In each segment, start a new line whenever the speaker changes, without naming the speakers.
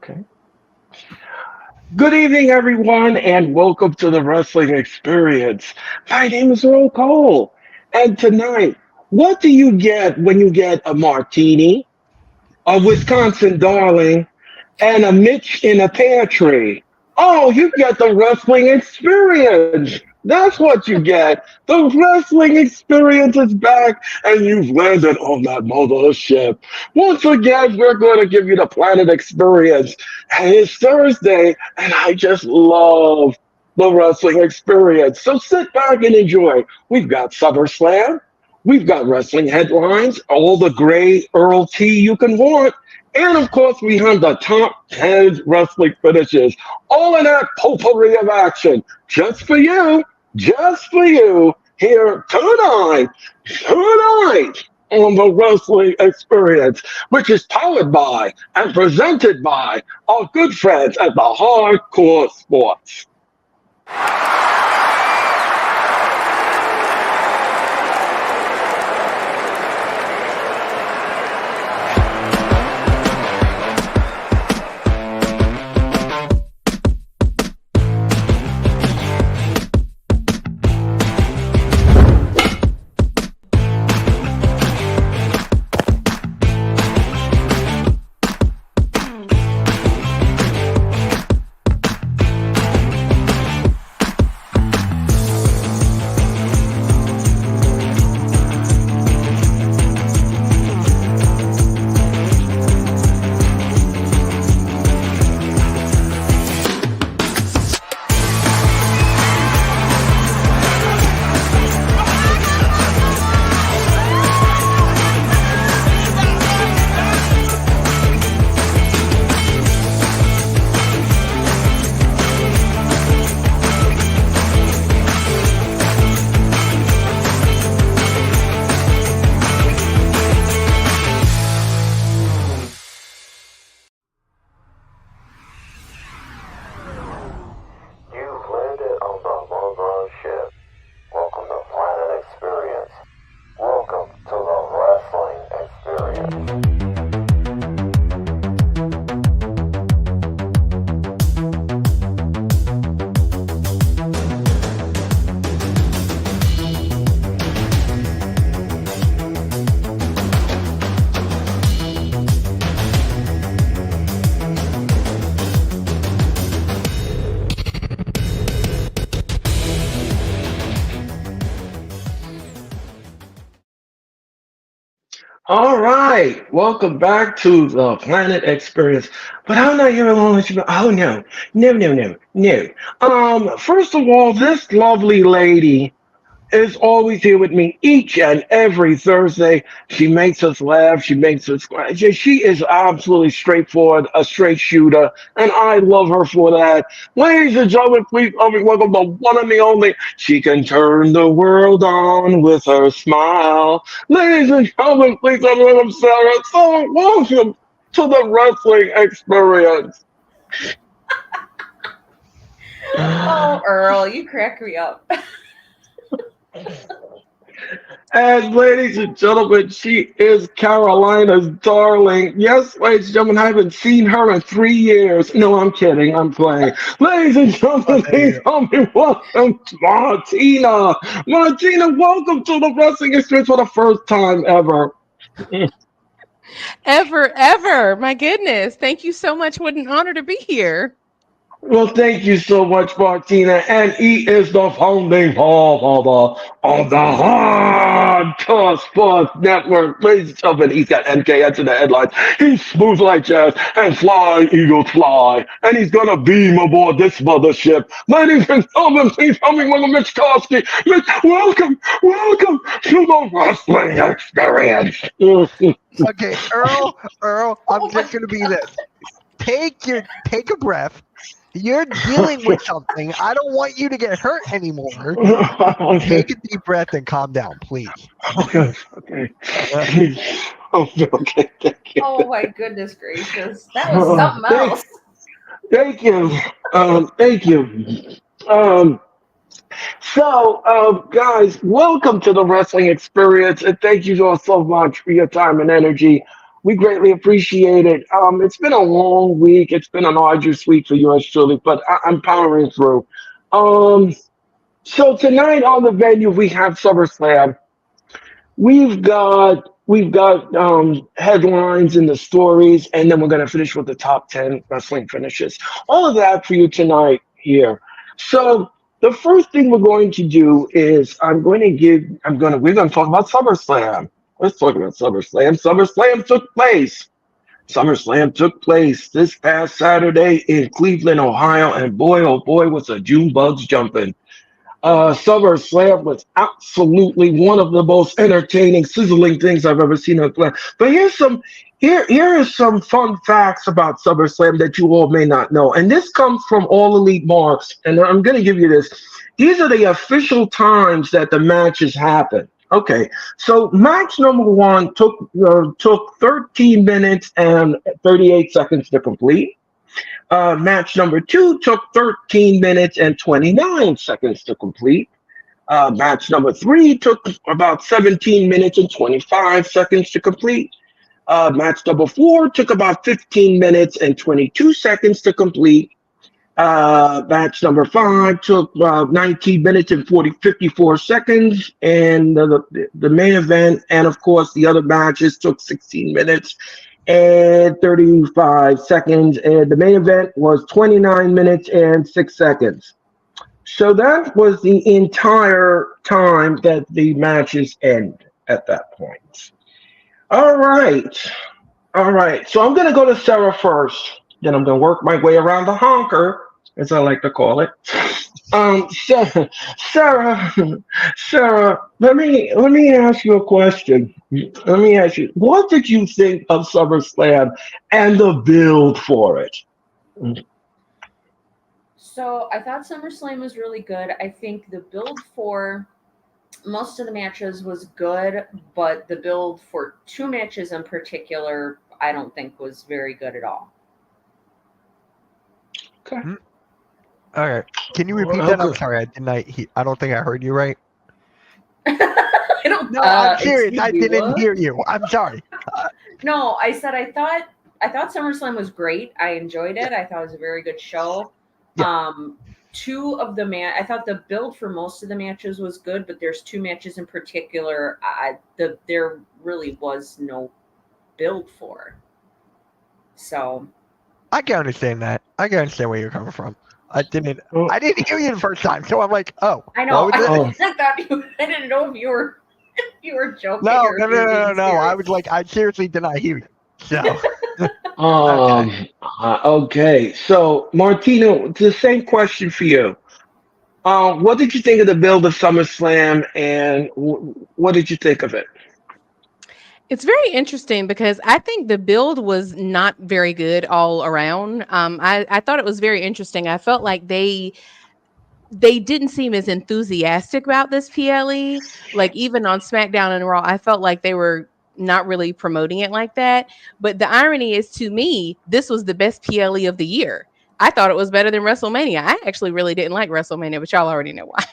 Okay. Good evening, everyone, and welcome to the Wrestling Experience. My name is Earl Cole, and tonight, what do you get when you get a martini, a Wisconsin darling, and a Mitch in a pantry? Oh, you get the Wrestling Experience. That's what you get. The Wrestling Experience is back, and you've landed on that mothership. Once again, we're going to give you the Planet Experience. And it's Thursday, and I just love the Wrestling Experience. So sit back and enjoy. We've got SummerSlam. We've got wrestling headlines, all the great Earl tea you can want. And of course, we have the top 10 wrestling finishes. All of that potpourri of action just for you, here tonight on the Wrestling Experience, which is powered by and presented by our good friends at the Hardcore Sports.
You've landed on the Monroe ship. Welcome to Planet Experience. Welcome to the Wrestling Experience.
All right, welcome back to the Planet Experience. But I'm not here alone. Let you know. Oh no. First of all, this lovely lady is always here with me each and every Thursday. She makes us laugh. She makes us cry. She is absolutely straightforward, a straight shooter, and I love her for that. Ladies and gentlemen, please welcome the one and the only. She can turn the world on with her smile. Ladies and gentlemen, please welcome Sarah. So welcome to the Wrestling Experience.
Oh, Earl, you crack me up.
And ladies and gentlemen, she is Carolina's darling. Yes, ladies and gentlemen, I haven't seen her in 3 years. No, I'm kidding. I'm playing. Ladies and gentlemen, please help me welcome Martina. Martina, welcome to the Wrestling Experience for the first time ever.
Ever. My goodness. Thank you so much. What an honor to be here.
Well, thank you so much, Martina. And he is the founding father of the Hardcore Sports Network. Ladies and gentlemen, he's got MKX in the headlines. He's smooth like jazz and flying eagles fly. And he's going to beam aboard this mothership. Ladies and gentlemen, please help me welcome Mitch Kosky. Mitch, welcome to the Wrestling Experience.
Okay, Earl, I'm just gonna be this. Take a breath. You're dealing with something. I don't want you to get hurt anymore.
Okay.
Take a deep breath and calm down, please.
Okay. Okay, thank you.
Oh my goodness gracious. That was something else.
Thank you. Thank you. Guys, welcome to the Wrestling Experience, and thank you all so much for your time and energy. We greatly appreciate it. It's been a long week. It's been an arduous week for yours truly, but I'm powering through. Um, so tonight on the venue we have SummerSlam. We've got headlines and the stories, and then we're gonna finish with the top 10 wrestling finishes. All of that for you tonight here. So the first thing we're going to do is we're gonna talk about SummerSlam. Let's talk about SummerSlam. SummerSlam took place this past Saturday in Cleveland, Ohio, and boy, oh boy, was the June bugs jumping. SummerSlam was absolutely one of the most entertaining, sizzling things I've ever seen on the planet. But here is some fun facts about SummerSlam that you all may not know, and this comes from All Elite Marks. And I'm going to give you this. These are the official times that the matches happen. Okay, so match number one took 13 minutes and 38 seconds to complete. Match number two took 13 minutes and 29 seconds to complete. Match number three took about 17 minutes and 25 seconds to complete. Match number four took about 15 minutes and 22 seconds to complete. Match number five took 19 minutes and 54 seconds. And the main event, and of course the other matches, took 16 minutes and 35 seconds. And the main event was 29 minutes and 6 seconds. So that was the entire time that the matches end at that point. All right. All right. So I'm going to go to Sarah first. Then I'm going to work my way around the honker, as I like to call it. Sarah, let me ask you a question. Let me ask you, what did you think of SummerSlam and the build for it?
So I thought SummerSlam was really good. I think the build for most of the matches was good, but the build for two matches in particular, I don't think was very good at all.
Okay.
All right. Can you repeat that? I'm sorry. I don't think I heard you right.
I don't.
No, I'm serious.
excuse
I
me,
didn't
what?
hear you. I'm sorry.
No, I said I thought SummerSlam was great. I enjoyed it. I thought it was a very good show.
Yeah.
Two of the I thought the build for most of the matches was good, but there's two matches in particular there really was no build for. So
I can understand that. I can understand where you're coming from. I didn't
Oh,
hear you the first time, so I'm like, oh.
I know.
What was it?
Oh.
I thought I didn't know if you were joking.
No,
or
no,
if
no,
you were
no, no,
being
no. I
serious.
was like, I seriously did not hear you. So, okay.
Okay. So, Martino, the same question for you. What did you think of the build of SummerSlam, and what did you think of it?
It's very interesting because I think the build was not very good all around. I thought it was very interesting. I felt like they didn't seem as enthusiastic about this PLE. Like even on SmackDown and Raw, I felt like they were not really promoting it like that. But the irony is, to me, this was the best PLE of the year. I thought it was better than WrestleMania. I actually really didn't like WrestleMania, but y'all already know why.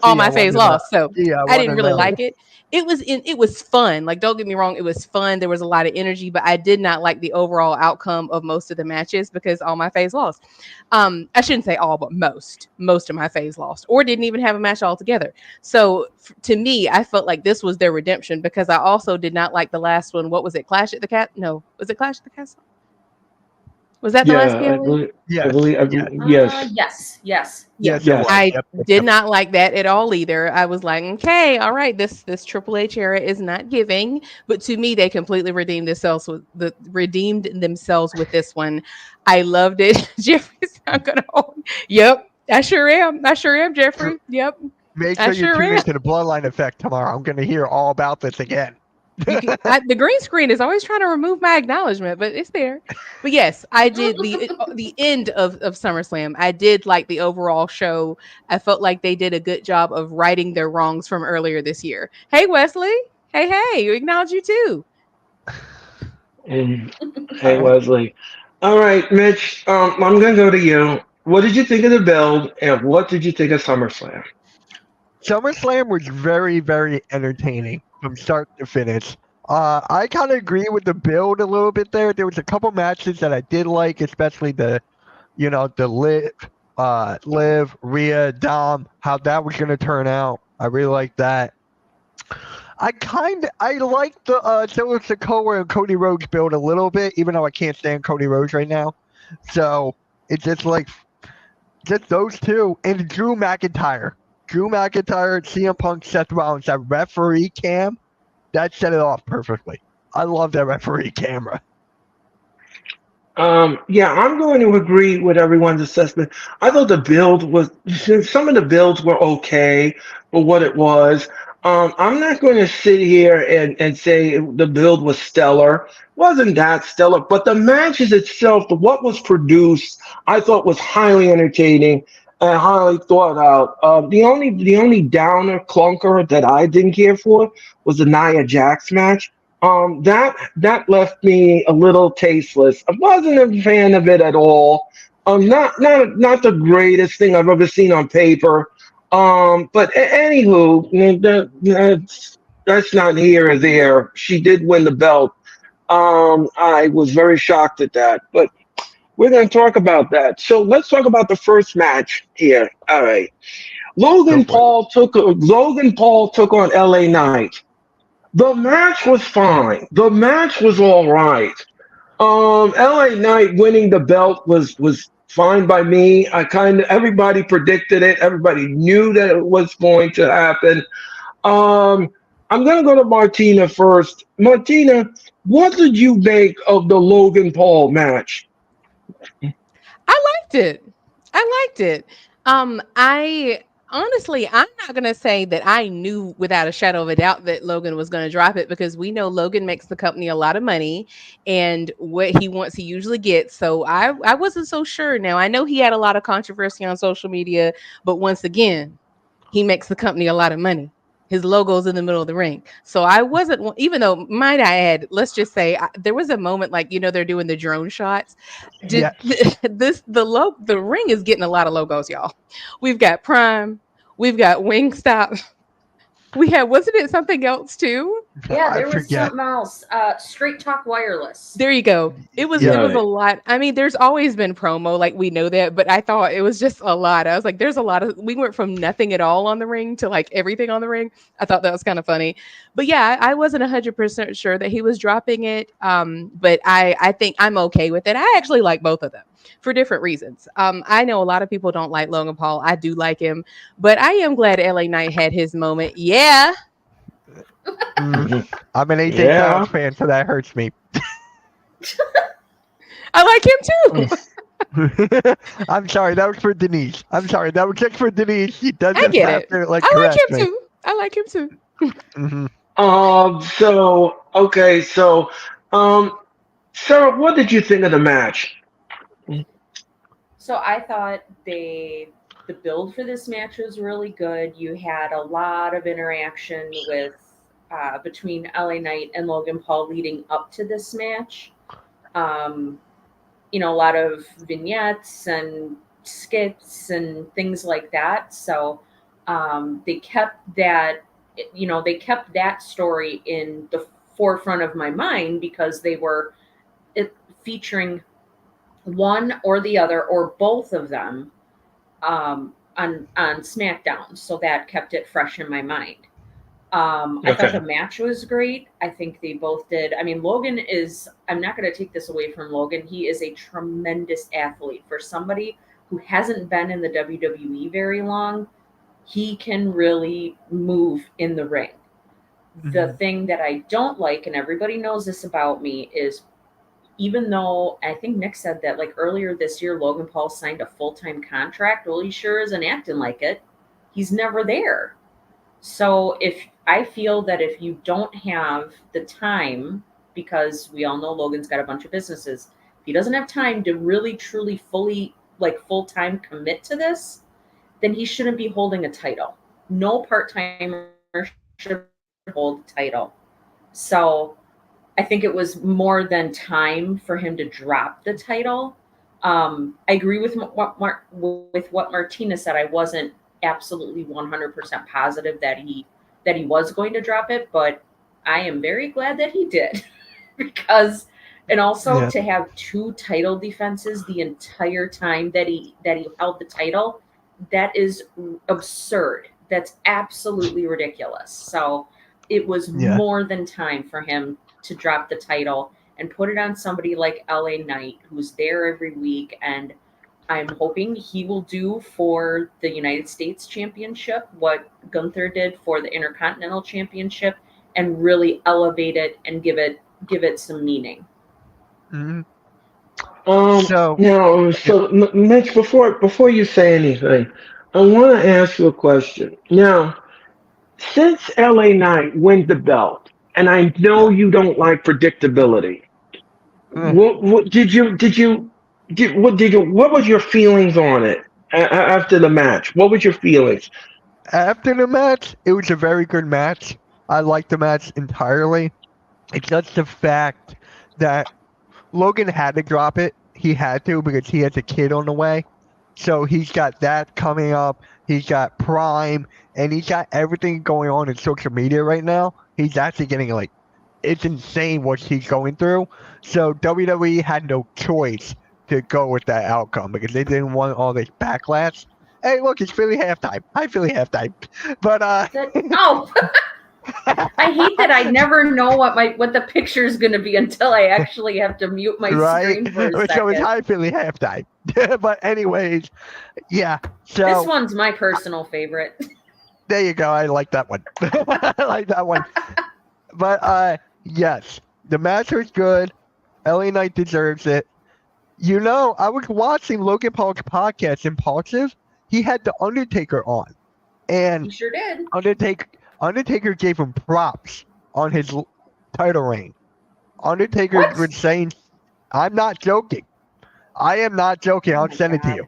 All
Gee, I
my faves
wonder that.
lost, so
Gee, I
I didn't
wonder
really
that.
like it. It was fun. Like, don't get me wrong, it was fun. There was a lot of energy, but I did not like the overall outcome of most of the matches because all my faves lost. I shouldn't say all, but most of my faves lost, or didn't even have a match altogether. So to me, I felt like this was their redemption because I also did not like the last one. What was it? Clash at the Cat? No, was it Clash at the Castle? Was that the last
Yeah, I
PLE?
believe, I
Yes.
believe, I
Yes.
believe yes.
Yes.
Yes,
Yeah,
it
Yes.
was.
I
Yep. Yep.
did
Yep.
not like that at all either. I was like, okay, all right, this Triple H era is not giving, but to me, they completely redeemed themselves with this one. I loved it. Jeffrey's not gonna hold. Yep, I sure am. I sure am, Jeffrey. Yep,
Make
I
sure you
sure
tune
am.
into the Bloodline Effect tomorrow. I'm going to hear all about this again.
The green screen is always trying to remove my acknowledgement, but it's there. But yes, I did the end of SummerSlam. I did like the overall show. I felt like they did a good job of righting their wrongs from earlier this year. Hey Wesley, hey, we acknowledge you too.
And
All
hey,
right.
Wesley. All right, Mitch. I'm gonna go to you. What did you think of the build, and what did you think of SummerSlam?
SummerSlam was very, very entertaining from start to finish. I kind of agree with the build a little bit there. There was a couple matches that I did like, especially the Liv, Rhea, Dom, how that was gonna turn out. I really like that. I like the Solo Sikoa and Cody Rhodes build a little bit, even though I can't stand Cody Rhodes right now. So it's just those two and Drew McIntyre. Drew McIntyre, CM Punk, Seth Rollins, that referee cam, that set it off perfectly. I love that referee camera.
Yeah, I'm going to agree with everyone's assessment. I thought the build was some of the builds were okay for what it was. I'm not going to sit here and say the build was stellar. Wasn't that stellar? But the matches itself, what was produced, I thought was highly entertaining and highly thought out. The only downer clunker that I didn't care for was the Nia Jax match. That left me a little tasteless. I wasn't a fan of it at all. Not the greatest thing I've ever seen on paper. But anywho, that's not here or there. She did win the belt. I was very shocked at that, but we're going to talk about that. So let's talk about the first match here. All right,
Go for it.
Logan Paul took on L.A. Knight. The match was fine. The match was all right. LA Knight winning the belt was fine by me. I kind of everybody predicted it. Everybody knew that it was going to happen. Um, I'm gonna go to Martina first. Martina, what did you make of the Logan Paul match?
I liked it. I liked it. I honestly, I'm not gonna say that I knew without a shadow of a doubt that Logan was gonna drop it because we know Logan makes the company a lot of money, and what he wants, he usually gets. So I wasn't so sure. Now I know he had a lot of controversy on social media, but once again, he makes the company a lot of money. His logo's in the middle of the ring. So I wasn't, even though, might I add, let's just say there was a moment like, they're doing the drone shots. Did
Yes.
the ring is getting a lot of logos, y'all. We've got Prime, we've got Wingstop, we had, wasn't it something else too?
Yeah,
I
there was
forget.
something else. Straight Talk Wireless.
There you go. It was
Yeah.
a
Right.
lot. I mean, there's always been promo, like we know that, but I thought it was just a lot. I was like, there's a lot of we went from nothing at all on the ring to like everything on the ring. I thought that was kind of funny. But yeah, I wasn't 100% sure that he was dropping it. But I think I'm okay with it. I actually like both of them for different reasons. I know a lot of people don't like Logan Paul. I do like him, but I am glad LA Knight had his moment. Yeah.
Mm,
Mhm.
I'm an AJ
Yeah.
Styles fan, so that hurts me.
I like him too.
I'm sorry, that was for Denise. I'm sorry, that was just for Denise. She
I
doesn't
get
have
it.
to like
I like
correct
him
me.
too. I like him too.
Hmm.
So okay, so um, Sarah, what did you think of the match?
So I thought the build for this match was really good. You had a lot of interaction with between LA Knight and Logan Paul leading up to this match. Um, a lot of vignettes and skits and things like that. So they kept that story in the forefront of my mind because they were featuring one or the other or both of them on SmackDown, so that kept it fresh in my mind. I thought
Okay.
the match was great. I think they both did. I mean, Logan is. I'm not going to take this away from Logan. He is a tremendous athlete for somebody who hasn't been in the WWE very long. He can really move in the ring. The
Hmm.
thing that I don't like, and everybody knows this about me, is even though I think Nick said that like earlier this year, Logan Paul signed a full time contract. Well, he sure isn't acting like it. He's never there. So if I feel that if you don't have the time, because we all know Logan's got a bunch of businesses, if he doesn't have time to really, truly, fully, like full time commit to this, then he shouldn't be holding a title. No part timer should hold a title. So I think it was more than time for him to drop the title. I agree with what Martina said. I wasn't absolutely 100% positive that he was going to drop it, but I am very glad that he did because, and also
Yeah.
to have two title defenses the entire time that he held the title, that is absurd. That's absolutely ridiculous. So it was
Yeah.
more than time for him to drop the title and put it on somebody like LA Knight, who's there every week. And I'm hoping he will do for the United States Championship what Gunther did for the Intercontinental Championship and really elevate it and give it some meaning.
hmm
Um,
So,
now,
yeah,
Mitch, before you say anything, I want to ask you a question. Now, since LA Knight wins the belt, and I know
yeah.
you don't like predictability,
Eh.
what what was your feelings on it after the match? What was your feelings?
After the match, it was a very good match. I liked the match entirely. It's just the fact that Logan had to drop it. He had to because he has a kid on the way. So he's got that coming up. He's got Prime, and he's got everything going on in social media right now. He's actually getting like, it's insane what he's going through. So WWE had no choice to go with that outcome because they didn't want all this backlash. Hey, look, it's Philly halftime. Hi, Philly halftime. But
That oh, I hate that I never know what the picture is going to be until I actually have to mute my
right?
screen for a
So it's
second.
hi, Philly halftime. But anyways, yeah.
This
So
one's my personal favorite.
there you go. I like that one. I like that one. But yes, the match was good. LA Knight deserves it. You know, I was watching Logan Paul's podcast Impulsive. He had the Undertaker on, and
You sure did.
Undertaker gave him props on his title reign. Undertaker
What?
was saying, "I'm not joking. I am not joking.
Oh
I'll
my
send it to
God.
you."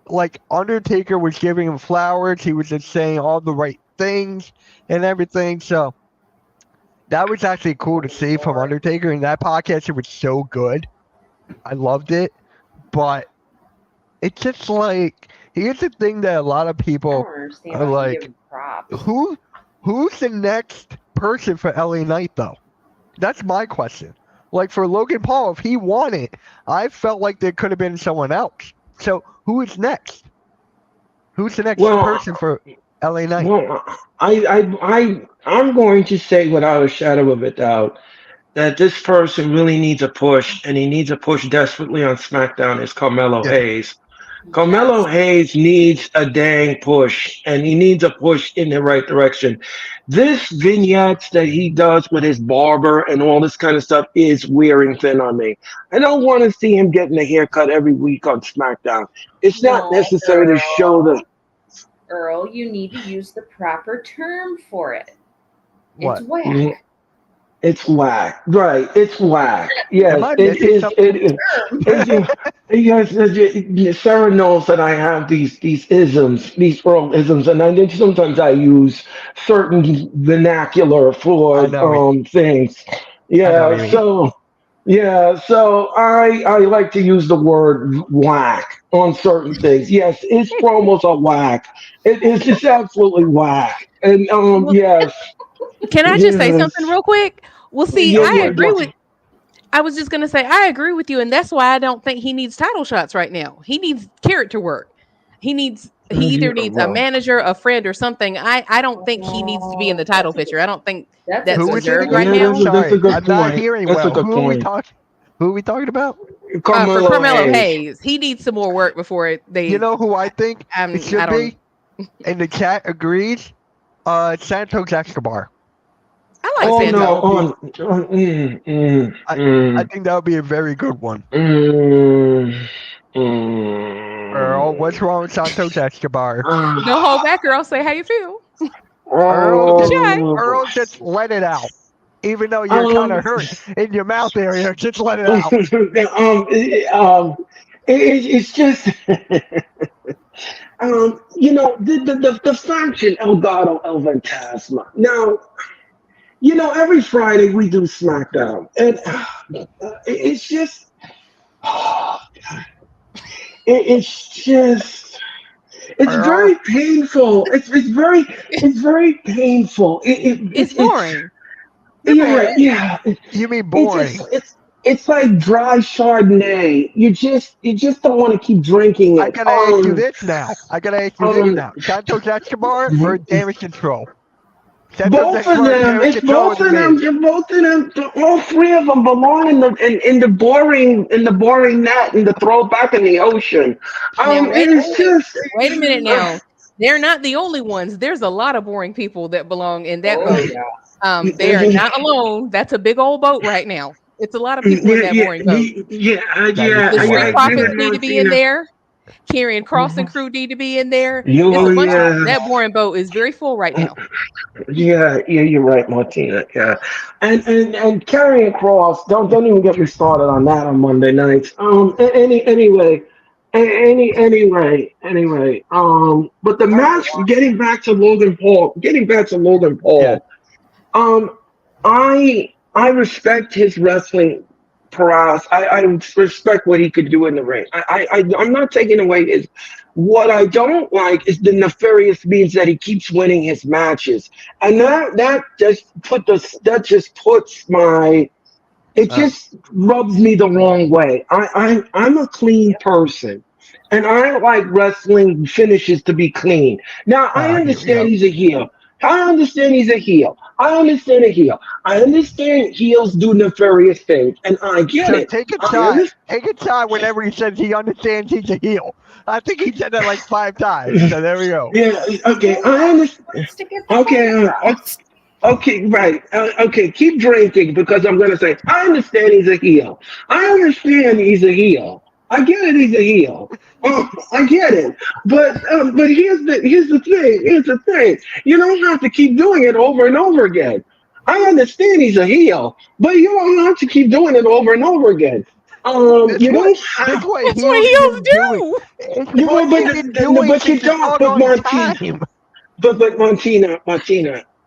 Like Undertaker was giving him flowers. He was just saying all the right things and everything. So that was actually cool to see from
Lord.
Undertaker. And that podcast, it was so good. I loved it. But it's just like, here's the thing that a lot of
I
people
don't understand
are
why he
like,
gave him props.
who's the next person for LA Knight though? That's my question. Like for Logan Paul, if he won it, I felt like there could have been someone else. So who is next? Who's the next
Well,
person for LA Knight?
well, I'm going to say without a shadow of a doubt that this person really needs a push, and he needs a push desperately on SmackDown. Is Carmelo
Yeah.
Hayes.
Yes.
Carmelo Hayes needs a dang push, and he needs a push in the right direction. This vignettes that he does with his barber and all this kind of stuff is wearing thin on me. I don't want to see him getting a haircut every week on SmackDown. It's not
No,
necessary to show the
Earl, you need to use the proper term for it. It's
What?
whack.
It's whack, right? It's whack.
Am
Yes,
I
it
missing
is. It
something?
is. Yes, Sarah knows that I have these isms, these Earl isms, and I think sometimes I use certain vernacular for
I know.
things.
I know what
Yeah,
you mean.
so I like to use the word whack on certain things. Yes, his promos are whack. It's just absolutely whack. And
Well,
yes,
can I just say
yes,
something real quick? Well, see,
yeah,
I
yeah,
agree
yeah.
with. I was just gonna say I agree with you, and that's why I don't think he needs title shots right now. He needs character work. He either
Yeah,
needs a
well,
manager, a friend, or something. I don't think he needs to be in
Oh,
the title picture. I don't think
that's a
that's
Who
good
was it
deserved
point.
right
again?
yeah,
I'm
now.
that's a
sorry.
good
I'm not
point.
hearing
That's a
well.
good point.
Who are we talking about?
For
Carmelo
Carmelo
Hayes.
Hayes, he needs some more work before
You
they.
know who I think it
I
should
don't.
be? And the chat agrees. Santos Escobar.
I like
I
Oh
think that
no,
would
Santos.
be. I I
mm.
think that would be a very good one.
Mm,
Earl, what's
mm.
wrong with Santos Escobar?
Don't hold
Ah,
back, girl. Say how you feel.
Earl,
Don't be
just
shy.
Earl, just let it out. Even though you're kind
um,
of hurt in your mouth area, just let it out.
it's just the faction El Gato El Fantasma. Now, every Friday we do SmackDown, and it's just, it's just, it's
Earl,
very painful. It's very painful.
It's boring. Come
yeah,
on.
yeah.
You mean
It's
boring?
just it's like dry Chardonnay. You just don't want to keep drinking
I
it.
gotta ask you this now. I gotta ask you this
Um,
now. Santos Escobar or Damage Control? Santos
both of
Escobar,
them.
Damage
It's
Control, or
both
the
of them.
Miz?
They're both of them. All three of them belong in the boring net in the throwback in the ocean.
Now wait a
It's
minute.
just.
Wait a minute now. They're not the only ones. There's a lot of boring people that belong in that
Oh
boat.
yeah.
They are not alone. That's a big old boat right now. It's a lot of people in
Yeah,
that
yeah,
boring boat.
yeah, yeah,
That is
The
I
Street
correct.
agree
Profits
with
need to be in
Martina.
there. Carrying Cross and crew need to be in there. It's
You,
a bunch of
yeah.
that boring boat is very full right now.
Yeah, yeah, you're right, Martina. Yeah, and carrying cross. Don't even get me started on that on Monday nights. Anyway, anyway. But the match. Getting back to Logan
Yeah.
Paul. Um, I respect his wrestling prowess. I respect what he could do in the ring. I'm not taking away his. What I don't like is the nefarious means that he keeps winning his matches, and that just puts my. It
Uh,
just rubs me the wrong way. I'm a clean person. And I like wrestling finishes to be clean. Now I
here we
understand
go.
he's a heel. I understand he's a heel. I understand a heel. I understand heels do nefarious things, and I get
So
it.
take a
I
shot.
understand.
Take a shot whenever he says he understands he's a heel. I think he said that like 5 times. So there we go.
Yeah. Okay.
Well,
I understand.
wants to get the point
Okay.
across.
Okay, right. Okay, keep drinking because I'm going to say, I understand he's a heel. I understand he's a heel. I get it, he's a heel. I get it. But here's the thing. You don't have to keep doing it over and over again. I understand he's a heel, but you don't have to keep doing it over and over again.
This
You
what
don't
this
have.
what
That's what
heels
heels
been doing.
do.
It's
You
what
know,
they've been doing
but
since
you
the
don't. But
doggone
Monty,
time.
but Martina,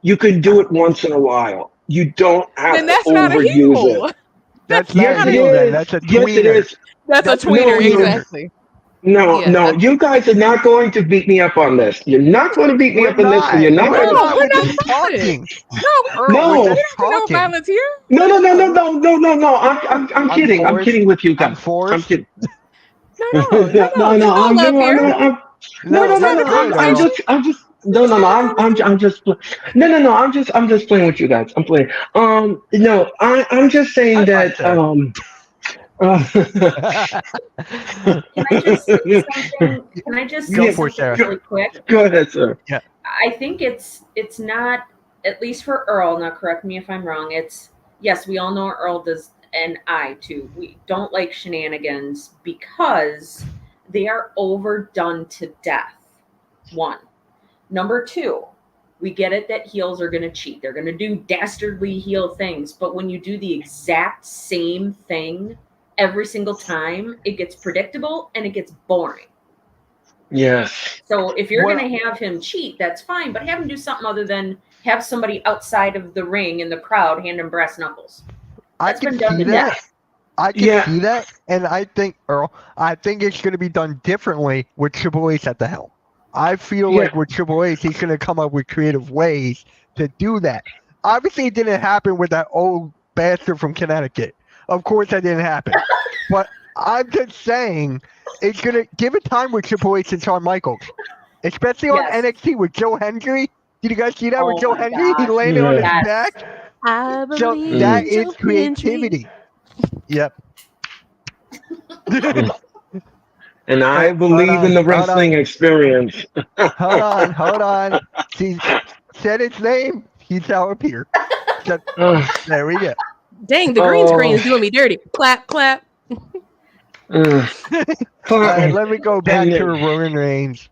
you can do it once in a while. You don't
Then
have to
that's not a
overuse it.
heel.
That's
That's
not a
Yes,
not
it
a
heel then.
is.
That's a
Yes, it
tweener.
is.
that's a
That's a
No,
tweener,
no,
tweener.
exactly.
no,
Yeah,
no.
that's
You guys are not going to beat me up on this. You're not going to beat me
We're
up on this, and
not.
you're not
We're
going to.
no,
not.
we're
We're
not
just
fighting.
talking.
No,
Earl, we're
No,
just
we don't do no
talking.
violence here.
no, no, no, no,
No,
no, no, no, no. I'm
I'm
kidding. I'm
forced.
kidding with you
I'm
guys. I'm
forced.
kidding.
no.
No,
There's
no.
no love here.
No,
No,
no,
Let's
no,
have
that's
a
no.
good,
I'm
Earl.
conversation.
just, I'm just. No,
Let's
no, no.
have a conversation.
No, no, no. I'm just playing with you guys. I'm playing. No. I'm just saying
High five,
that.
sir.
Uh,
Can I just say something? Can I just
Go
say
yeah,
for it,
something
Sarah.
go,
really quick?
go ahead, sir.
Yeah.
I think it's not, at least for Earl. Now, correct me if I'm wrong. It's, yes, we all know Earl does, and I too. We don't like shenanigans because they are overdone to death. One. Number two, we get it that heels are going to cheat. They're going to do dastardly heel things. But when you do the exact same thing every single time, it gets predictable and it gets boring.
Yes.
So if you're
What
going to have him cheat, that's fine. But have him do something other than have somebody outside of the ring in the crowd hand him brass knuckles.
I
That's
can
been done
see
to
that.
death.
I can
Yeah.
see that, and I think Earl, I think it's going to be done differently with Triple H at the helm. I feel
Yeah.
like with Triple H, he's going to come up with creative ways to do that. Obviously, it didn't happen with that old bastard from Connecticut. Of course, that didn't happen. But I'm just saying, it's going to give it time with Triple H and Shawn Michaels, especially on
Yes.
NXT with Joe Hendry. Did you guys see that with
Oh
Joe
my
Hendry? He
God.
landed on his
Yeah.
Yes.
back.
I
So
believe
that
in
is
Joe Hendry.
creativity. Yep.
Mm. And I
Hey, hold
believe in
on,
the
hold
wrestling
on,
experience.
hold on. She said its name. He shall appear. So,
Uh,
there we go.
Dang, the green screen
oh.
is doing me dirty. Clap, clap.
Uh,
All right, let me go back
and
to Roman Reigns.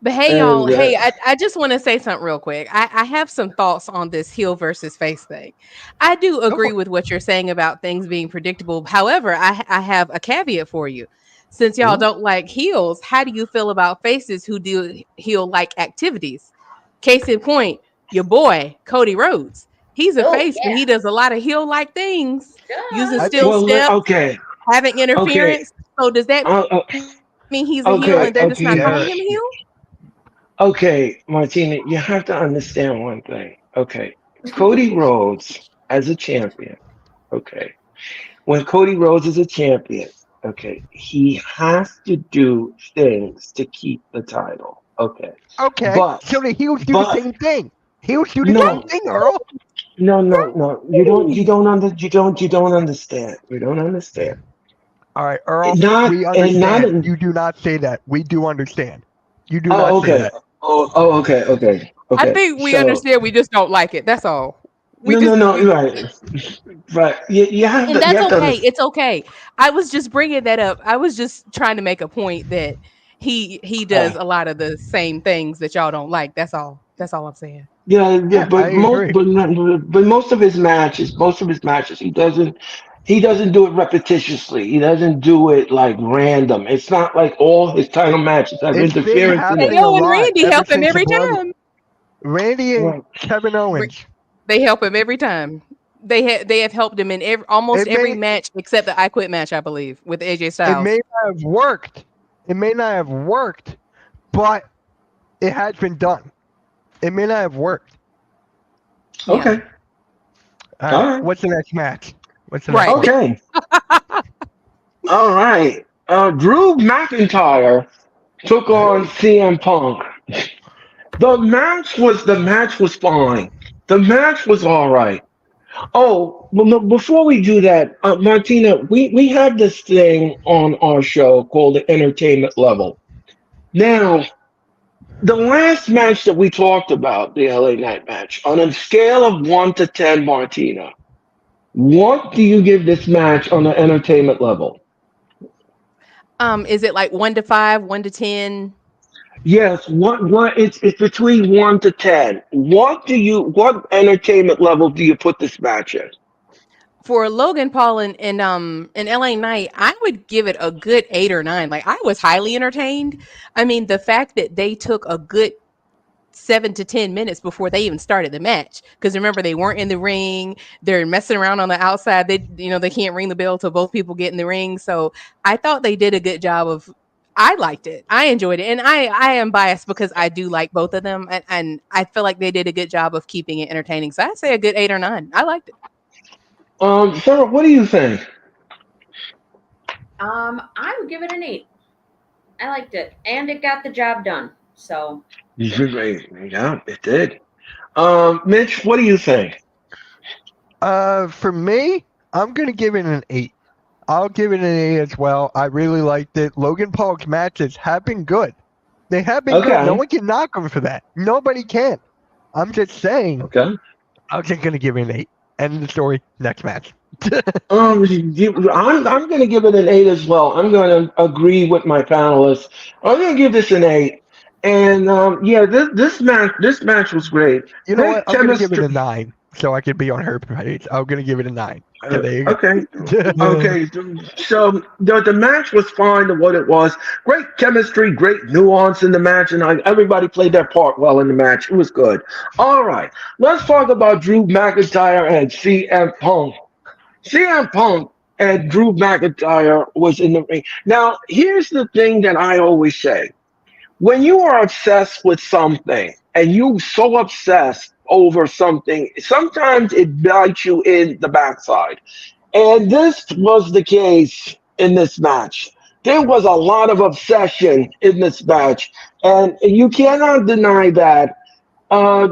But hey, y'all,
and
hey, I just want to say something real quick. I have some thoughts on this heel versus face thing. I do
Go for
agree
it.
with what you're saying about things being predictable. However, I have a caveat for you. Since y'all
Ooh.
don't like heels, how do you feel about faces who do heel like activities? Case in point, your boy, Cody Rhodes. He's a
Oh,
face, but
yeah.
he does a lot of heel like things, using
Duh.
I
still
think
steps,
okay,
having
okay,
interference. So does that
uh, uh,
mean he's a heel
I
okay,
and they're
can
just
see
not
okay,
calling
that.
him a heel?
okay, Martina. You have to understand one thing. Okay, Cody Rhodes as a champion, okay, when Cody Rhodes is a champion, okay, he has to do things to keep the title. Okay.
Okay,
But
so the heels do the
but
same thing. Heels do the same
no,
thing, Earl.
no. You don't understand. You don't understand.
All right, Earl,
Not
we
and not
understand. You do not say that. We do understand. You do not
oh
say
okay.
that.
I
Okay.
think we
So
understand. We just don't like it. That's all. We
no,
just
no,
we,
you're right. But you have
and
to you
that's
have to
okay.
understand.
It's okay. I was just bringing that up. I was just trying to make a point that he does a lot of the same things that y'all don't like. That's all. That's all I'm saying.
Yeah,
Yeah, I agree.
but most of his matches, he doesn't do it repetitiously. He doesn't do it like random. It's not like all his title matches have
It's been
interference in it.
happening a
KO and
lot
Randy
ever
help him
since the
every
blood.
time.
Randy and
Right.
Kevin
Ra-
Owens.
They help him every time. They have helped him in almost
It
every
may
match except the I Quit match, I believe, with AJ
it may
Styles.
not have worked. It may not have worked, but it has been done. It may not have worked.
Yeah.
Okay.
All
All
right.
right.
What's the next match? What's the next
Right.
one?
Okay. All right. Drew McIntyre took on CM Punk. The match was fine. The match was all right. Oh, well, no, before we do that, Martina, we have this thing on our show called the entertainment level. Now, the last match that we talked about, the LA Night match, on a scale of 1 to 10, Martina, what do you give this match on the entertainment level?
Is it like 1 to 5, 1 to 10?
Yes, it's between 1 to 10. What entertainment level do you put this match in?
For Logan Paul and LA Knight, I would give it a good 8 or 9. Like I was highly entertained. I mean, the fact that they took a good 7 to 10 minutes before they even started the match. Because remember, they weren't in the ring. They're messing around on the outside. They can't ring the bell till both people get in the ring. So I thought they did a good job of. I liked it. I enjoyed it, and I am biased because I do like both of them, and I feel like they did a good job of keeping it entertaining. So I'd say a good 8 or 9. I liked it.
Sarah, what do you think?
I would give it an 8. I liked it, and it got the job done. So
Yeah, it did. Mitch, what do you think?
For me, I'm gonna give it an 8. I'll give it an 8 as well. I really liked it. Logan Paul's matches have been good. They have been good. No
Okay,
one can knock him for that. Nobody can. I'm just saying.
okay.
I'm just gonna give it an 8. End of the story. Next match.
I'm going to give it an 8 as well. I'm going to agree with my panelists. I'm going to give this an 8. And yeah, this match was great.
You know what?
Great
I'm gonna give it
chemistry.
a 9, so I can be on her page. I'm gonna give it a 9. So there you
Okay,
go.
okay. So the match was fine to what it was. Great chemistry, great nuance in the match, and everybody played their part well in the match. It was good. All right, let's talk about Drew McIntyre and CM Punk. CM Punk and Drew McIntyre was in the ring. Now, here's the thing that I always say. When you are obsessed with something and you so obsessed over something, sometimes it bites you in the backside. And this was the case in this match. There was a lot of obsession in this match. And you cannot deny that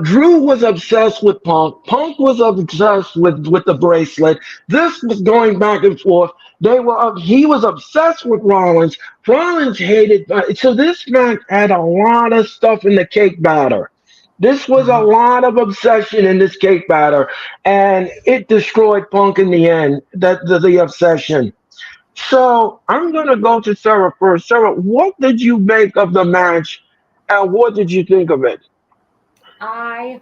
Drew was obsessed with Punk. Punk was obsessed with the bracelet. This was going back and forth. He was obsessed with Rollins. Rollins hated. So this match had a lot of stuff in the cake batter. This was a
Mhm.
lot of obsession in this cake batter, and it destroyed Punk in the end. The obsession. So I'm gonna go to Sarah first. Sarah, what did you make of the match, and what did you think of it?
I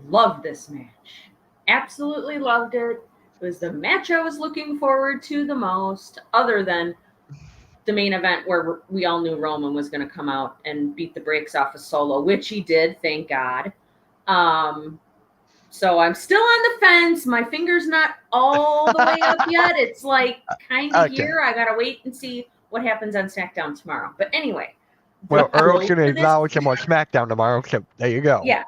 loved this match. Absolutely loved it. It was the match I was looking forward to the most, other than the main event where we all knew Roman was going to come out and beat the brakes off of Solo, which he did, thank God. Um, so I'm still on the fence. My finger's not all the way up yet. It's like kind of
Okay.
here. I got to wait and see what happens on SmackDown tomorrow. But anyway,
Well, Earl's
build
gonna
for this.
acknowledge him on SmackDown tomorrow, so there you go.
Yes,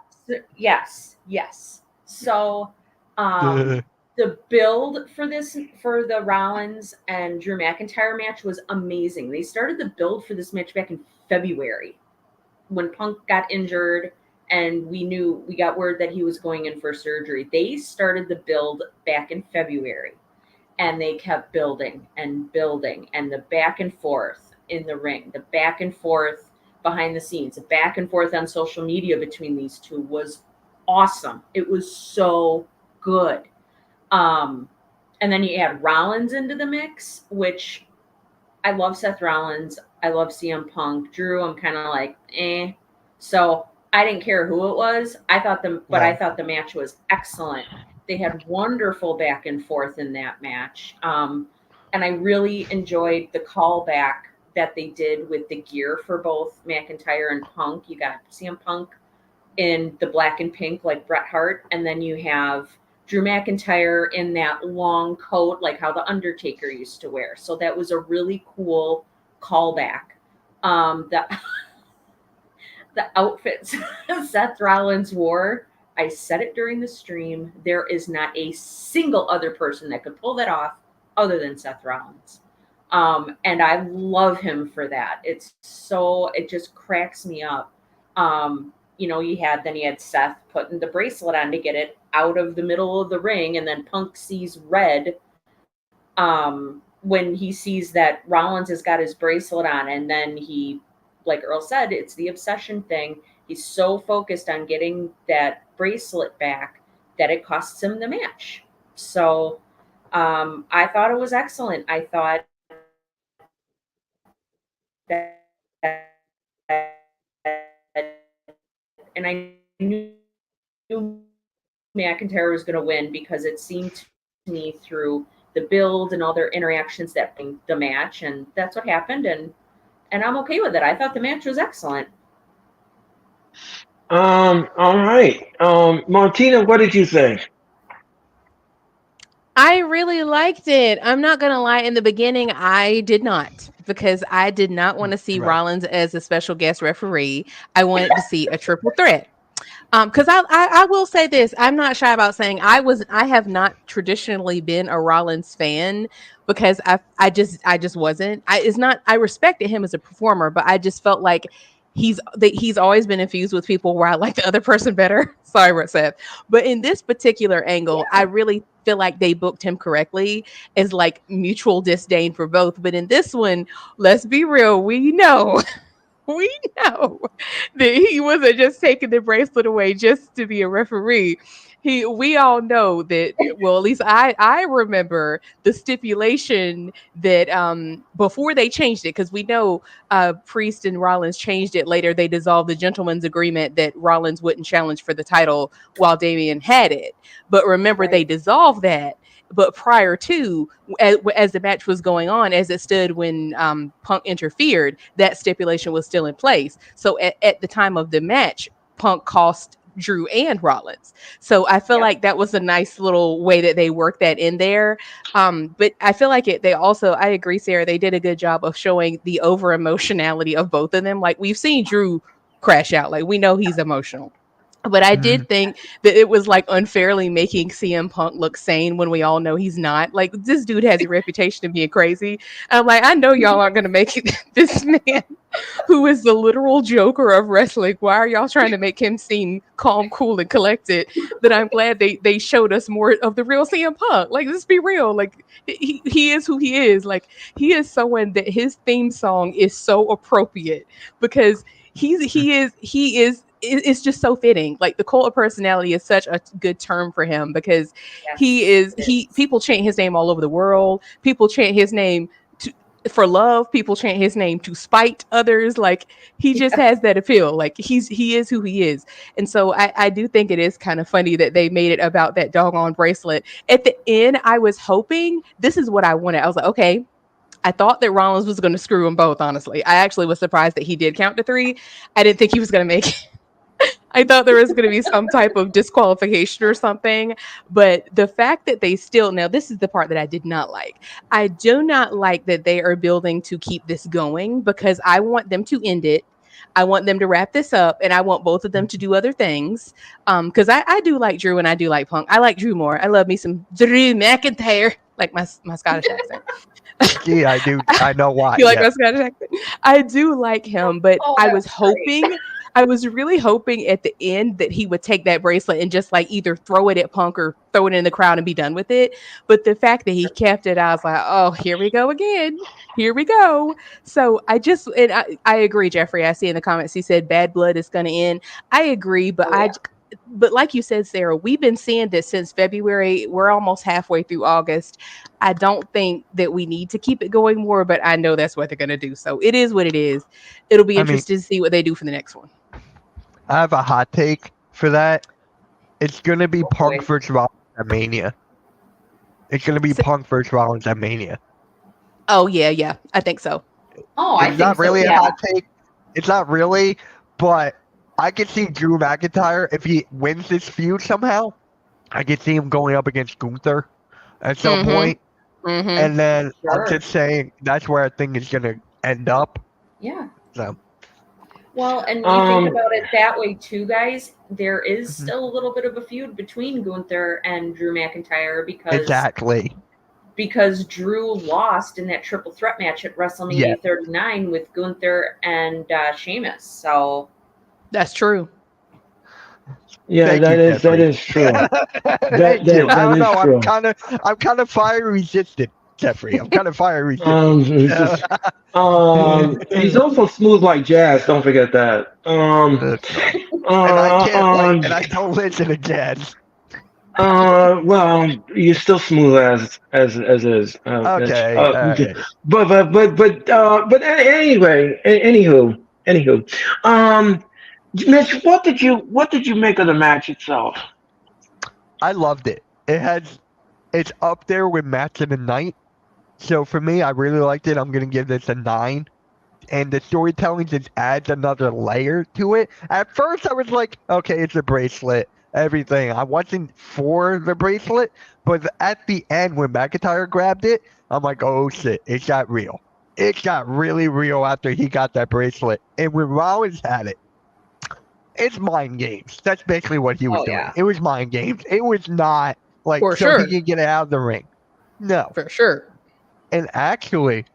yes, yes. So, um, The build for this, for the Rollins and Drew McIntyre match, was amazing. They started the build for this match back in February when Punk got injured and we got word that he was going in for surgery. They started the build back in February, and they kept building and building, and the back and forth in the ring, the back and forth behind the scenes, the back and forth on social media between these two was awesome. It was so good. Um, and then you add Rollins into the mix, which I love Seth Rollins. I love CM Punk. Drew, I'm kind of like, eh. So I didn't care who it was. I
Yeah.
thought the match was excellent. They had wonderful back and forth in that match. And I really enjoyed the callback that they did with the gear for both McIntyre and Punk. You got CM Punk in the black and pink like Bret Hart, and then you have Drew McIntyre in that long coat like how the Undertaker used to wear. So that was a really cool callback. The the outfits Seth Rollins wore, I said it during the stream. There is not a single other person that could pull that off other than Seth Rollins. And I love him for that. It just cracks me up. Then you had Seth putting the bracelet on to get it out of the middle of the ring, and then Punk sees red when he sees that Rollins has got his bracelet on, and then like Earl said, it's the obsession thing. He's so focused on getting that bracelet back that it costs him the match. So I thought it was excellent. I thought and I knew McIntyre was going to win because it seemed to me through the build and all their interactions that the match, and that's what happened. And I'm okay with it. I thought the match was excellent.
All right. Martina, what did you think?
I really liked it. I'm not gonna lie. In the beginning, I did not because I did not want to see
Right.
Rollins as a special guest referee. I wanted to see a triple threat. Because I will say this, I'm not shy about saying I have not traditionally been a Rollins fan because I just wasn't. It's not I respected him as a performer, but I just felt like he's always been infused with people where I like the other person better. Sorry, Seth. But in this particular angle, I
Yeah.
really feel like they booked him correctly as like mutual disdain for both. But in this one, let's be real, we know we know that he wasn't just taking the bracelet away just to be a referee. We all know that. Well, at least I remember the stipulation that before they changed it, because we know Priest and Rollins changed it later. They dissolved the gentleman's agreement that Rollins wouldn't challenge for the title while Damian had it. But remember, they
Right.
dissolved that. But prior to, as the match was going on, as it stood when Punk interfered, that stipulation was still in place. So at the time of the match, Punk cost Drew and Rollins. So I feel
Yep.
like that was a nice little way that they worked that in there. But I feel like they also, I agree, Sarah, they did a good job of showing the over emotionality of both of them. Like we've seen Drew crash out, like we know he's emotional. But I
Mhm.
did think that it was like unfairly making CM Punk look sane when we all know he's not. Like this dude has a reputation of being crazy. I'm like, I know y'all aren't gonna make it this man who is the literal joker of wrestling. Why are y'all trying to make him seem calm, cool, and collected? That I'm glad they showed us more of the real CM Punk. Like, let's be real. Like he is who he is. Like he is someone that his theme song is so appropriate because he is it's just so fitting. Like the cult of personality is such a good term for him because
Yes, it
he
is.
people chant his name all over the world. People chant his name to, for love. People chant his name to spite others. Like he just
Yes.
has that appeal. Like he is who he is. And so I do think it is kind of funny that they made it about that doggone bracelet. At the end, I was hoping this is what I wanted. I was like, okay, I thought that Rollins was going to screw them both, honestly. I actually was surprised that he did count to three. I didn't think he was going to make it. I thought there was going to be some type of disqualification or something. But the fact that they still, now this is the part that I did not like. I do not like that they are building to keep this going because I want them to end it. I want them to wrap this up, and I want both of them to do other things. Because I do like Drew and I do like Punk. I like Drew more. I love me some Drew McIntyre, like my Scottish accent.
Gee, I do. I know why.
You like
Yeah.
my Scottish accent? I do like him, but
Oh,
I was
that's great.
hoping, I was really hoping at the end that he would take that bracelet and just like either throw it at Punk or throw it in the crowd and be done with it. But the fact that he kept it, I was like, oh, here we go again. Here we go. So I agree, Jeffrey. I see in the comments he said bad blood is going to end. I agree, but
Oh, yeah.
but like you said, Sarah, we've been seeing this since February. We're almost halfway through August. I don't think that we need to keep it going more, but I know that's what they're going to do. So it is what it is. It'll be
I mean,
interesting to see what they do for the next one.
I have a hot take for that. It's gonna be
Oh,
Punk
boy.
versus Rollins at Mania. It's gonna be
So,
Punk versus Rollins at Mania.
oh yeah, I think so.
Oh, I
It's
think
not
so.
really a
Yeah.
hot take. It's not really, but I could see Drew McIntyre if he wins this feud somehow. I could see him going up against Gunther at some
Mhm.
point.
Mm-hmm.
And then I'm
Sure.
just saying that's where I think it's gonna end up.
Yeah.
So
Well, and you think
Um,
about it that way too, guys. There is
Mhm.
still a little bit of a feud between Gunther and Drew McIntyre
exactly.
because Drew lost in that triple threat match at WrestleMania
Yeah.
39 with Gunther and Sheamus. So
That's true.
yeah,
Thank
that
you,
is
Jeffrey.
true.
Thank you. I
That
don't
is
know.
true.
I'm kind of fire resistant, Jeffrey. I'm kind of fire
It's
resistant.
just, he's also smooth like jazz. Don't forget that.
That's right. And I can't like, and I don't listen to jazz.
Well, you're still smooth as is.
Okay.
Anyway, anywho, um, Mitch, what did you make of the match itself?
I loved it. It's up there with Match of the Night. So for me, I really liked it. I'm gonna give this a 9. And the storytelling just adds another layer to it. At first, I was like, okay, it's a bracelet, everything. I wasn't for the bracelet, but at the end, when McIntyre grabbed it, I'm like, oh shit, it got real. It got really real after he got that bracelet. And when Rollins had it, it's mind games. That's basically what he was
Oh,
doing.
yeah.
It was mind games. It was not like
For
so
sure.
he can get it out of the ring. No.
For sure.
And actually,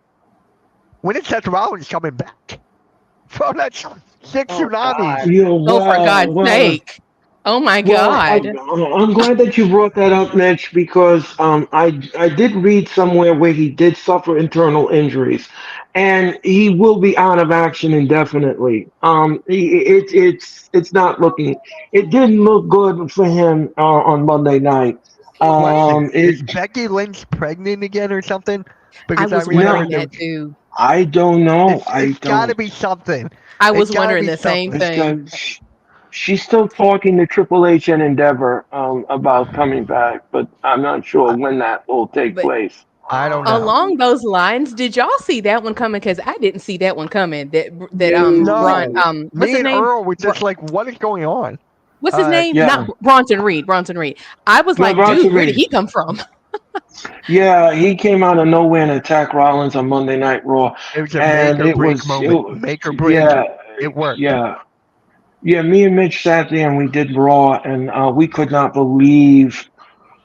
when it's Seth Rollins coming back from that 6
Oh,
tsunamis,
God.
Yeah,
Oh, for God's sake. Oh my God.
I'm glad that you brought that up, Mitch, because I did read somewhere where he did suffer internal injuries, and he will be out of action indefinitely. It's not looking. It didn't look good for him on Monday night.
question: Is
It
Becky Lynch pregnant again or something?
I
Because
was
remember
wondering
there
that too.
I don't know. I
it's got to
don't.
be something.
I
It's
was
got to
wondering
be
the same
something.
It's
thing.
got, she's still talking to Triple H and Endeavor about coming back, but I'm not sure
I,
when that will take
But
place.
I don't know.
along those lines, did y'all see that one coming? Because I didn't see that one coming. That Braun
No,
what's
me
his
and
name?
Earl were just like, what is going on?
What's his name?
Yeah,
Not Bronson Reed. Bronson Reed. I was
no,
like,
Bronson
dude, where did
Reed.
he come from?
Yeah, he came out of nowhere and attacked Rollins on Monday Night Raw,
It was a make
and
or break moment. Make or break.
yeah,
It worked.
yeah. Yeah, me and Mitch sat there and we did Raw, and we could not believe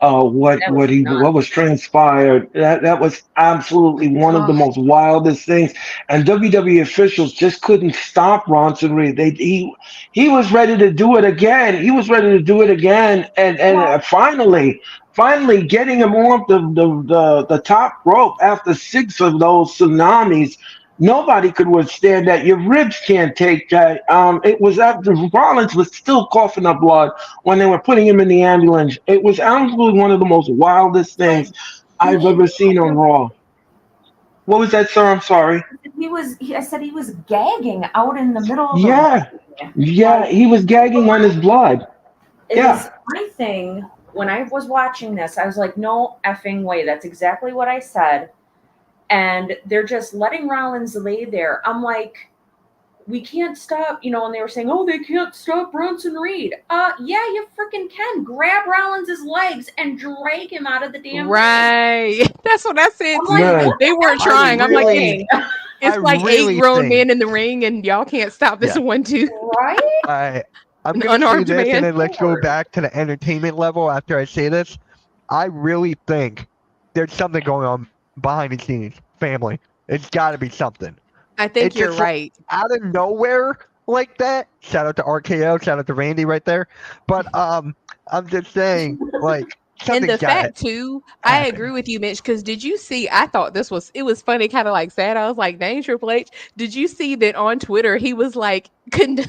That was
what was
nuts.
transpired. That was absolutely one of the
Oh,
most wildest things. And WWE officials just couldn't stop Ronson Reed. He was ready to do it again. He was ready to do it again, and
Well,
finally getting him off the top rope after 6 of those tsunamis. Nobody could withstand that. Your ribs can't take that. It was after Rollins was still coughing up blood when they were putting him in the ambulance. It was absolutely one of the most wildest
but
things
he
I've
had
ever seen on Raw. What was that, sir? I'm sorry.
I said he was gagging out in the middle of the
Yeah,
ring.
yeah, he was gagging on his blood.
It
Yeah,
was my thing when I was watching this. I was like, no effing way. That's exactly what I said. And they're just letting Rollins lay there. I'm like, we can't stop, and they were saying, oh, they can't stop Bronson Reed. Yeah, you freaking can. Grab Rollins's legs and drag him out of the damn ring.
right. That's what I said
I'm like,
too.
man.
what
They
the
weren't
hell are you
trying. I'm like,
Really?
doing?
It's like eight
really
grown
think,
men in the ring, and y'all can't stop this
yeah,
one, two,
Right?
I'm
an
gonna say
unarmed
this, and
man.
then let's go
Lord.
back to the entertainment level after I say this. I really think there's something going on behind the scenes. Family, it's got to be something.
I think
It's
you're
just like
right.
out of nowhere like that. Shout out to RKO. Shout out to Randy right there. But I'm just saying, like
And the
something's got to
fact too, I agree
happen.
with you, Mitch. Because did you see? I thought it was funny, kind of like sad. I was like, "Dang, Triple H." Did you see that on Twitter? He was like,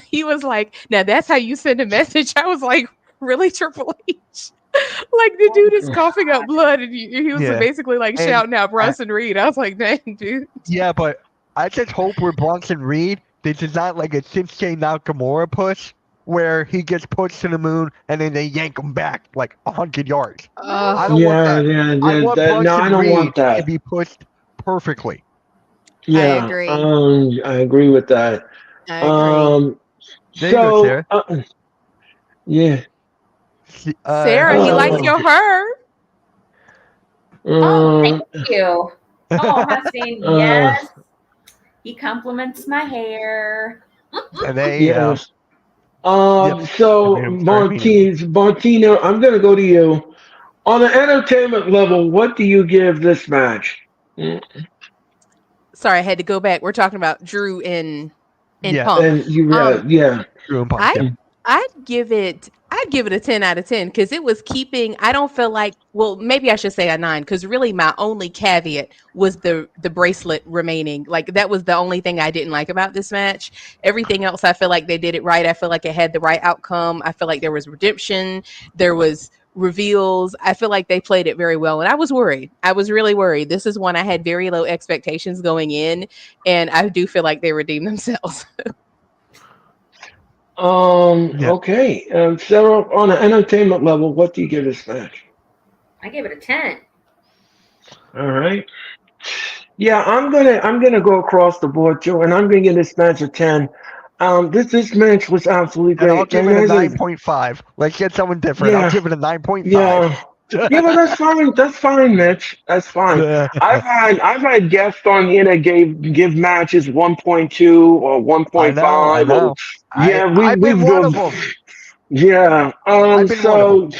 he was like, "Now that's how you send a message." I was like, "Really, Triple H?" Like the
Oh
dude is coughing up blood, and he was
Yeah,
basically like
and
shouting out
I,
Bronson Reed. I was like, "Dang, dude."
yeah, but I just hope with Bronson Reed, this is not like a Shinsuke Nakamura push where he gets pushed to the moon and then they yank him back like 100 yards. I don't
no.
want
Yeah,
that.
yeah,
I
yeah.
want
No, I
Bronson
don't want
Reed to
that.
be pushed perfectly.
I
Yeah,
agree.
I agree with that.
I agree.
Um,
There you go,
so,
Sarah.
yeah.
Sarah, he likes
Uh,
your hair.
Oh, thank
um,
you. Oh, Hustine,
uh,
yes. He compliments my hair.
And there you go.
yes.
Yep.
So
I'm sorry.
Martina, I'm gonna go to you. On the entertainment level, what do you give this match? Mm,
Sorry, I had to go back. We're talking about Drew in
Yeah,
Punk.
And you
Um,
read, yeah.
Drew and Punk.
I
Yep.
Mm.
I'd give it a 10 out of 10 because it was keeping. I don't feel like, well, maybe I should say a 9 because really my only caveat was the bracelet remaining. Like that was the only thing I didn't like about this match. Everything else I feel like they did it right. I feel like it had the right outcome. I feel like there was redemption, there was reveals. I feel like they played it very well, and I was worried. I was really worried. This is one I had very low expectations going in, and I do feel like they redeemed themselves.
Yeah.
Okay. Sarah, on an entertainment level, what do you give this match?
I gave it a 10.
All right. Yeah, I'm gonna go across the board too, and I'm gonna give this match a 10. This match was absolutely
And I'll
great,
give
and
it a
as a
9.5. Let's get someone different. I'll
yeah,
give it a 9.5.
yeah, yeah, but that's fine. That's fine, Mitch. That's fine. I've had guests on here that give matches 1.2 or
I know, I
1.5 or
know.
yeah,
I've been
we've
one of
done
them.
yeah.
I've been one of them.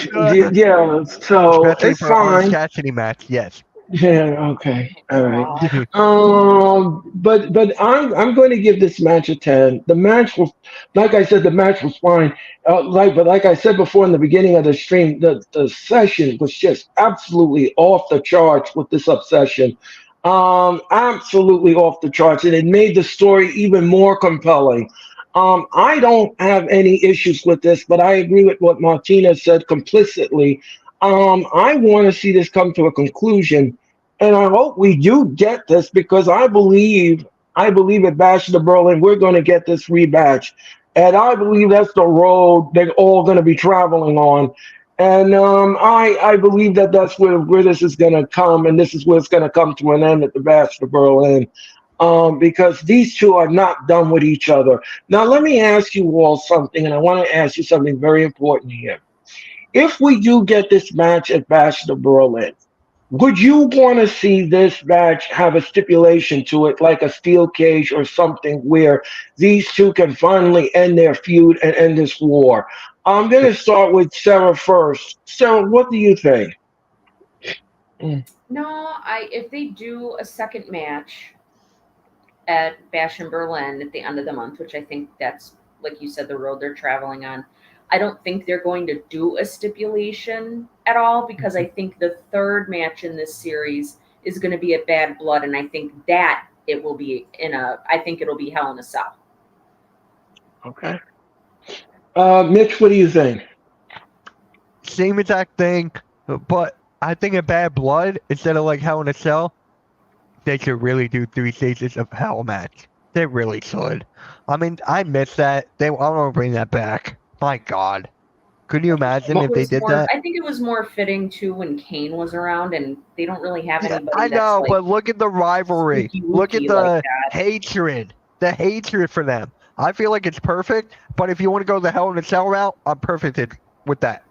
Yeah, so
Especially
it's
for Orange
fine.
Cassidy match. Yes.
Yeah, okay. All right.
Aw.
But I'm going to give this match a 10. The match was, like I said, the match was fine. Like I said before in the beginning of the stream, the session was just absolutely off the charts with this obsession. Absolutely off the charts, and it made the story even more compelling. I don't have any issues with this, but I agree with what Martina said complicitly. I want to see this come to a conclusion, and I hope we do get this because I believe at Bash of the Berlin we're going to get this rematch, and I believe that's the road they're all going to be traveling on, and I believe that that's where this is going to come, and this is where it's going to come to an end at the Bash of the Berlin. Because these two are not done with each other. Now, let me ask you all something, and I want to ask you something very important here. If we do get this match at Bash of the Berlin, would you want to see this match have a stipulation to it, like a steel cage or something, where these two can finally end their feud and end this war? I'm going to start with Sarah first. Sarah, what do you think? Mm.
No, if they do a second match at Bash in Berlin at the end of the month, which I think that's, like you said, the road they're traveling on. I don't think they're going to do a stipulation at all because I think the third match in this series is going to be at Bad Blood, and I think that it will be I think it'll be Hell in a Cell.
Okay. Mitch, what do you think?
Same exact thing, but I think in Bad Blood, instead of like Hell in a Cell, they should really do 3 stages of Hell match. They really should. I mean, I miss that. I want to bring that back. My God. Could you imagine if they did that?
I think it was more fitting too when Kane was around, and they don't really have
Yeah,
anybody
I
that's
know,
like
but look at the rivalry.
spooky
Look at
wooky like
the
that.
hatred. The hatred for them. I feel like it's perfect, but if you want to go the Hell in a Cell route, I'm perfect with that.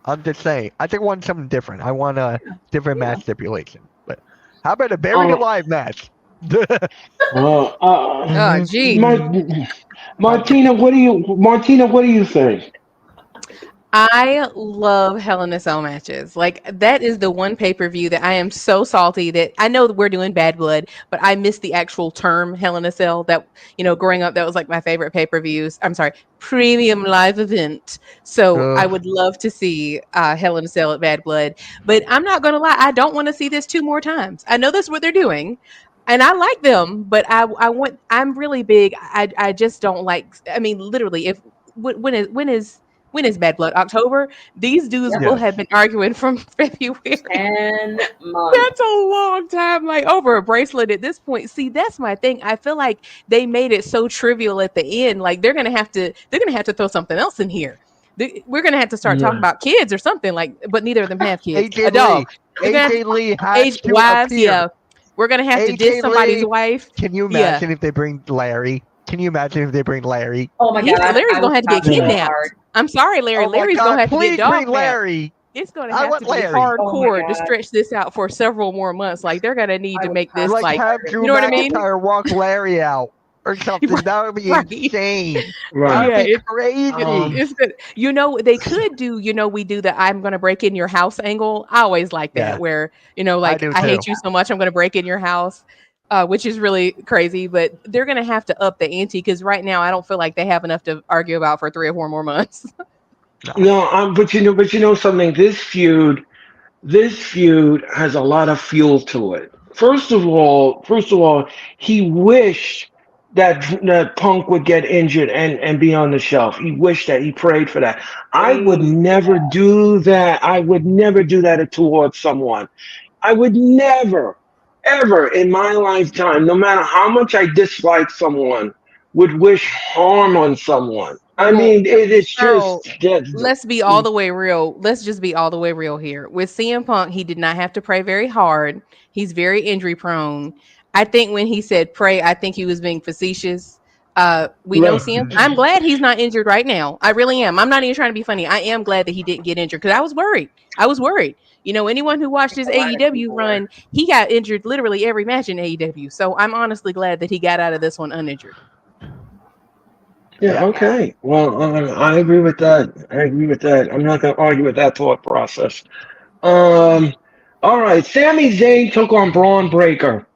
I'm just saying. I think I want something different. I want a different
Yeah.
match stipulation. But how about a buried
Um,
alive match?
Well,
Oh, gee.
Mar- Martina, what do you think?
I love Hell in a Cell matches. Like that is the one pay-per-view that I am so salty that I know that we're doing Bad Blood, but I miss the actual term Hell in a Cell. That growing up, that was like my favorite pay-per-views. I'm sorry, premium live event. So I
Ugh.
would love to see Hell in a Cell at Bad Blood, but I'm not gonna lie, I don't want to see this two more times. I know that's what they're doing. And I like them, but I'm really big. I just don't like. I mean, literally, if when is Bad Blood? October? These dudes
Yep.
will have
Yes.
been arguing from February.
10 months.
That's a long time, like over a bracelet at this point. See, that's my thing. I feel like they made it so trivial at the end. Like they're gonna have to throw something else in here. We're gonna have to start talking
Yeah.
about kids or something. Like, but neither of them have kids.
AJ
A dog.
Lee.
They're gonna have to
AJ Lee has
age
to
wives.
appear.
Yeah, we're gonna have to diss
AJ
somebody's
Lee.
wife.
Can you
Yeah,
imagine if they bring Larry? Can you imagine if they bring Larry?
Oh my
he's
god,
Larry's
I would
gonna have to get
copy so
Yeah.
kidnapped.
hard.
I'm sorry, Larry.
Oh my
Larry's gonna
God!
have to get
Please bring
dog.
Larry.
It's going to
I
have
want
to be
Larry.
Oh my
hardcore to
god,
stretch this out for several more months. Like they're going to need
I
to
would
make this
copy
Like
like,
have
Larry.
Drew
you know what I mean?
McIntyre walk Larry out or something. That would be
Right.
insane. That would
Right.
Yeah,
be
it
crazy.
Um.
it's good. They could do, we do the I'm going to break in your house angle. I always like that
Yeah,
where,
I
like
do
I
too.
hate you so much I'm going to break in your house. Which is really crazy, but they're going to have to up the ante because right now I don't feel like they have enough to argue about for 3 or 4 more months.
No.
No. But you know something. This feud has a lot of fuel to it. First of all, he wished that Punk would get injured and be on the shelf. He wished that. He prayed for that. I would
Way
never do that. I would never do that towards someone. I would never, ever in my lifetime, no matter how much I dislike someone, would wish harm on someone. I
Well,
mean, it's
Earl,
just that.
let's be all the way real. Let's just be all the way real here. With CM Punk, he did not have to pray very hard. He's very injury prone. I think when he said pray, I think he was being facetious. We know CM. I'm glad he's not injured right now. I really am. I'm not even trying to be funny. I am glad that he didn't get injured because I was worried. I was worried. Anyone who watched his
a lot of
AEW
people were.
run, he got injured literally every match in AEW. So I'm honestly glad that he got out of this one uninjured.
Yeah,
Yeah.
Yeah.
okay. Well, I agree with that. I agree with that. I'm not going to argue with that thought process. Um, all right. Sami Zayn took on Braun Breaker.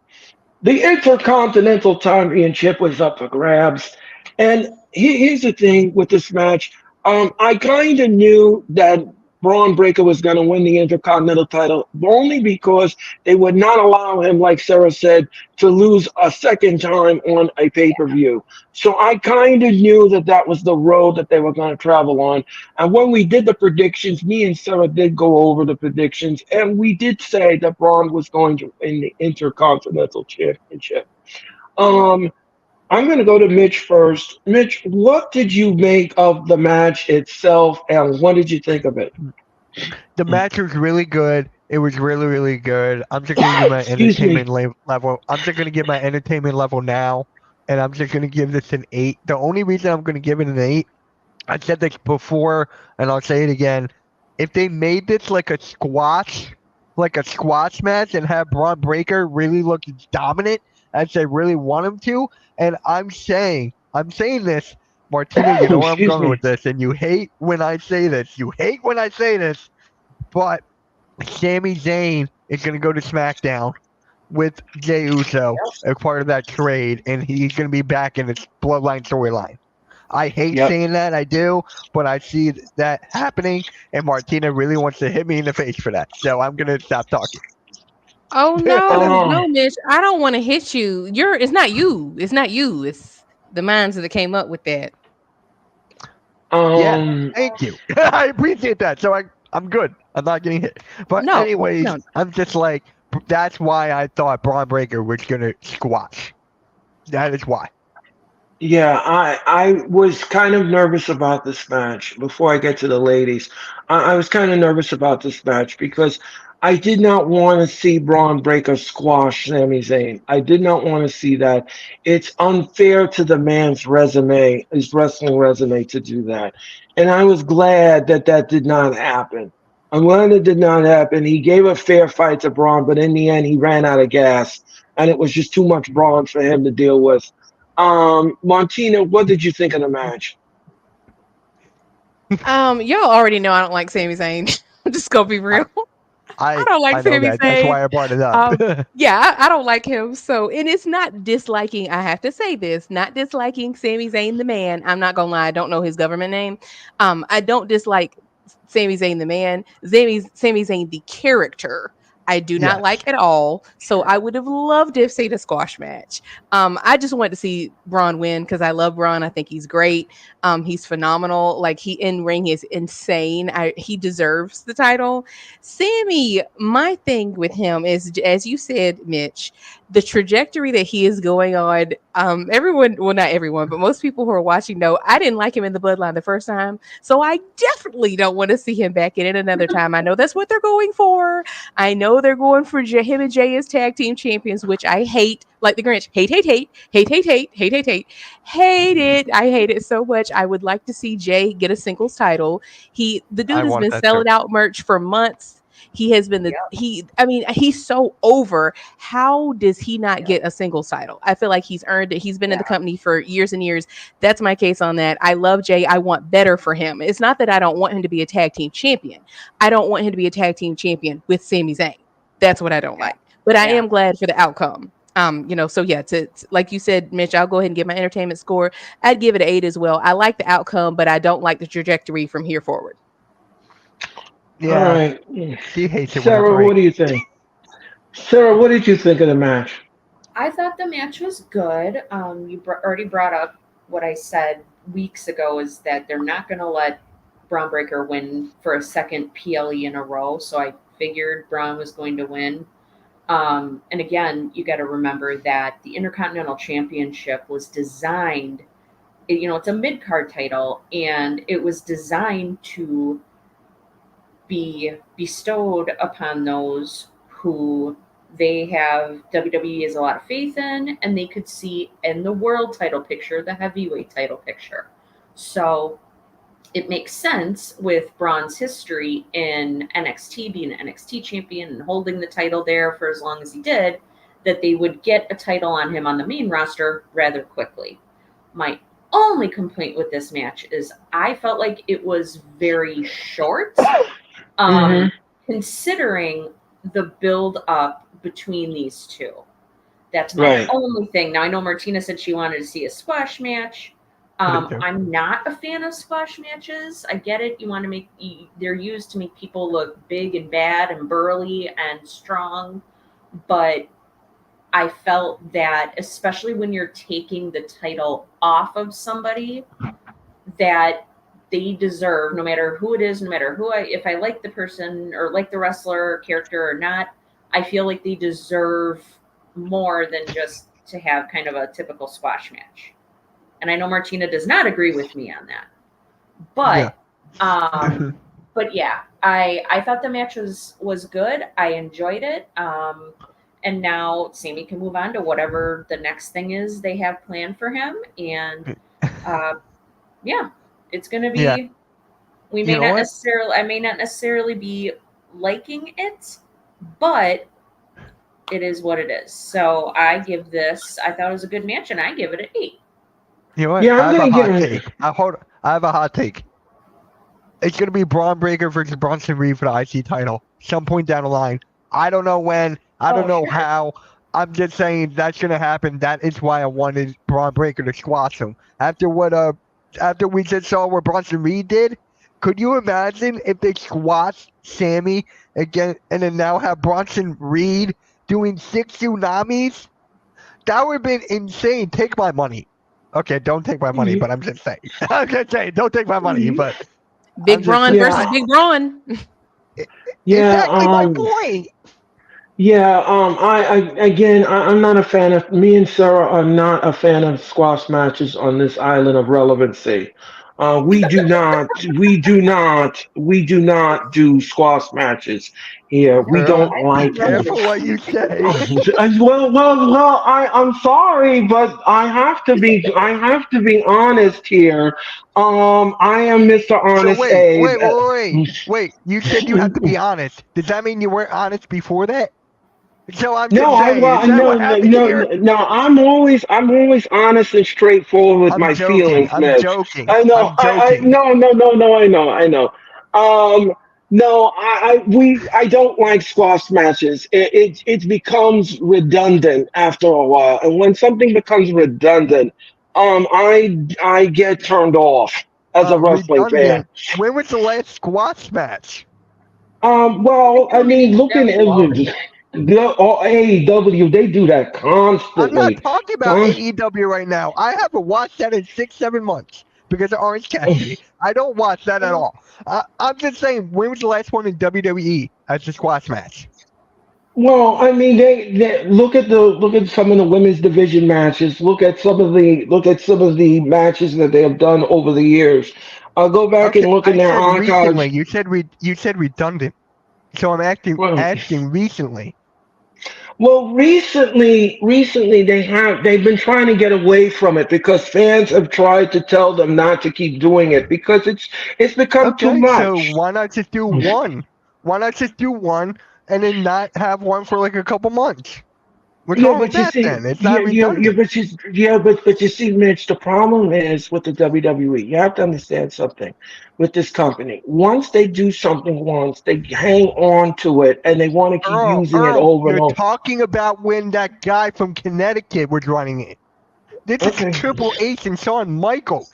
The Intercontinental Championship was up for grabs. And here's the thing with this match. I kind of knew that Braun Breaker was going to win the Intercontinental title only because they would not allow him, like Sarah said, to lose a second time on a pay per view. So I kind of knew that that was the road that they were going to travel on. And when we did the predictions, me and Sarah did go over the predictions, and we did say that Braun was going to win the Intercontinental Championship. Um, I'm going to go to Mitch first. Mitch, what did you make of the match itself, and what did you think of it?
The match was really good. It was really, really good. I'm just gonna give my
Excuse me.
entertainment level. I'm just gonna give my entertainment level now, and I'm just gonna give this an 8. The only reason I'm gonna give it an 8, I said this before, and I'll say it again. If they made this like a squash match, and have Braun Breaker really look dominant as they really want him to, and I'm saying this, Martina, you know where I'm
Excuse
going
me.
with this, and you hate when I say this. You hate when I say this, but Sami Zayn is going to go to SmackDown with Jey Uso
Yep.
as part of that trade, and he's going to be back in his Bloodline storyline. I hate
Yep.
saying that, I do, but I see that happening, and Martina really wants to hit me in the face for that. So I'm going to stop talking.
Oh no,
Um,
no, Mitch. I don't want to hit you. It's not you. It's not you. It's the minds that came up with that.
Yeah,
um,
thank you. I appreciate that. So I'm good. I'm not getting hit. But
No,
anyways,
no.
I'm just like, that's why I thought Braun Breaker was going to squash. That is why.
yeah, I was kind of nervous about this match before I get to the ladies. I was kind of nervous about this match because I did not want to see Braun Breaker squash Sami Zayn. I did not want to see that. It's unfair to the man's resume, his wrestling resume, to do that. And I was glad that that did not happen. I'm glad it did not happen. He gave a fair fight to Braun, but in the end, he ran out of gas. and it was just too much Braun for him to deal with. Martina, what did you think of the match?
Y'all already know I don't like Sami Zayn. I'm just gonna be
I
real. I
I
don't like
I know
Sami
that. That's
Zayn.
why I brought it up.
Um, yeah, I don't like him. So, and it's not disliking. I have to say this, not disliking Sami Zayn the man. I'm not gonna lie. I don't know his government name. I don't dislike Sami Zayn the man. Sami Zayn the character. I do not
Yes.
like at all. So I would have loved to have seen a squash match. I just wanted to see Braun win because I love Braun. I think he's great. He's phenomenal. Like he in ring is insane. He deserves the title. Sammy, my thing with him is, as you said, Mitch, the trajectory that he is going on. Everyone, well, not everyone, but most people who are watching know I didn't like him in the Bloodline the first time, so I definitely don't want to see him back in it another time. I know that's what they're going for. I know they're going for him and Jay as tag team champions, which I hate, like the Grinch. Hate, hate, hate, hate, hate, hate, hate, hate, hate, hate it. I hate it so much. I would like to see Jay get a singles title. The
I
dude has
want
been
that too.
selling out merch for months. He has been
Yep.
I mean, he's so over. How does he not
Yep.
get a singles title? I feel like he's earned it. He's been in the
Yeah.
company for years and years. That's my case on that. I love Jay. I want better for him. It's not that I don't want him to be a tag team champion. I don't want him to be a tag team champion with Sami Zayn. That's what I don't
Yeah.
like. But I
Yeah.
am glad for the outcome. So yeah, like you said, Mitch, I'll go ahead and give my entertainment score. I'd give it an 8 as well. I like the outcome, but I don't like the trajectory from here forward.
All
Yeah,
right,
she hates it when it's
Sarah, what
right.
do you think? Sarah, what did you think of the match?
I thought the match was good. Already brought up what I said weeks ago is that they're not going to let Braun Breaker win for a second PLE in a row. So I figured Braun was going to win. And again, you got to remember that the Intercontinental Championship was designed, it's a mid card title, and it was designed to be bestowed upon those who they have WWE has a lot of faith in, and they could see in the world title picture, the heavyweight title picture. So it makes sense with Braun's history in NXT, being an NXT champion and holding the title there for as long as he did, that they would get a title on him on the main roster rather quickly. My only complaint with this match is I felt like it was very short,
Mm-hmm.
considering the build up between these two. That's my
Right.
only thing. Now I know Martina said she wanted to see a squash match.
Me too.
I'm not a fan of squash matches. I get it. You want to they're used to make people look big and bad and burly and strong, but I felt that especially when you're taking the title off of somebody, that they deserve, no matter who it is, no matter if I like the person or like the wrestler or character or not, I feel like they deserve more than just to have kind of a typical squash match. And I know Martina does not agree with me on that,
Yeah.
but but yeah, I thought the match was good. I enjoyed it. And now Sammy can move on to whatever the next thing is they have planned for him. And uh, yeah, it's going to
Yeah.
be. We
You
may
know
not
what?
necessarily. I may not necessarily be liking it, but it is what it is. So I give this. I thought it was a good match, and I give it an 8.
You know what?
Yeah,
I
I'm
have a
gonna give
hot
it.
take. I have a hot take. It's gonna be Braun Breaker versus Bronson Reed for the IC title. Some point down the line. I don't know when. I don't
Oh,
know
sure.
how. I'm just saying that's gonna happen. That is why I wanted Braun Breaker to squash him. After we just saw what Bronson Reed did, could you imagine if they squashed Sammy again and then now have Bronson Reed doing 6 tsunamis? That would have been insane. Take my money. Okay, don't take my money, but I'm just saying. I'm just saying, don't take my money, but I'm
Big
just
Braun
saying.
versus
Yeah,
Big Braun.
yeah.
Exactly my point.
Yeah, I'm not a fan of. Me and Sarah are not a fan of squash matches on this island of relevancy. We do not do squash matches here. We
Girl,
don't
I
be
love
like them.
careful what
relevancy.
you say.
I'm sorry, but I have to be honest here. I am Mr.
So
Honest
wait,
Abe.
wait, wait, wait, wait. You said you have to be honest. Does that mean you weren't honest before that? So I'm
No,
just saying, is that what happened here?
no. I'm always honest and straightforward with
I'm
my
joking.
feelings,
I'm
Mitch.
joking.
I know.
I'm joking.
No, no, no, no. I know. Um, no, I don't like squash matches. It becomes redundant after a while, and when something becomes redundant, I get turned off as a wrestling fan.
Redundant. When was the last squash match?
Well, I mean, looking at
AEW.
the AEW, they do that
I'm not
constantly.
talking about
Const-
AEW right now. I haven't watched that in 6, 7 months because of Orange Cassidy. I don't watch that at all. I'm just saying, when was the last one in WWE as a squash match?
well, I mean, they look at some of the women's division matches. Look at some of the matches that they have done over the years. I'll go back
Okay,
and look in
I
their
said
archives.
recently. You said redundant. So I'm
Well,
asking recently.
recently they've been trying to get away from it because fans have tried to tell them not to keep doing it because it's become too
Okay, so
much.
why not just do one? Why not just do one and then not have one for like a couple months? What's
Yeah,
wrong with
but you
that then?
see,
It's not redundant.
but you see, Mitch, the problem is with the WWE. You have to understand something with this company. Once they do something once, they hang on to it and they want to keep using it
Earl,
over and
you're
over.
talking about when that guy from Connecticut was running it. This is
Okay.
Triple H and Shawn Michaels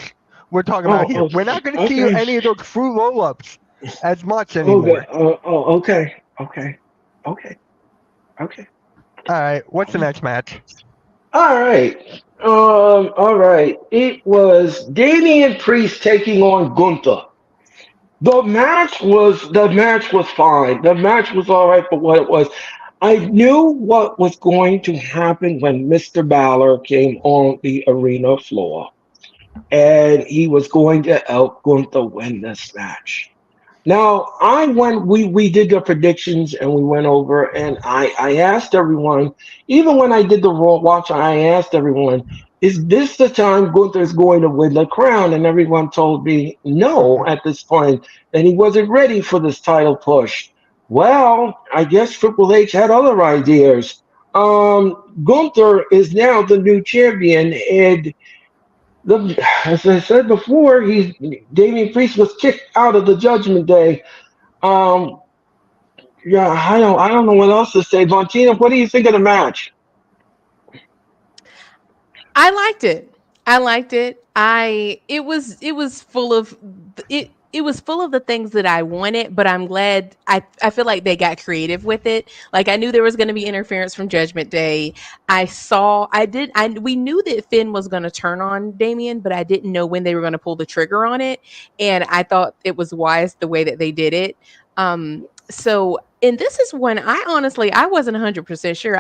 we're talking about
Oh,
here.
oh,
We're not going to see
okay.
any of those fruit roll-ups as much
Okay.
anymore.
Okay. Okay. Okay. Okay.
All right, what's the next match?
All right. All right. It was Damian Priest taking on Gunther. The match was fine. The match was all right for what it was. I knew what was going to happen when Mr. Balor came on the arena floor, and he was going to help Gunther win this match. Now, we did the predictions and we went over, and I asked everyone, even when I did the Raw watch, I asked everyone, is this the time Gunther's going to win the crown? And everyone told me no at this point, and he wasn't ready for this title push. Well, I guess Triple H had other ideas. Gunther is now the new champion, and as I said before, Damian Priest was kicked out of the Judgment Day. um, yeah, I don't know what else to say. Valentina, what do you think of the match?
I liked it. I liked it. It was full of it was full of the things that I wanted, but I'm glad I feel like they got creative with it. Like I knew there was going to be interference from Judgment Day. I we knew that Finn was going to turn on Damien, but I didn't know when they were going to pull the trigger on it, and I thought it was wise the way that they did it. So and this is when I wasn't 100% sure.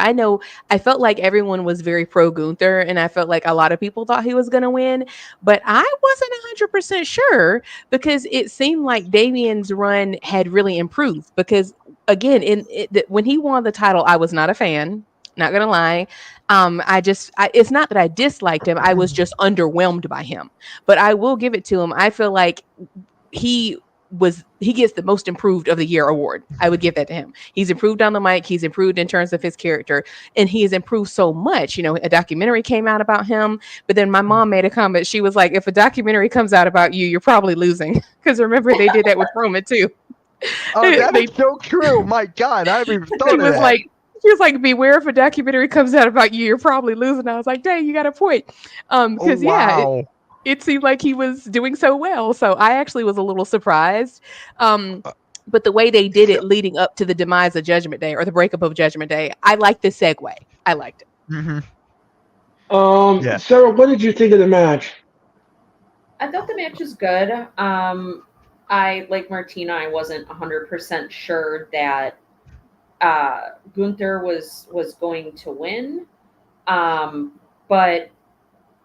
I felt like everyone was very pro Gunther, and I felt like a lot of people thought he was going to win, but I wasn't 100% sure because it seemed like Damien's run had really improved. Because again, when he won the title, I was not a fan. Not gonna lie, it's not that I disliked him. I was just underwhelmed by him. But I will give it to him. I feel like he he gets the most improved of the year award. I would give that to him. He's improved on the mic, he's improved in terms of his character, and he has improved so much. A documentary came out about him, but then my mom made a comment. She was like, if a documentary comes out about you, you're probably losing. Because remember they did that with Roman too.
Oh, that
they
is so true. My God, I haven't even
she
thought of
was
that.
like she was like, beware if a documentary comes out about you, you're probably losing. I was like, dang, you got a point.
Oh,
Because yeah,
wow.
it seemed like he was doing so well. So I actually was a little surprised. Um,
Uh,
but the way they did
So,
it leading up to the demise of Judgment Day or the breakup of Judgment Day, I liked the segue. I liked it.
hmm yeah.
Sarah, what did you think of the match?
I thought the match was good. I like Martina. I wasn't 100% sure that Gunther was going to win, but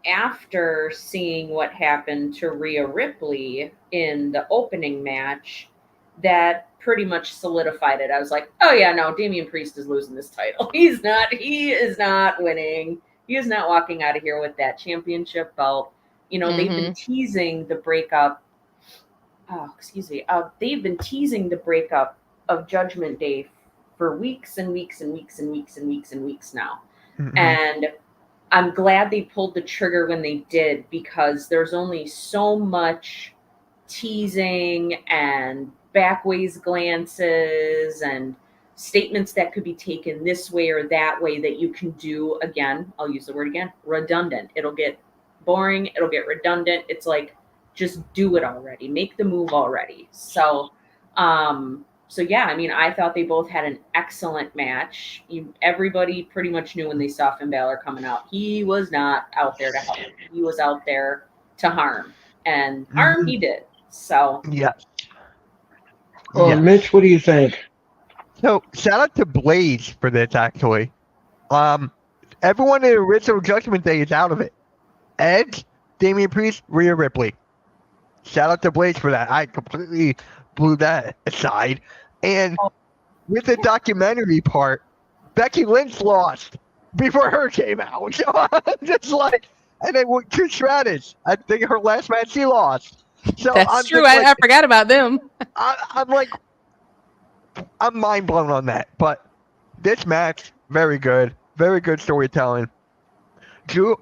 after seeing what happened to Rhea Ripley in the opening match, that pretty much solidified it. I was like, oh yeah, no, Damian Priest is losing this title. He is not winning. He is not walking out of here with that championship belt. They've been
Hmm.
teasing the breakup. Oh, excuse me. They've been teasing the breakup of Judgment Day for weeks and weeks and weeks and weeks and weeks and weeks now.
Mhm.
And I'm glad they pulled the trigger when they did, because there's only so much teasing and backways glances and statements that could be taken this way or that way that you can do. Again, I'll use the word again, redundant. It'll get boring, it'll get redundant. It's like, just do it already, make the move already. So yeah, I mean, I thought they both had an excellent match. Everybody pretty much knew when they saw Finn Balor coming out, he was not out there to help, he was out there to harm, and harm he did. So
Yes. Yes.
Mitch, what do you think?
So shout out to Blaze for this actually. Everyone in the original Judgment Day is out of it. Edge, Damian Priest, Rhea Ripley. Shout out to Blaze for that. I completely blew that aside. And with the documentary part, Becky Lynch lost before her came out. So I'm just like, and then with Trish Stratus, I think her last match she lost. So
That's
I'm
true.
just like,
I forgot about them.
I'm like, I'm mind blown on that. But this match, very good storytelling.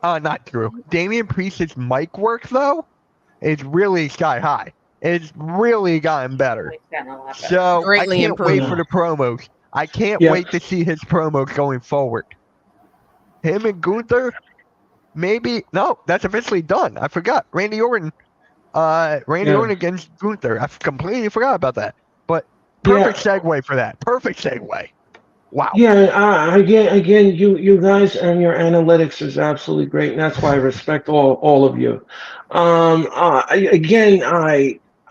Not Drew. Damian Priest's mic work though is really sky high. It's really gotten better.
it's gotten a lot better.
So
Greatly
I can't wait
improved.
for the promos. I can't
Yeah.
wait to see his promos going forward. Him and Gunther, maybe no, that's officially done. I forgot. Randy Orton Orton against Gunther. I completely forgot about that. But perfect segue for that. Perfect segue. Wow.
Yeah, again, you guys and your analytics is absolutely great, and that's why I respect all of you.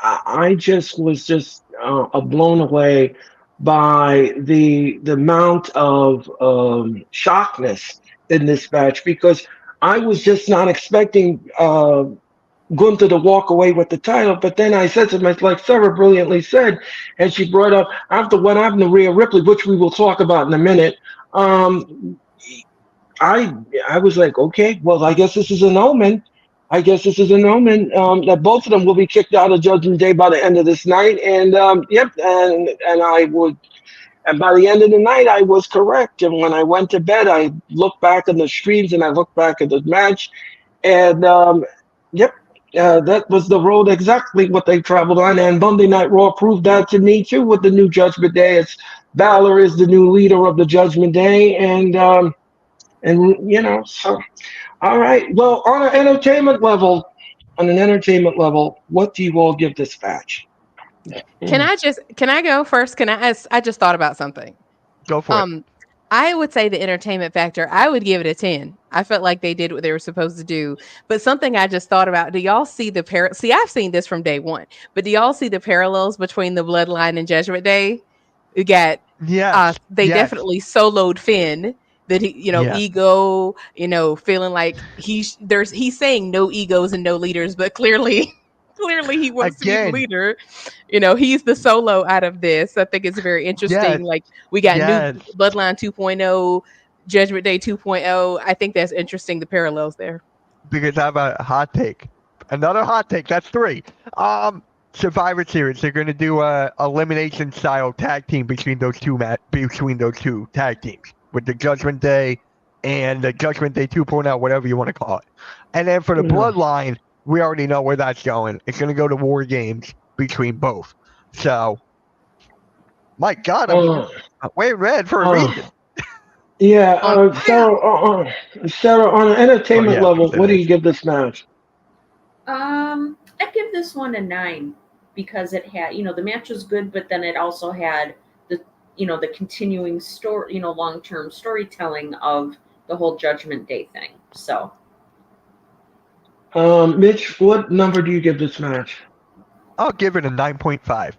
I just was just blown away by the amount of shockness in this match, because I was just not expecting Gunther to walk away with the title. But then I said to myself, like Sarah brilliantly said, and she brought up after what happened to Rhea Ripley, which we will talk about in a minute. I was like, okay, well, I guess this is an omen. That both of them will be kicked out of Judgment Day by the end of this night. And and by the end of the night, I was correct. And when I went to bed, I looked back on the streams and I looked back at the match, and that was the road exactly what they traveled on. And Monday Night Raw proved that to me too with the new Judgment Day. It's Balor is the new leader of the Judgment Day, and so all right. Well, on an entertainment level, what do you all give this match?
Can I go first? I just thought about something.
Go for it.
I would say the entertainment factor, I would give it a 10. I felt like they did what they were supposed to do. But something I just thought about, do y'all see see, I've seen this from day one, but do y'all see the parallels between the Bloodline and Judgment Day? We got, they definitely soloed Finn, that he, ego, feeling like he's saying no egos and no leaders, but clearly he wants to be the leader. He's the solo out of this. I think it's very interesting.
Yes.
Like we got new Bloodline 2.0, Judgment Day 2.0. I think that's interesting, the parallels there.
Because I have a hot take. Another hot take. That's 3. Survivor Series. They're going to do a elimination style tag team between those two tag teams, with the Judgment Day and the Judgment Day 2.0, whatever you want to call it. And then for the Bloodline, we already know where that's going. It's going to go to War Games between both. So, my God, I'm way red for a reason.
Yeah, Sarah, on an entertainment level, what do you give this match?
I give this one a 9, because it had, the match was good, but then it also had the continuing story, long-term storytelling of the whole Judgment Day thing. So.
Mitch, what number do you give this match?
I'll give it a 9.5.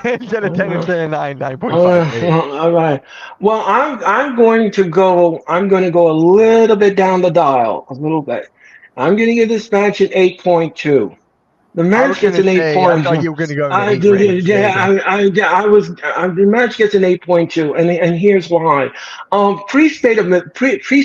Instead of 10 and 9, 9.5.
All right. Well, I'm going to go a little bit down the dial, a little bit. I'm going to give this match an 8.2. The match gets an 8.2.
I thought you were going to go.
The match gets an 8.2, and here's why. Priest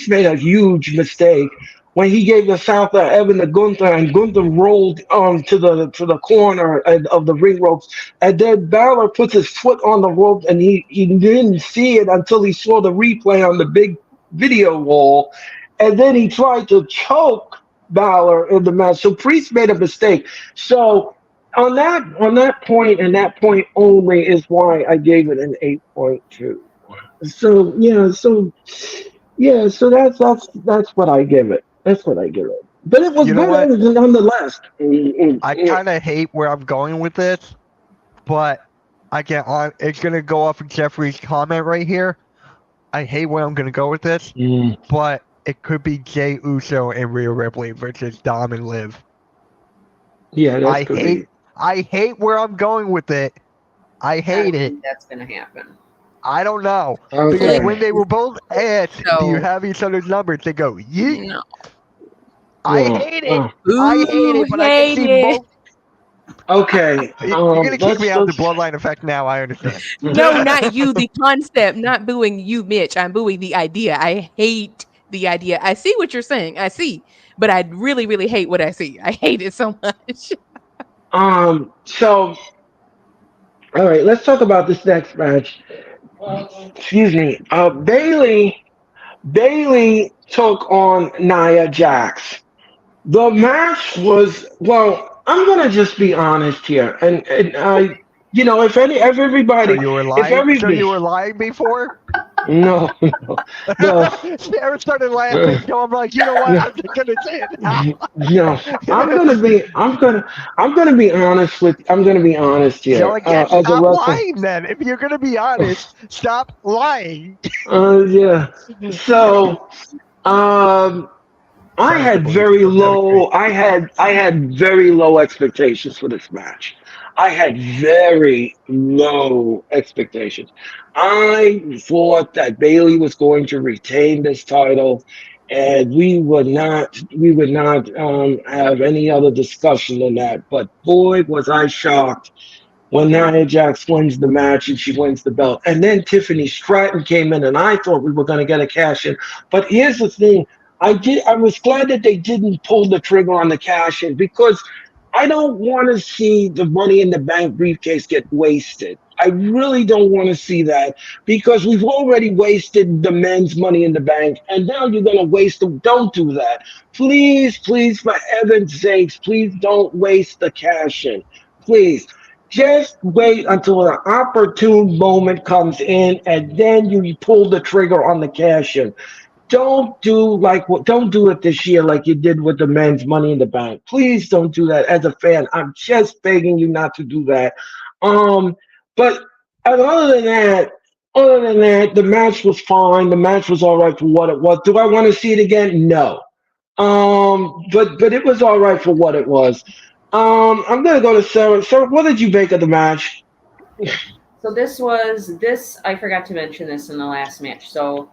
made a huge mistake when he gave the South Evan to Gunther, and Gunther rolled to the corner of the ring ropes, and then Balor puts his foot on the rope, and he didn't see it until he saw the replay on the big video wall, and then he tried to choke Balor in the match. So Priest made a mistake. So on that point and that point only is why I gave it an 8.2. So so that's what I give it. That's what I give it. But it was
You know
good
what?
nonetheless.
I kind of hate where I'm going with this, but I get on. It's gonna go off of Jeffrey's comment right here. I hate where I'm gonna go with this,
Mm.
but it could be Jay Uso and Rhea Ripley versus Dom and Liv.
Yeah,
I
that could
hate
be.
I hate where I'm going with it. I
I
hate
don't
it.
think that's gonna happen.
I don't know. Because
Okay.
when they were both asked, do you
So
have each other's numbers? They go, yeet.
no.
I hate it.
Oh.
I hate
Ooh,
it, but I can
hate
see
it.
both.
Okay.
You're going to kick me
Let's
out the
let's.
bloodline effect now. I understand.
No, not you, the concept, not booing you, Mitch. I'm booing the idea. I hate the idea. I see what you're saying. I see. But I really, really hate what I see. I hate it so much.
So all right. Let's talk about this next match. Excuse me. Bailey took on Nia Jax. The match was well. I'm gonna just be honest here, and if
So
everybody,
you were
if
lying? So
everybody,
you were lying before?
no, no,
Sarah started laughing.
no,
So I'm like, you know what? I'm just going to say it now.
no. I'm gonna be honest
So
here.
I guess
As a
stop
wrestler,
lying then. If you're going to be honest, stop lying.
yeah. So, um,
Sorry for the losers. I'm having great.
I had very low expectations for this match. I had very low expectations. I thought that Bailey was going to retain this title, and we would not have any other discussion than that. But boy, was I shocked when Nia Jax wins the match and she wins the belt. And then Tiffany Stratton came in, and I thought we were going to get a cash in. But here's the thing: I was glad that they didn't pull the trigger on the cash in, because I don't want to see the Money in the Bank briefcase get wasted. I really don't want to see that, because we've already wasted the men's Money in the Bank, and now you're going to waste them. Don't do that. Please, please, for heaven's sakes, please don't waste the cash in. Please. Just wait until an opportune moment comes in, and then you pull the trigger on the cash in. Don't do it this year like you did with the men's Money in the Bank. Please don't do that. As a fan, I'm just begging you not to do that. Um, but other than that, the match was fine. The match was all right for what it was. Do I want to see it again? No. But it was all right for what it was. I'm gonna go to Sarah. Sarah, what did you make of the match?
So this I forgot to mention this in the last match. So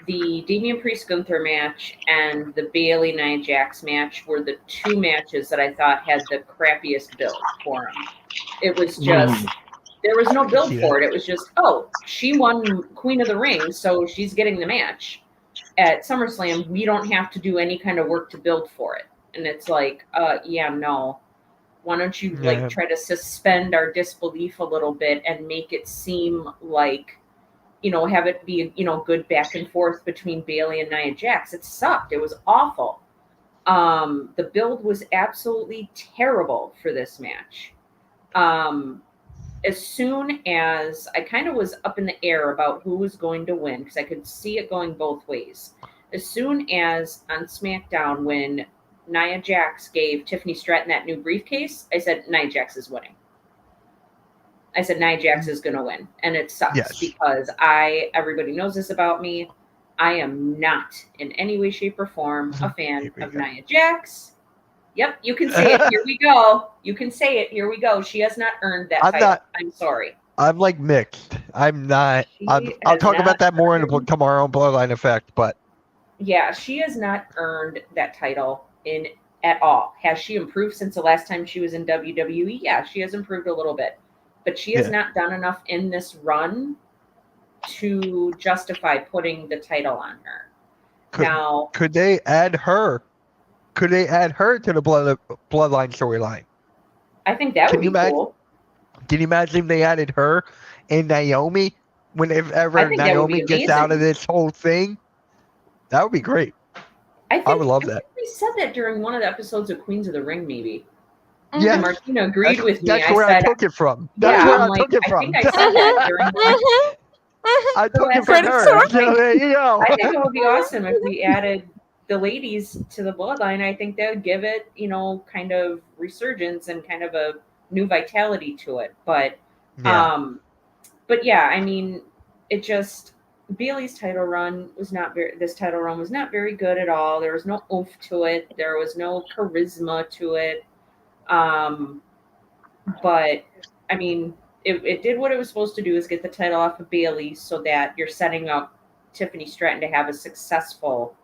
the Damian Priest Gunther match and the Bailey Nia Jax match were the two matches that I thought had the crappiest build for them. It was just there was no
I can
build
see
for
that.
it. It was just, oh, she won Queen of the Ring, so she's getting the match. At SummerSlam, we don't have to do any kind of work to build for it. And it's like, yeah, no. Why don't you
Yeah.
try to suspend our disbelief a little bit and make it seem like, have it be, good back and forth between Bailey and Nia Jax. It sucked. It was awful. The build was absolutely terrible for this match. As soon as I kind of was up in the air about who was going to win, because I could see it going both ways. As soon as on SmackDown, when Nia Jax gave Tiffany Stratton that new briefcase, I said Nia Jax is winning. I said Nia Jax is going to win, and it sucks
Yes.
because everybody knows this about me. I am not in any way, shape, or form a fan
Here we
of
go.
Nia Jax. Yep, you can say it. Here we go. You can say it. Here we go. She has not earned that
I'm
title.
not-
I'm sorry.
I'm like mixed. I'm not.
She
I'll
has
talk about
not
that more in
earned-
tomorrow on Bloodline Effect, but
Yeah, she has not earned that title at all. Has she improved since the last time she was in WWE? Yeah, she has improved a little bit. But she has
Yeah.
not done enough in this run to justify putting the title on her.
could
Now,
could they add her Could they add her to the bloodline storyline?
I think that
Can
would
you
be
imagine?
cool.
Can you imagine if they added her and Naomi?
I
Whenever
think that would be
Naomi gets out of
amazing.
this whole thing, that would be great. I would love that.
We said that during one of the episodes of Queens of the Ring, maybe.
Yeah.
And Martina agreed with me.
That's
I
where
said,
I took it from.
yeah,
That's where
I'm
I
like,
took it
I
from.
think I said that during one.
I took it from
Credit
her.
to her.
So there you go.
I think it would be awesome if we added the ladies to the bloodline. I think that would give it, kind of resurgence and kind of a new vitality to it. But
Yeah.
yeah, I mean, it just Bailey's title run was not very. This title run was not very good at all. There was no oomph to it. There was no charisma to it. But I mean, it did what it was supposed to do: is get the title off of Bailey, so that you're setting up Tiffany Stratton to have a successful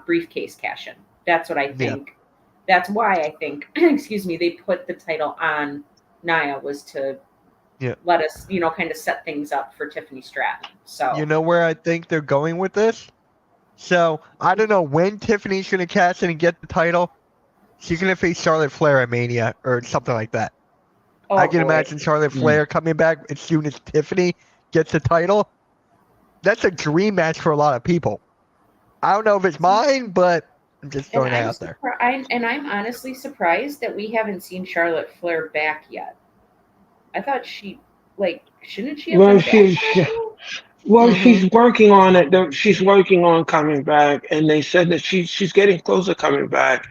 briefcase cash in. That's what I think. That's why I think, excuse me, they put the title on Nia, was to let us, kind of set things up for Tiffany Stratton. So
You know where I think they're going with this? So I don't know when Tiffany's going to cash in and get the title. She's going to face Charlotte Flair at Mania or something like that. I can imagine Charlotte Flair coming back as soon as Tiffany gets the title. That's a dream match for a lot of people. I don't know if it's mine, but I'm just throwing it out there.
I'm honestly surprised that we haven't seen Charlotte Flair back yet. I thought shouldn't she have been back?
She's working on it. She's working on coming back, and they said that she's getting closer coming back.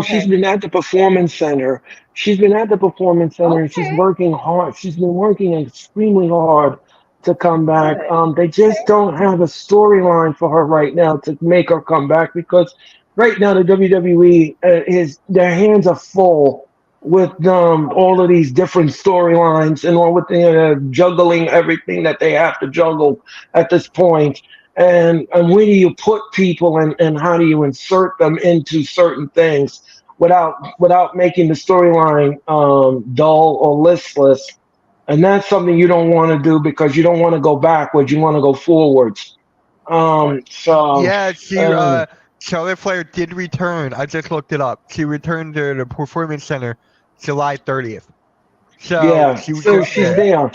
She's been at the performance center. And she's working hard. She's been working extremely hard to come back. They just don't have a storyline for her right now to make her come back, because right now the WWE is their hands are full with all of these different storylines and all with the juggling everything that they have to juggle at this point. And where do you put people, and how do you insert them into certain things without making the storyline dull or listless? And that's something you don't want to do, because you don't want to go backwards. You want to go forwards.
Charlotte Flair did return. I just looked it up. She returned to the Performance Center July 30th. So she's
there.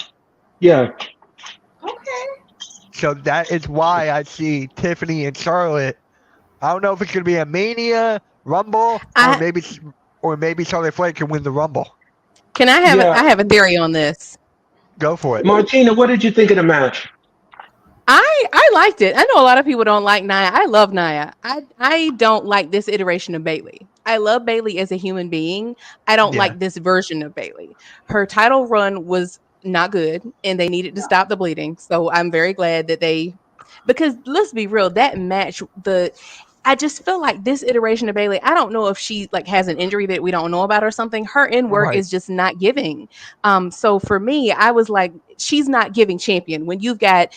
Yeah.
Okay.
So that is why I see Tiffany and Charlotte. I don't know if it's going to be a Mania, Rumble, or maybe Charlotte Flair can win the Rumble.
Can I have I have a theory on this.
Go for it.
Martina, what did you think of the match?
I liked it. I know a lot of people don't like Nia. I love Nia. I don't like this iteration of Bayley. I love Bayley as a human being. I don't like this version of Bayley. Her title run was not good, and they needed to stop the bleeding. So I'm very glad that because let's be real, that match, I just feel like this iteration of Bayley, I don't know if she has an injury that we don't know about or something. Her in work is just not giving. So for me, I was like, she's not giving champion when you've got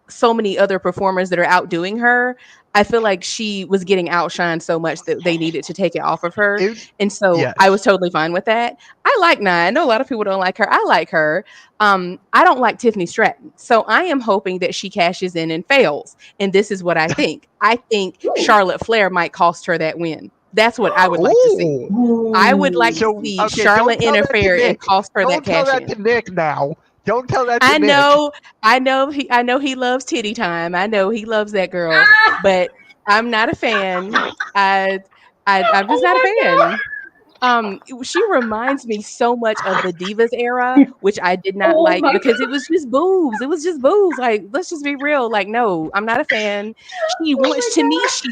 so many other performers that are outdoing her. I feel like she was getting outshined so much that they needed to take it off of her. And so I was totally fine with that. I like Nia. I know a lot of people don't like her. I like her. I don't like Tiffany Stratton. So I am hoping that she cashes in and fails. And this is what I think. I think Charlotte Flair might cost her that win. That's what I would like to see. I would like to see Charlotte interfere and cost her that cash in.
Don't tell that to Nick now. Don't tell that to Nick.
I know he loves titty time. I know he loves that girl, but I'm not a fan. I'm just not a fan. She reminds me so much of the Divas era, which I did not like because it was just boobs. It was just boobs. Like, let's just be real. Like, no, I'm not a fan. She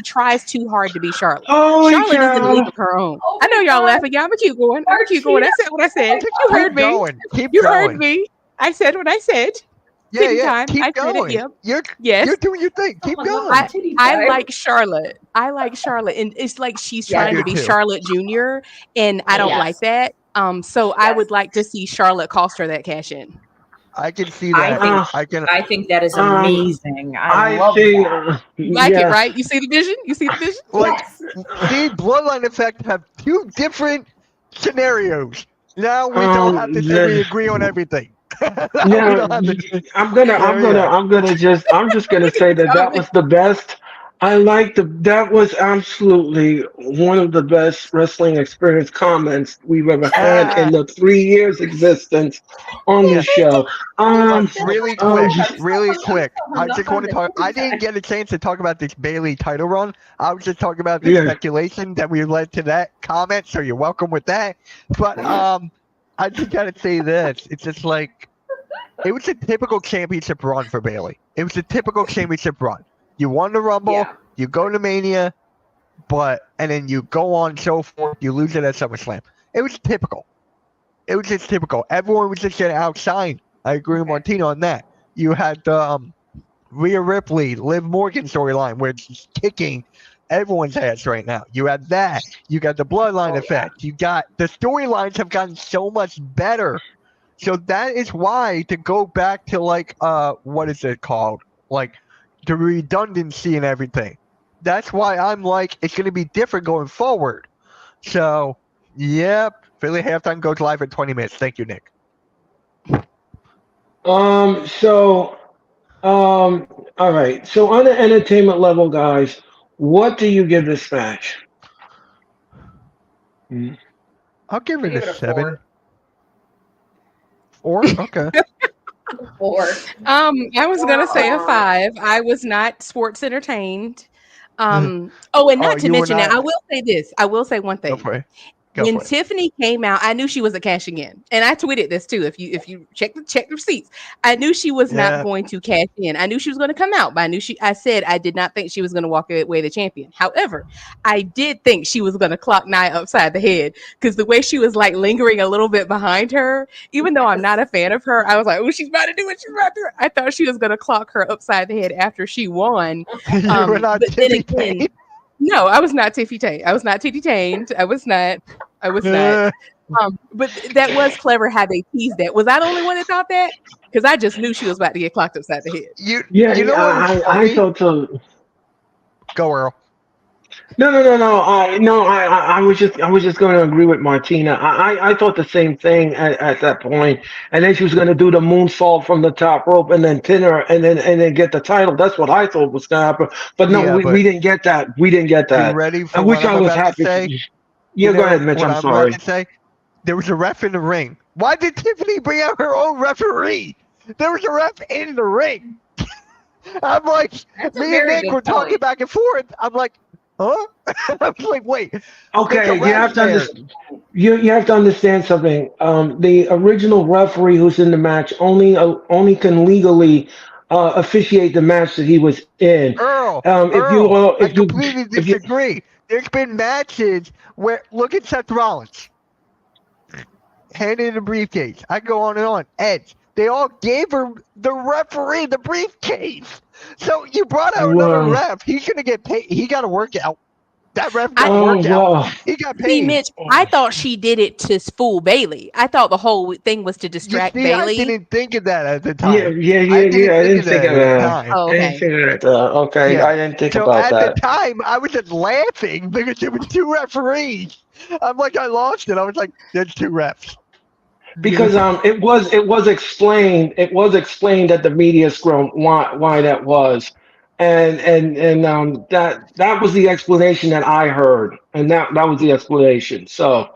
tries too hard to be Charlotte. Charlotte doesn't leave of her own. I know y'all laughing. Y'all, I'm gonna keep going. I said what I said. You heard me. You heard me. I said what I said.
Yeah. Keep going. You're doing your thing. Keep going.
I like Charlotte. And it's like she's trying to be Charlotte Jr. And I don't like that. So I would like to see Charlotte cost her that cash in.
I can see that.
I think that is amazing. I love that.
Like it, right? You see the vision?
See, Bloodline Effect have two different scenarios. Now we don't have to say we agree on everything.
I'm just gonna say that was the best I like that was absolutely one of the best wrestling experience comments we've ever had in
Ah,
the 3 years existence on the
yeah.
show.
But
Um,
really
um,
quick, really quick.
I'm
I
still
just
hung
want to
up on
talk.
the
I
TV
didn't
time.
get a chance to talk about this Bailey title run. I was just talking about the
yeah.
speculation that we led to that comment. So you're welcome with that. But I just gotta say this. It's just like it was a typical championship run for Bailey. It was a typical championship run. You won the Rumble,
Yeah.
you go to Mania, and then you go on so forth. You lose it at SummerSlam. It was typical. It was just typical. Everyone was just getting outshined. I agree with
Okay.
Martino on that. You had the Rhea Ripley, Liv Morgan storyline where she's kicking everyone's ass right now. You had that. You got the bloodline
Oh yeah.
effect. You got the storylines have gotten so much better. So that is why to go back to like what is it called? Like the redundancy and everything. That's why I'm like it's gonna be different going forward. So yep, Philly halftime goes live in 20 minutes. Thank you, Nick.
So, all right. So on the entertainment level, guys, what do you give this match? Mm.
I'll give
I
it a
give it a
7.
4.
4? Okay.
4.
I was gonna say a 5. I was not sports entertained. Oh, and
Oh,
not to
you were
mention that,
not.
I will say this. I will say one
Go
thing.
for it. Go
When
for it.
Tiffany came out, I knew she wasn't cashing in, and I tweeted this too. If you check the receipts, I knew she was not
Yeah.
going to cash in. I knew she was going to come out, but I knew she. I said I did not think she was going to walk away the champion. However, I did think she was going to clock Nia upside the head because the way she was like lingering a little bit behind her, even though I'm not
Yes.
a fan of her, I was like, oh, she's about to do it. She's about to do it. I thought she was going to clock her upside the head after she won.
You were not
But then
Tiffy
again,
Tay.
no, I was not Tiffy Tay. I was not Titty Tained. I was not. I was not. But that was clever how they teased that. Was I the only one that thought that? Because I just knew she was about to get clocked upside the head.
you
Yeah,
you know what was
I
funny?
thought so.
Go Earl.
No, no, no, no. I was just going to agree with Martina. I thought the same thing at that point, and then she was going to do the moonsault from the top rope and then pin her and then get the title. That's what I thought was going to happen. But no,
Yeah,
we
but
didn't get that. We didn't get
you
that.
ready
I
for what
wish I
I'm
was
about to
happy for
say?
you.
You
Yeah, go ahead,
know
Mitch.
what
I'm
I'm about
sorry.
to say? There was a ref in the ring. Why did Tiffany bring out her own referee? There was a ref in the ring. I'm like,
That's a
me and
very
Nick
good
were talking
point.
back and forth. I'm like, huh? I was like, wait, there's a
Okay, you
ref
have to
there.
understand. You have to understand something. The original referee who's in the match only can legally officiate the match that he was in.
Earl, I
If you
completely
if you
disagree. There's been matches where look at Seth Rollins, handing the briefcase. I go on and on. Edge. They all gave her the referee the briefcase. So you brought out another
well,
ref. He's gonna get paid. He got to work out. That ref
I
got to work out.
well,
He got
see,
paid.
Mitch. I thought she did it to fool Bailey. I thought the whole thing was to
You
distract
see, I
Bailey.
didn't think of that at the
yeah,
time.
yeah,
I
yeah,
didn't
yeah. I
think
didn't
of
think
that
of
at the
that.
time.
Oh,
I didn't
okay.
think of that. Okay,
Yeah.
I didn't think
So
about
at the
that.
time, I was just laughing because there was two referees. I'm like, I lost it. I was like, there's two refs.
Because it was explained at the media scrum why that was, and that was the explanation that I heard, and that was the explanation. So,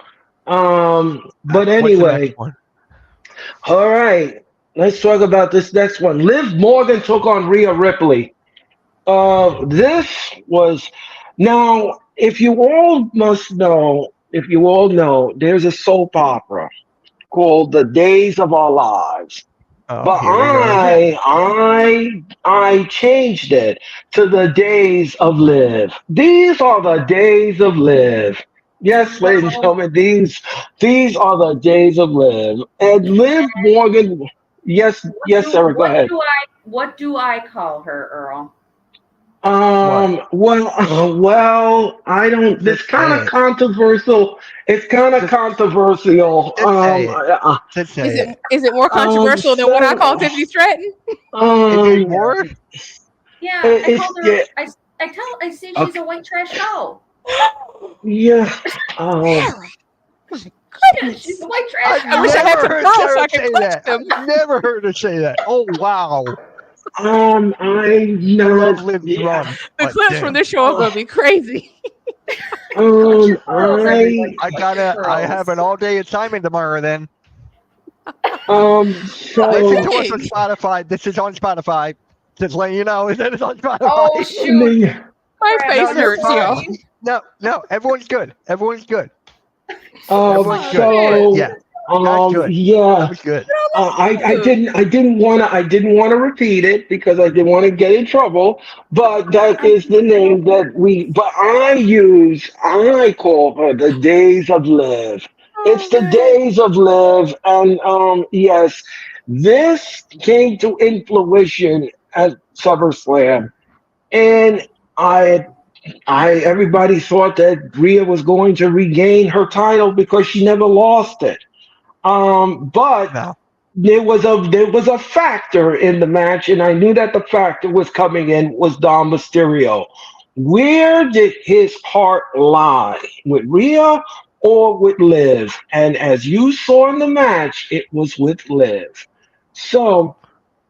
but
What's the next
anyway,
one?
all right, let's talk about this next one. Liv Morgan took on Rhea Ripley. This was now, if you all know, there's a soap opera called The Days of Our Lives.
Oh,
But
here we go again.
I changed it to The Days of Live. These are the days of Live. Yes, ladies and
Well,
gentlemen, these are the days of Live. And Liv Morgan, yes, yes, Sarah, go ahead.
what do I call her, Earl?
What?
Well, I don't. This
Just
kind
say
of
it.
controversial. It's kind of
Just,
controversial.
just say it. Just
Is
say
it
it.
is it more controversial than what I call
So,
Tiffany Stratton?
Is it
um,
more?
Yeah, I
it's
called her.
yeah,
I say she's
okay,
a white trash cow.
yeah. Um,
Sarah, my
Yeah, she's
goodness.
a white trash
I've
I wish I
cow.
had
never
some
heard
claws so
Sarah
I could
say
clutch
that.
them.
I've never heard her say that. Oh wow.
I'm
I love
not.
Liv's
Yeah.
run,
The
but
clips from
damn.
this show are gonna be crazy.
Clutch your pearls,
I
everybody.
I
Clutch your
gotta. I have
pearls.
an all-day assignment tomorrow. Then listen
so
to us on
Dang.
Spotify. This is on Spotify. Just letting you know that it's on
Oh
Spotify.
shoot!
My
Crap.
No,
face
you're
hurts,
fine.
y'all.
Sorry.
No, no, everyone's good. Everyone's good.
um
Everyone's
Oh
good.
man.
But
so
yeah, that's good. That
yeah.
was good.
I
Food.
didn't want to repeat it because I didn't want to get in trouble. But that is the name that we. But I call her the Days of Live. It's
Oh
the
man.
Days of Live, and yes, this came to fruition at SummerSlam, and I everybody thought that Rhea was going to regain her title because she never lost it. But
No.
there was a factor in the match, and I knew that the factor was coming in was Dom Mysterio. Where did his heart lie? With Rhea or with Liv? And as you saw in the match, it was with Liv. So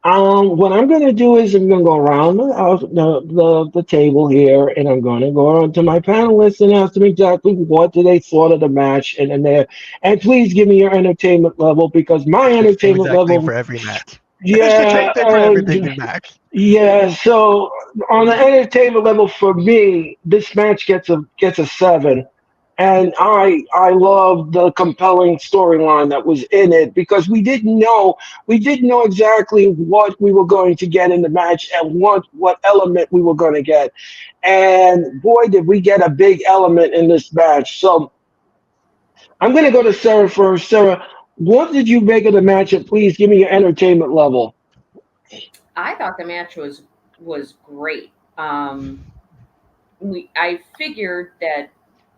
what I'm going to do is I'm going to go around the table here, and I'm going to go on to my panelists and ask them exactly what do they thought of the match, and please give me your entertainment level because my
It's the same
entertainment
exact thing
level,
for every match. It's the
yeah,
same thing for everything in Max.
yeah. So on the entertainment level for me, this match gets a 7. And I love the compelling storyline that was in it because we didn't know exactly what we were going to get in the match and what element we were going to get. And boy, did we get a big element in this match. So I'm going to go to Sarah first. Sarah, what did you make of the match? And please give me your entertainment level.
I thought the match was great. I figured that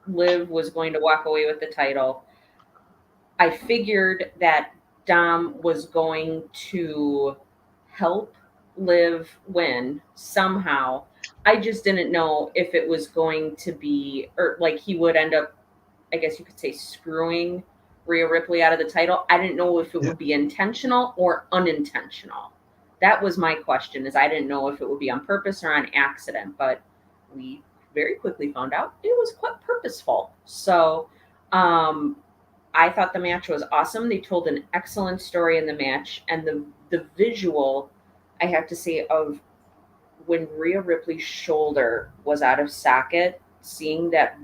Liv was going to walk away with the title. I figured that Dom was going to help Liv win somehow. I just didn't know if it was going to be, or like he would end up, I guess you could say, screwing Rhea Ripley out of the title. I didn't know if it
Yeah.
would be intentional or unintentional. That was my question, is I didn't know if it would be on purpose or on accident, but we very quickly found out it was quite purposeful. So um, I thought the match was awesome. They told an excellent story in the match, and the visual, I have to say, of when Rhea Ripley's shoulder was out of socket, seeing that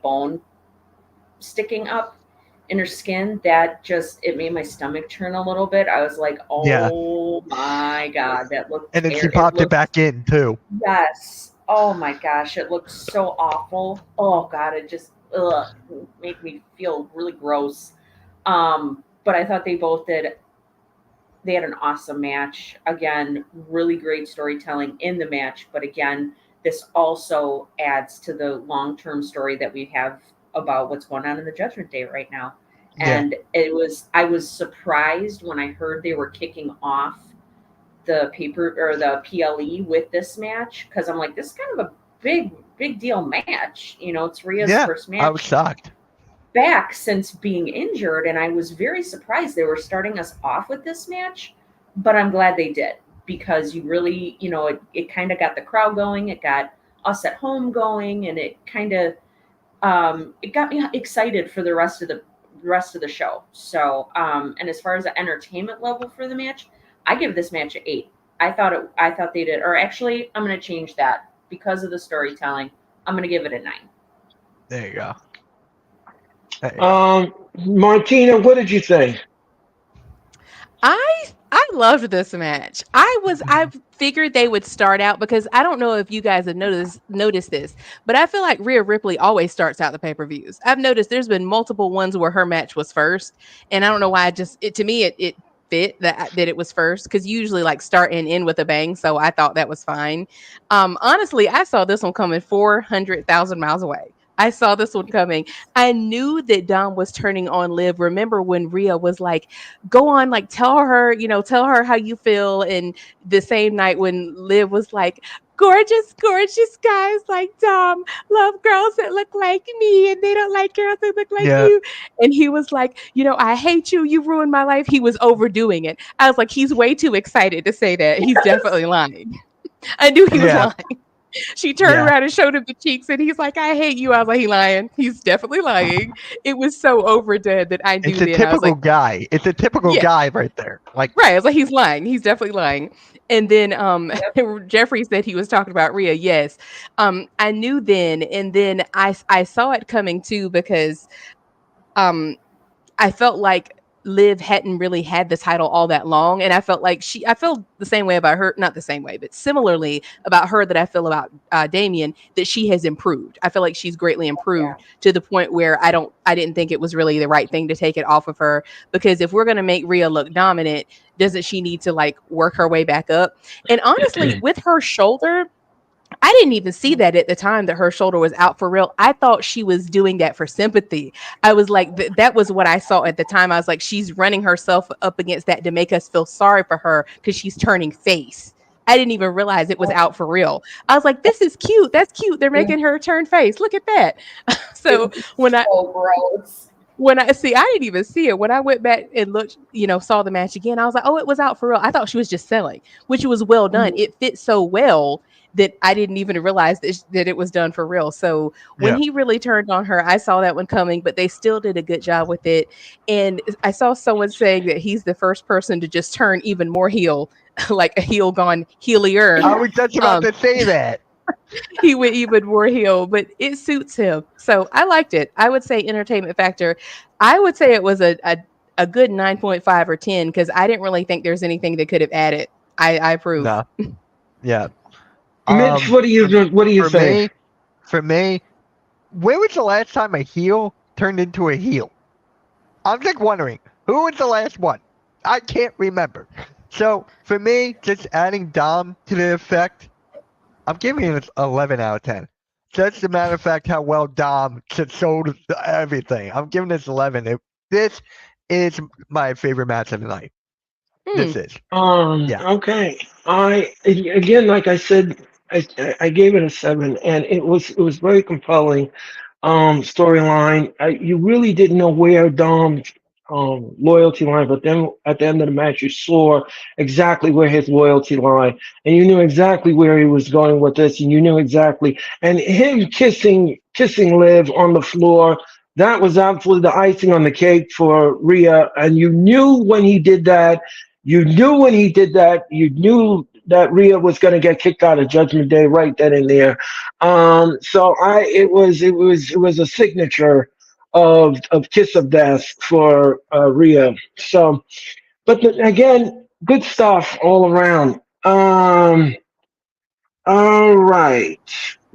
bone sticking up in her skin, that just it made my stomach turn a little bit. I was like,
Yeah.
"Oh my god, that looked
And then she
it
popped it
looked
back in too.
yes. Oh my gosh, it looked so awful. Oh god, it just made me feel really gross. But I thought they had an awesome match. Again, really great storytelling in the match, but again, this also adds to the long-term story that we have about what's going on in the Judgment Day right now.
Yeah.
And I was surprised when I heard they were kicking off the paper or the PLE with this match because I'm like, this is kind of a big deal match. You know, it's Rhea's
Yeah.
first
I was
match
shocked.
back since being injured, and I was very surprised they were starting us off with this match. But I'm glad they did because you really, it kind of got the crowd going. It got us at home going, and it kind of it got me excited for the rest of the show. So, and as far as the entertainment level for the match, I give this match an 8. I thought they did, or actually, I'm going to change that because of the storytelling. I'm going to give it a 9.
There you go. There you go.
Martina, what did you think?
I loved this match. I figured they would start out because I don't know if you guys have noticed this, but I feel like Rhea Ripley always starts out the pay-per-views. I've noticed there's been multiple ones where her match was first, and I don't know why. To me it fit that it was first because usually like start and end with a bang. So I thought that was fine. Honestly, I saw this one coming 400,000 miles away. I saw this one coming. I knew that Dom was turning on Liv. Remember when Rhea was like, go on, like tell her how you feel. And the same night when Liv was like, gorgeous, gorgeous guys like Dom love girls that look like me and they don't like girls that look like
Yeah,
you. And he was like, I hate you. You ruined my life. He was overdoing it. I was like, he's way too excited to say that. He's definitely lying. I knew he was
yeah,
lying. She turned
yeah.
around and showed him the cheeks, and he's like, "I hate you." I was like, "He lying. He's definitely lying." It was so overdone that I knew
It's a
then. I was
typical
like,
guy. It's a typical
"Yeah,
guy right there. Like,
right." I was like, "He's lying. He's definitely lying." And then
Yep.
Jeffrey said he was talking about Rhea. Yes, I knew then, and then I saw it coming too because um I felt like Liv hadn't really had the title all that long. And I felt like I feel the same way about her, not the same way, but similarly about her that I feel about Damien, that she has improved. I feel like she's greatly
Yeah.
improved to the point where I didn't think it was really the right thing to take it off of her. Because if we're going to make Rhea look dominant, doesn't she need to like work her way back up? And honestly, with her shoulder, I didn't even see that at the time that her shoulder was out for real. I thought she was doing that for sympathy. I was like, that was what I saw at the time. I was like, she's running herself up against that to make us feel sorry for her because she's turning face. I didn't even realize it was
Oh,
out for real. I was like, this is cute. That's cute. They're
yeah.
making her turn face. Look at that.
It
So
was
when I
so gross.
when I see, I didn't even see it. When I went back and looked, saw the match again, I was like, oh, it was out for real. I thought she was just selling, which was well done.
Mhm.
It fit so well that I didn't even realize that it was done for real. So when
yeah.
he really turned on her, I saw that one coming, but they still did a good job with it. And I saw someone saying that he's the first person to just turn even more heel, like a heel gone heelier.
I was just about
Um,
to say that.
he went even more heel, but it suits him. So I liked it. I would say entertainment factor. I would say it was a good 9.5 or 10 because I didn't really think there's anything that could have added. I approve.
No. Yeah.
Mitch,
Um. For,
what do you
for
think?
me, for me, when was the last time a heel turned into a heel? I'm just wondering, who was the last one? I can't remember. So for me, just adding Dom to the effect, I'm giving it an 11 out of 10. Just a matter of fact, how well Dom sold everything. I'm giving this 11. This is my favorite match of the night.
Hmm.
This is. Yeah.
Okay. Again, like I said, I gave it a 7, and it was very compelling storyline. You really didn't know where Dom's loyalty line, but then at the end of the match, you saw exactly where his loyalty line, and you knew exactly where he was going with this, and you knew exactly. And him kissing Liv on the floor. That was absolutely the icing on the cake for Rhea, and you knew when he did that. You knew when he did that. You knew that Rhea was going to get kicked out of Judgment Day right then and there. So it was a signature of Kiss of Death for Rhea. So, but again, good stuff all around. All right,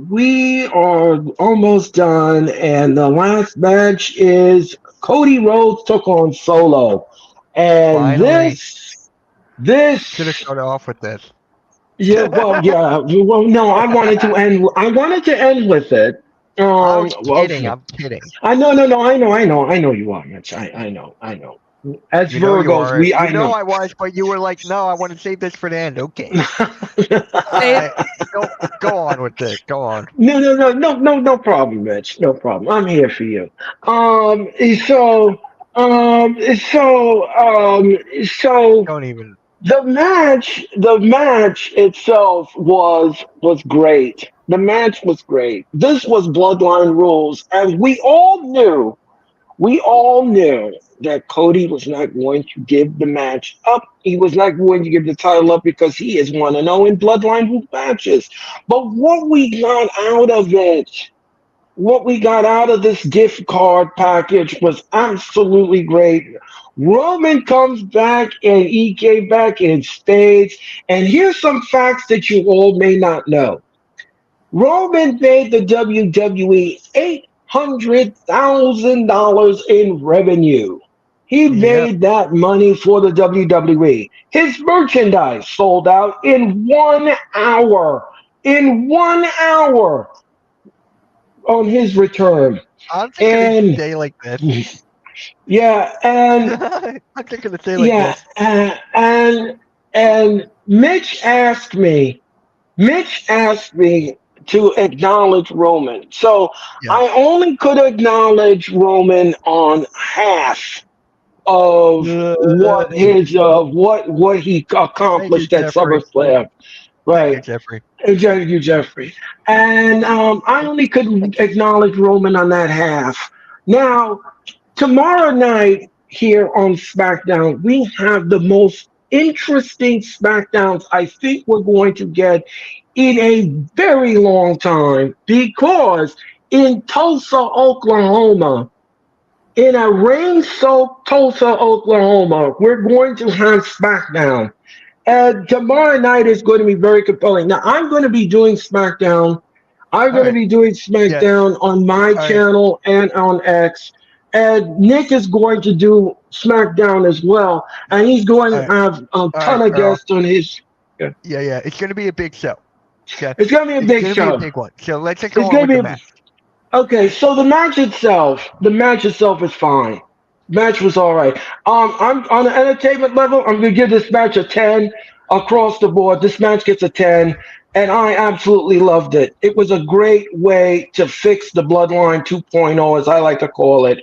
we are almost done, and the last match is Cody Rhodes took on Solo, and
Finally, should have
this
started off with this.
yeah, well, yeah. Well, no, I wanted to end. I wanted to end with it.
I was
Well,
kidding. I'm kidding.
I know, no, no. I know you are, Mitch. I know. As
You know you
Virgos,
are.
I
You know
know.
I was, but you were like, no, I want to save this for the end. Okay.
Say
I go on with this. Go on.
No, no, no, no, no, no problem, Mitch. No problem. I'm here for you. Um, so, um, so, so
Don't even.
the match itself was great. The match was great. This was Bloodline rules, and we all knew that Cody was not going to give the match up. He was not going to give the title up because he is 1-0 in Bloodline Group matches. But what we got out of this gift card package was absolutely great. Roman comes back and he came back in spades. And here's some facts that you all may not know. Roman paid the WWE $800,000 in revenue. He
Yep.
made that money for the WWE. His merchandise sold out in 1 hour. In 1 hour. on his return.
I'm just gonna
And
say like this.
yeah, and
I'm just gonna say like
yeah,
this.
and Mitch asked me to acknowledge Roman. So I
Yes.
only could acknowledge Roman on half of what he
Thank you,
accomplished at
Jeffrey.
SummerSlam.
Thank you,
Right.
Jeffrey.
Thank you, Jeffrey. And I only could acknowledge Roman on that half. Now, tomorrow night here on SmackDown, we have the most interesting SmackDowns I think we're going to get in a very long time because in Tulsa, Oklahoma, in a rain soaked Tulsa, Oklahoma, we're going to have SmackDown. And tomorrow night is going to be very compelling. Now, I'm going to be doing SmackDown. I'm
All
going to
right.
be doing
Yes.
SmackDown on my
All right.
channel and on X. And Nick is going to do SmackDown as well. And he's going
All
to
right.
have a
All
ton
right,
of
Earl.
guests on his. Yeah.
Yeah, yeah. It's gonna be a big show. Okay.
It's going to be a
It's
big
gonna be a
show.
big one. So let's just go
It's
on
going
with the
to
match.
be. Okay, so the match itself is fine. Match was all right. I'm on the entertainment level. I'm gonna give this match a 10 across the board. This match gets a 10, and I absolutely loved it. It was a great way to fix the Bloodline 2.0, as I like to call it,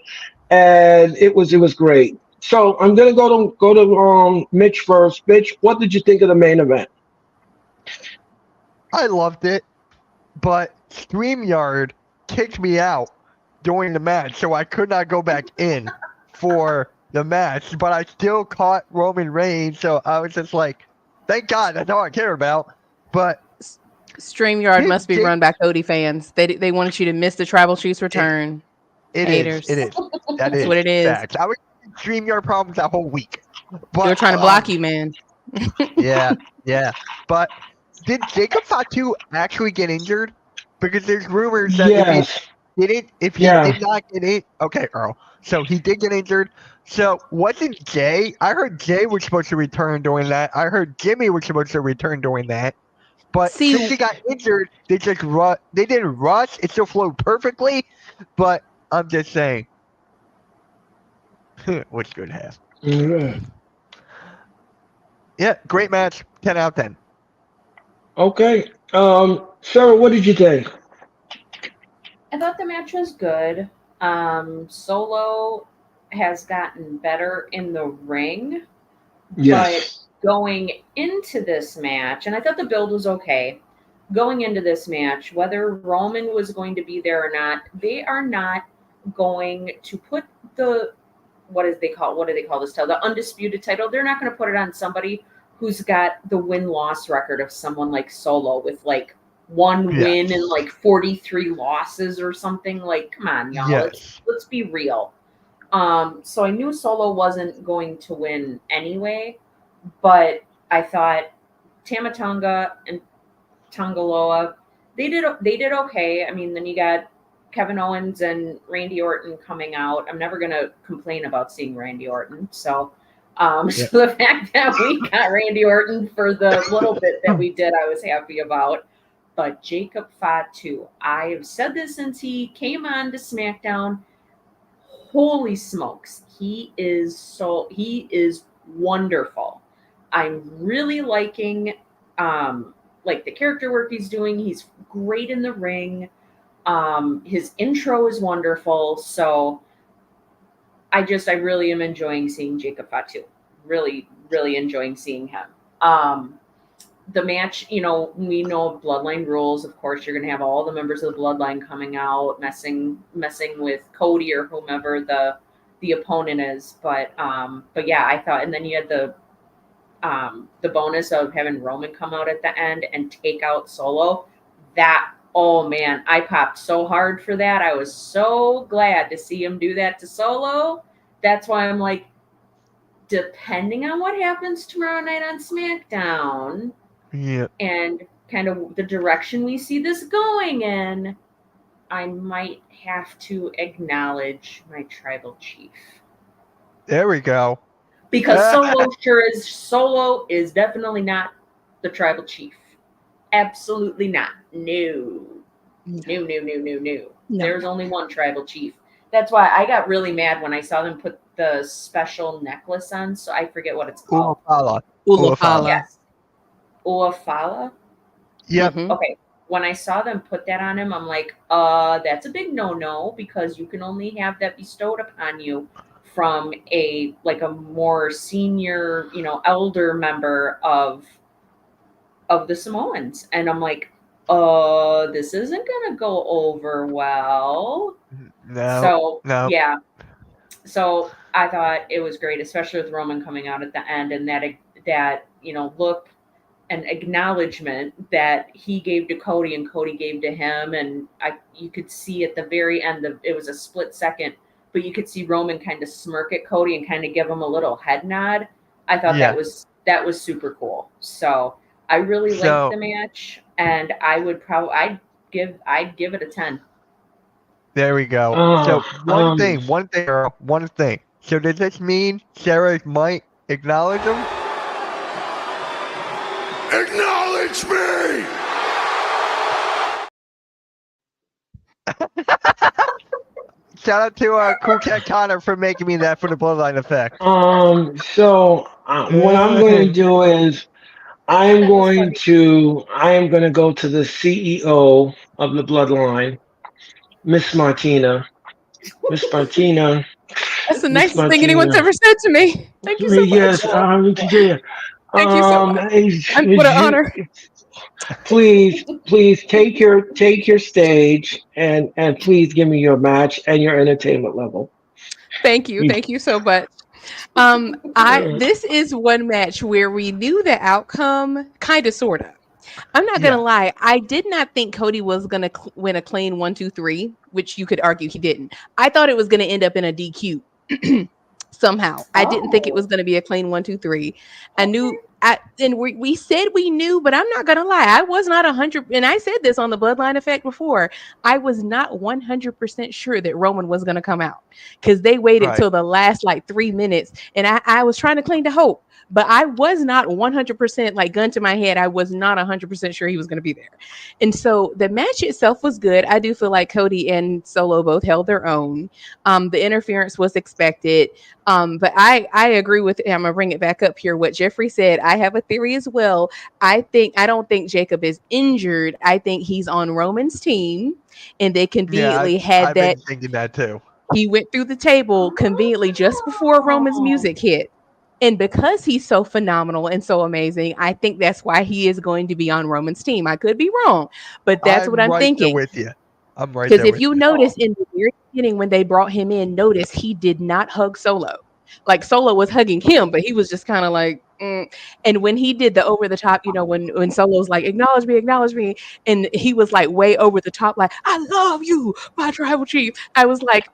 and it was great. So I'm gonna go to Mitch first. Mitch, what did you think of the main event?
I loved it, but StreamYard kicked me out during the match, so I could not go back in for the match. But I still caught Roman Reigns, so I was just like, "Thank God, that's all I care about." But
S- StreamYard
did
must be
Jake?
run by Cody fans. They wanted you to miss the Tribal Chief's
It,
return.
it is. It
Haters.
is. That
That's
is
what it is.
facts. I was having StreamYard problems that whole week,
They were
but
trying to block you, man.
yeah, yeah. But did Jacob Fatu actually get injured? Because there's rumors that
Yes.
if he
Yeah.
did not get it, okay, Earl. So he did get injured. So wasn't Jay? I heard Jay was supposed to return during that. I heard Jimmy was supposed to return during that. But since
See,
he got injured, they just They didn't rush. It still flowed perfectly. But I'm just saying, what's good have?
Mhm.
Yeah, great match. 10 out of 10.
Okay. Sarah, what did you think?
I thought the match was good. Solo has gotten better in the ring, but
Yes.
going into this match, and I thought the build was okay. Going into this match, whether Roman was going to be there or not, they are not going to put the what do they call this title? The undisputed title. They're not going to put it on somebody who's got the win-loss record of someone like Solo with like one win and
Yes.
like 43 losses or something. Like, come on, y'all.
Yes.
Let's be real. So I knew Solo wasn't going to win anyway, but I thought Tamatonga and Tongaloa, they did okay. I mean, then you got Kevin Owens and Randy Orton coming out. I'm never gonna complain about seeing Randy Orton. So,
Yeah.
so the fact that we got Randy Orton for the little bit that we did, I was happy about. But Jacob Fatu, I have said this since he came on to SmackDown. Holy smokes, he is wonderful. I'm really liking like the character work he's doing. He's great in the ring. His intro is wonderful. So I really am enjoying seeing Jacob Fatu. Really, really enjoying seeing him. Um, the match, we know Bloodline rules. Of course, you're gonna have all the members of the Bloodline coming out, messing with Cody or whomever the opponent is. But yeah, I thought, and then you had the bonus of having Roman come out at the end and take out Solo. That, oh man, I popped so hard for that. I was so glad to see him do that to Solo. That's why I'm like, depending on what happens tomorrow night on SmackDown
Yeah.
and kind of the direction we see this going in, I might have to acknowledge my tribal chief.
There we go.
Because Solo is definitely not the tribal chief. Absolutely not. No. No, no, no, no, no.
No.
There's only one tribal chief. That's why I got really mad when I saw them put the special necklace on. So I forget what it's called.
Uafala. Uafala.
Ulafala.
Yes, Uafala.
Yep.
Hmm.
Okay. When I saw them put that on him, I'm like, that's a big no-no because you can only have that bestowed upon you from a more senior, elder member of the Samoans. And I'm like, this isn't gonna go over well.
No.
So
No.
yeah. So I thought it was great, especially with Roman coming out at the end and that look and acknowledgement that he gave to Cody and Cody gave to him, and you could see at the very end of it was a split second, but you could see Roman kind of smirk at Cody and kind of give him a little head nod. I thought
Yeah.
that was super cool. So I really liked
So
the match, and I'd give it a 10.
there we go.
Uh,
So
um,
Earl, one thing. So does this mean Sarah might acknowledge him?
Acknowledge me!
Shout out to Cool Cat Connor for making me that for the bloodline effect.
what I'm going to do is
That was funny.
I am going to go to the CEO of the Bloodline, Miss Martina. Miss Martina.
That's the
Miss
nicest thing anyone's
Martina.
ever said to me. Thank you so much.
Yes, yeah.
Thank you so much. And what an honor.
Please take your stage and please give me your match and your entertainment level.
Thank you.
You-
Thank you so much. I This is one match where we knew the outcome, kind of, sort of. I'm not
Yeah.
gonna lie. I did not think Cody was gonna win a clean 1-2-3, which you could argue he didn't. I thought it was gonna end up in a DQ somehow. I didn't think it was
Oh,
gonna be a clean 1-2-3. I
okay.
knew. And we said we knew, but I'm not gonna lie. I was not 100. And I said this on the Bloodline Effect before. I was not 100% sure that Roman was gonna come out because they waited
Right.
till the last like 3 minutes, and I was trying to cling to hope. But I was not 100% like gun to my head. I was not 100% sure he was going to be there. And so the match itself was good. I do feel like Cody and Solo both held their own. The interference was expected. But I agree with, I'm going to bring it back up here, what Jeffrey said. I have a theory as well. I don't think Jacob is injured. I think he's on Roman's team, and they
Yeah,
conveniently had
I've been
that.
thinking that too.
He went through the table conveniently just before Roman's
Oh,
music hit. And because he's so phenomenal and so amazing, I think that's why he is going to be on Roman's team. I could be wrong, but that's what
I'm
I'm
right there
thinking.
with you. I'm right
Because
there
if
with
you
you.
notice
oh,
in the very beginning when they brought him in, notice he did not hug Solo. Like Solo was hugging him, but he was just kind of like, mm. And when he did the over the top, when Solo's like, acknowledge me, and he was like way over the top, like, I love you, my tribal chief. I was like,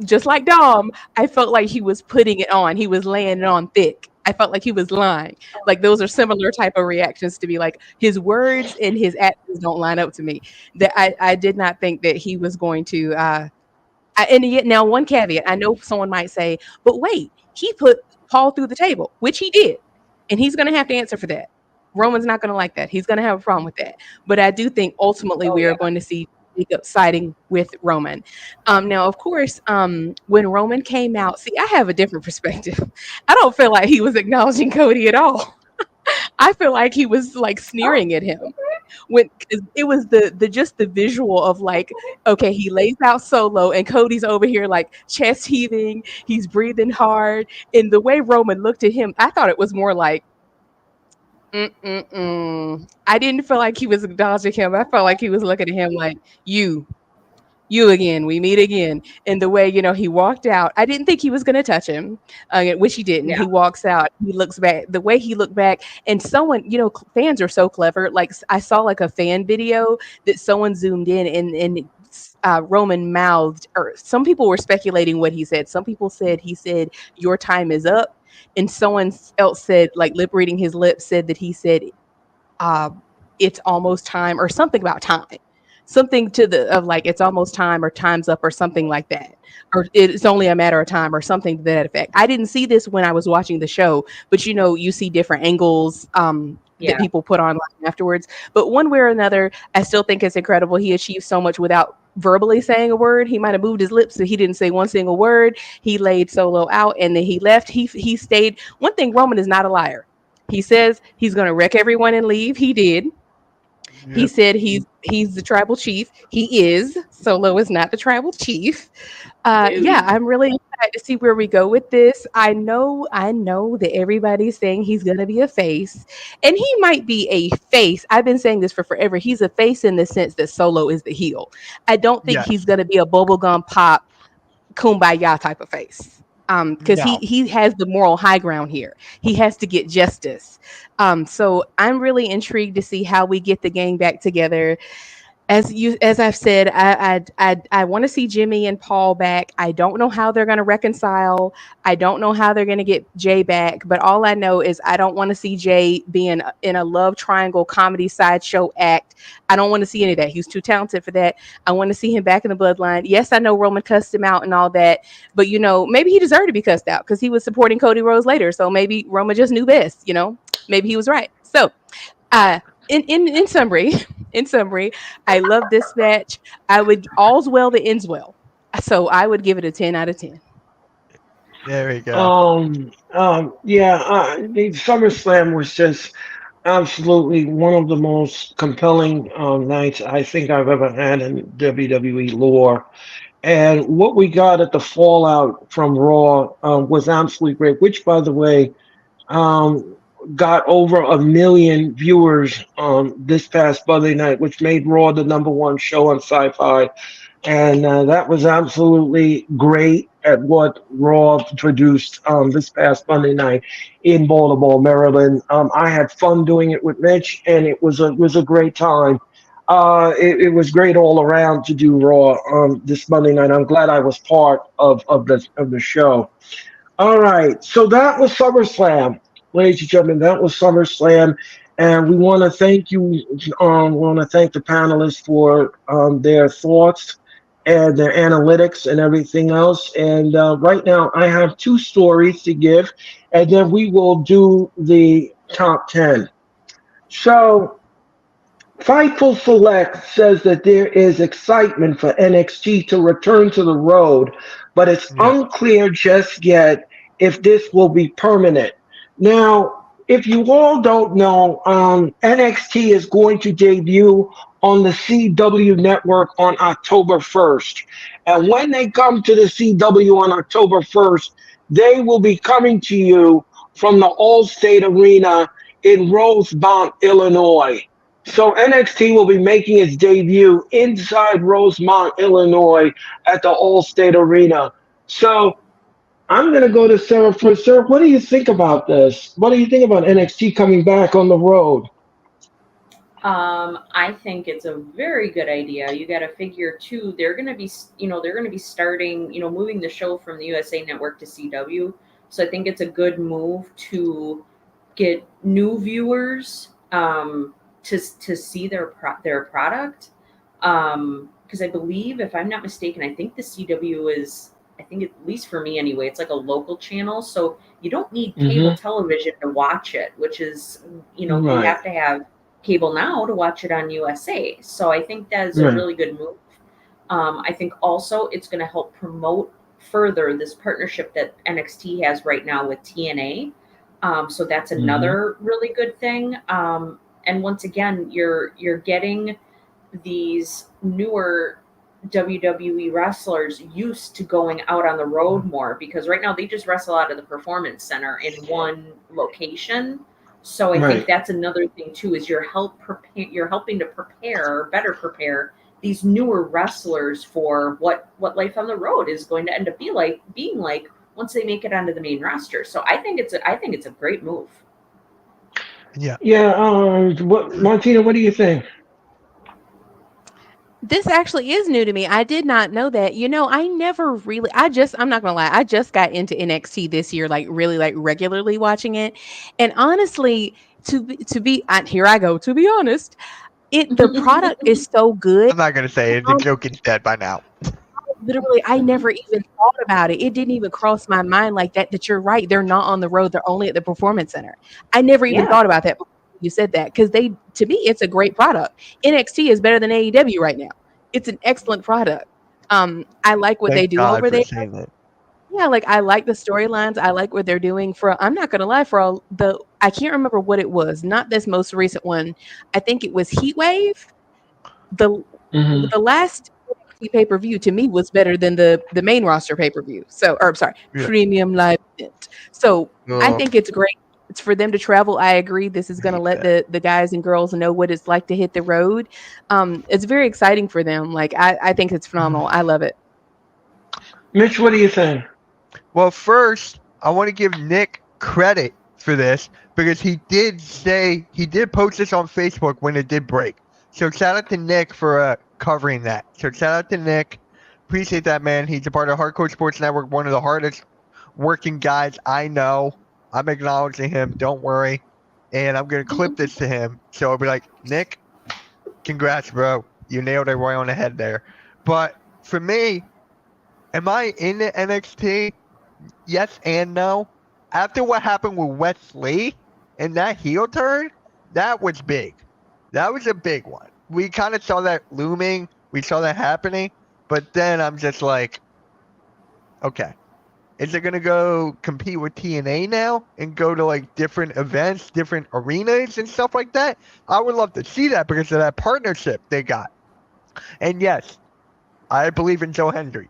just like Dom, I felt like he was putting it on. He was laying it on thick. I felt like he was lying. Like those are similar type of reactions to me. Like his words and his actions don't line up to me. That I did not think that he was going to. And yet now one caveat. I know someone might say, but wait, he put Paul through the table, which he did, and he's going to have to answer for that. Roman's not going to like that. He's going to have a problem with that. But I do think ultimately
oh
we are
yeah.
going to see Jacob siding with Roman. Now, of course, when Roman came out, see, I have a different perspective. I don't feel like he was acknowledging Cody at all. I feel like he was like
Oh,
sneering at him when 'cause it was the just the visual of like, okay, he lays out Solo and Cody's over here like chest heaving, he's breathing hard, and the way Roman looked at him, I thought it was more like, mm-mm-mm. I didn't feel like he was acknowledging him. I felt like he was looking at him like, you again, we meet again. And the way, he walked out, I didn't think he was going to touch him, which he didn't.
yeah.
He walks out, he looks back, the way he looked back, and someone, fans are so clever. Like I saw like a fan video that someone zoomed in and Roman mouthed, or some people were speculating what he said. Some people said he said, "Your time is up," and someone else said, like lip reading his lips, said that he said, uh, "It's almost time," or something about time, something to the of like it's almost time or time's up or something like that, or it's only a matter of time or something to that effect. I didn't see this when I was watching the show, but you see different angles that
Yeah.
people put online afterwards. But one way or another, I still think it's incredible. He achieved so much without verbally saying a word. He might have moved his lips, so he didn't say one single word. He laid Solo out, and then he left. He stayed. One thing, Roman is not a liar. He says he's going to wreck everyone and leave. He did. He
Yep.
said he's the tribal chief. He is. Solo is not the tribal chief. Yeah,
No.
I'm really excited to see where we go with this. I know that everybody's saying he's gonna be a face, and he might be a face. I've been saying this for forever. He's a face in the sense that Solo is the heel. I don't think
Yes.
he's gonna be a bubblegum pop kumbaya type of face. Because he
No.
he has the moral high ground here. He has to get justice. So I'm really intrigued to see how we get the gang back together. As I've said, I want to see Jimmy and Paul back. I don't know how they're going to reconcile. I don't know how they're going to get Jay back, but all I know is I don't want to see Jay being in a love triangle comedy sideshow act. I don't want to see any of that. He's too talented for that. I want to see him back in the bloodline. Yes, I know Roman cussed him out and all that, but maybe he deserved to be cussed out because he was supporting Cody Rhodes later. So maybe Roman just knew best. Maybe he was right. So uh, in summary, in summary, I love this match. I would all's well that ends well. So I would give it a 10 out of 10.
There we go.
Yeah, the SummerSlam was just absolutely one of the most compelling nights I think I've ever had in WWE lore. And what we got at the fallout from Raw was absolutely great, which, by the way, um, got over 1 million viewers this past Monday night, which made Raw the number one show on Sci-Fi, and that was absolutely great at what Raw produced this past Monday night in Baltimore, Maryland. I had fun doing it with Mitch, and it was a great time. It was great all around to do Raw this Monday night. I'm glad I was part of the show. All right, so that was SummerSlam, ladies and gentlemen. That was SummerSlam, and we want to thank you. We want to thank the panelists for their thoughts and their analytics and everything else. And right now, I have two stories to give, and then we will do the top 10. So Fightful Select says that there is excitement for NXT to return to the road, but it's
Yeah.
unclear just yet if this will be permanent. Now, if you all don't know, NXT is going to debut on the CW network on October 1st. And when they come to the CW on October 1st, they will be coming to you from the Allstate Arena in Rosemont, Illinois. So NXT will be making its debut inside Rosemont, Illinois at the Allstate Arena. So I'm going to go to Sarah first. Sarah, what do you think about this? What do you think about NXT coming back on the road?
I think it's a very good idea. You got to figure too. They're going to be starting, moving the show from the USA Network to CW. So I think it's a good move to get new viewers to see their product. Because I believe, if I'm not mistaken, I think the CW is. I think at least for me anyway, it's like a local channel, so you don't need cable
Hmm.
television to watch it, which is, you
Right,
have to have cable now to watch it on USA. So I think that is a
right.
really good move. I think also it's going to help promote further this partnership that NXT has right now with TNA. So that's
Hmm.
another really good thing. And once again, you're getting these newer WWE wrestlers used to going out on the road more, because right now they just wrestle out of the performance center in one location. So I think
Right.
that's another thing too, is you're helping to better prepare these newer wrestlers for what life on the road is going to end up being like once they make it onto the main roster. So I think it's a great move.
Yeah.
Yeah. Martina? What do you think?
This actually is new to me. I did not know that. I never really I'm not going to lie. I just got into NXT this year, like really like regularly watching it. And honestly, here I go, to be honest, the product is so good.
I'm not gonna say it. The
Um,
joke is dead by now.
Literally, I never even thought about it. It didn't even cross my mind like that you're right. They're not on the road. They're only at the performance center. I never even
Yeah.
thought about that before you said that, because to me, it's a great product. NXT is better than AEW right now. it's an excellent product. I like what they
Thank
do
God
over
for
there.
saying that.
Yeah, like I like the storylines. I like what they're doing for I'm not gonna lie, for all the I can't remember what it was, not this most recent one. I think it was Heat Wave. The
Hmm.
the last pay-per-view to me was better than the main roster pay-per-view. So or I'm sorry,
Yeah.
premium live event. So I
Well,
think it's great. It's for them to travel. I agree. This is
I
gonna
hate
let
that.
the guys and girls know what it's like to hit the road. It's very exciting for them. Like I think it's phenomenal. I love it.
Mitch, what do you think?
Well, first, I want to give Nick credit for this because he did post this on Facebook when it did break. So shout out to Nick for covering that. So shout out to Nick. Appreciate that, man. He's a part of Hardcore Sports Network, one of the hardest working guys I know. I'm acknowledging him. Don't worry. And I'm going to clip this to him. So I'll be like, Nick, congrats, bro. You nailed it right on the head there. But for me, am I in the NXT? Yes and no. After what happened with Wesley and that heel turn, that was big. That was a big one. We kind of saw that looming. We saw that happening. But then I'm just like, okay, is it going to go compete with TNA now and go to like different events, different arenas and stuff like that? I would love to see that because of that partnership they got. And yes, I believe in Joe Hendry.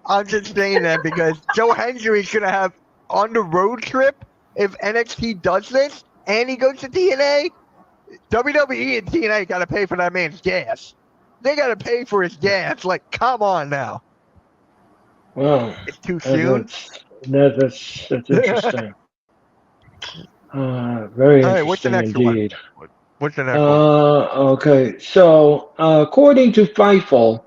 I'm just saying that because Joe Hendry's gonna have on the road trip if NXT does this and he goes to TNA. WWE and TNA gotta pay for that man's gas. They gotta pay for his gas. Like, come on now.
Well,
It's too
that-
soon.
that's
All
interesting. Very
right, what's the
interesting
next one?
indeed.
What's the next one?
Okay, so according to Fightful,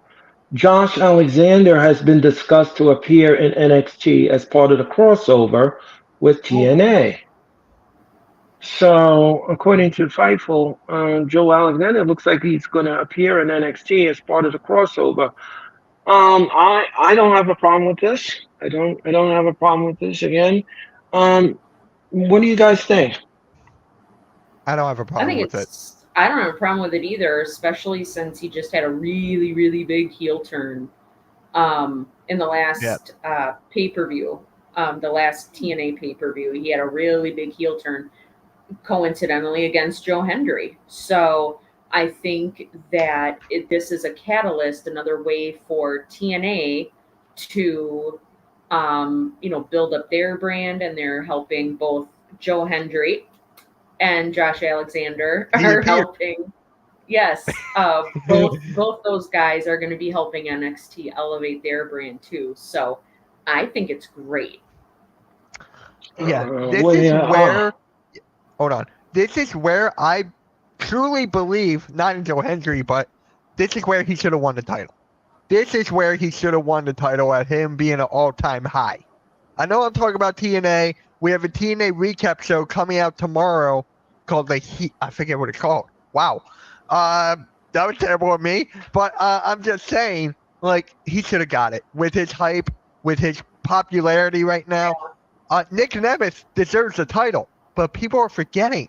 Josh Alexander has been discussed to appear in NXT as part of the crossover with TNA. So, according to Fightful, Joe Alexander looks like he's going to appear in NXT as part of the crossover. I don't have a problem with this. I don't have a problem with this. Again, um, what do you guys think?
I don't have a
I
problem
think
with it.
it's. I don't have a problem with it either, especially since he just had a really, really big heel turn in the
Yeah.
last pay per view, the last TNA pay per view. He had a really big heel turn, coincidentally against Joe Hendry. So I think that this is a catalyst, another way for TNA to, build up their brand, and they're helping both Joe Hendry and Josh Alexander
He
are
appeared.
helping. Yes, both those guys are going to be helping NXT elevate their brand too. So I think it's great.
Yeah. This
Well,
is
yeah,
where hold on. This is where I truly believe, not in Joe Hendry, but this is where he should have won the title. This is where he should have won the title at him being an all-time high. I know I'm talking about TNA. We have a TNA recap show coming out tomorrow called the Heat. I forget what it's called. Wow. That was terrible of me. But I'm just saying, like, he should have got it with his hype, with his popularity right now. Nick Nemeth deserves the title, but people are forgetting.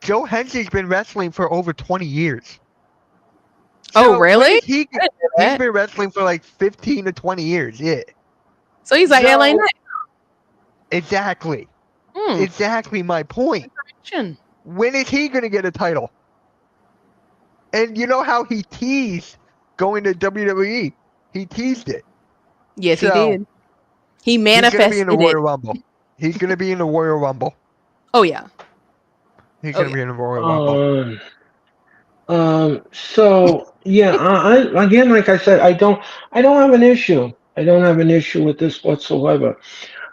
Joe Hendry's been wrestling for over 20 years.
Oh,
So when
really?
is he?
I didn't know
He's
that.
been wrestling for like 15 to 20 years. Yeah.
So he's like LA
So
Knight.
exactly,
Hmm.
exactly my point.
Information.
When is he going to get a title? And you know how he teased going to WWE? He teased it.
Yes, he
So
did. He
he's going to be in the
manifested it.
Royal Rumble. He's going to be in the Royal Rumble.
Oh yeah.
He's
Oh
going to
yeah.
be in the Royal Rumble.
So yeah, I again, like I said, I don't have an issue. I don't have an issue with this whatsoever.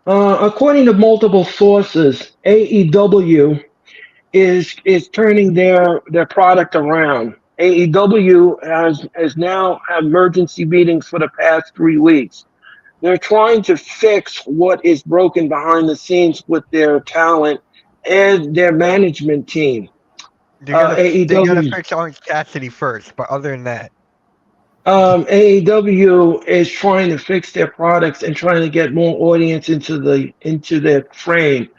According to multiple sources, AEW is turning their product around. AEW has now had emergency meetings for the past 3 weeks. They're trying to fix what is broken behind the scenes with their talent and their management team.
They gotta
AEW
fix Orange Cassidy first, but other than that,
AEW is trying to fix their products and trying to get more audience into their frame.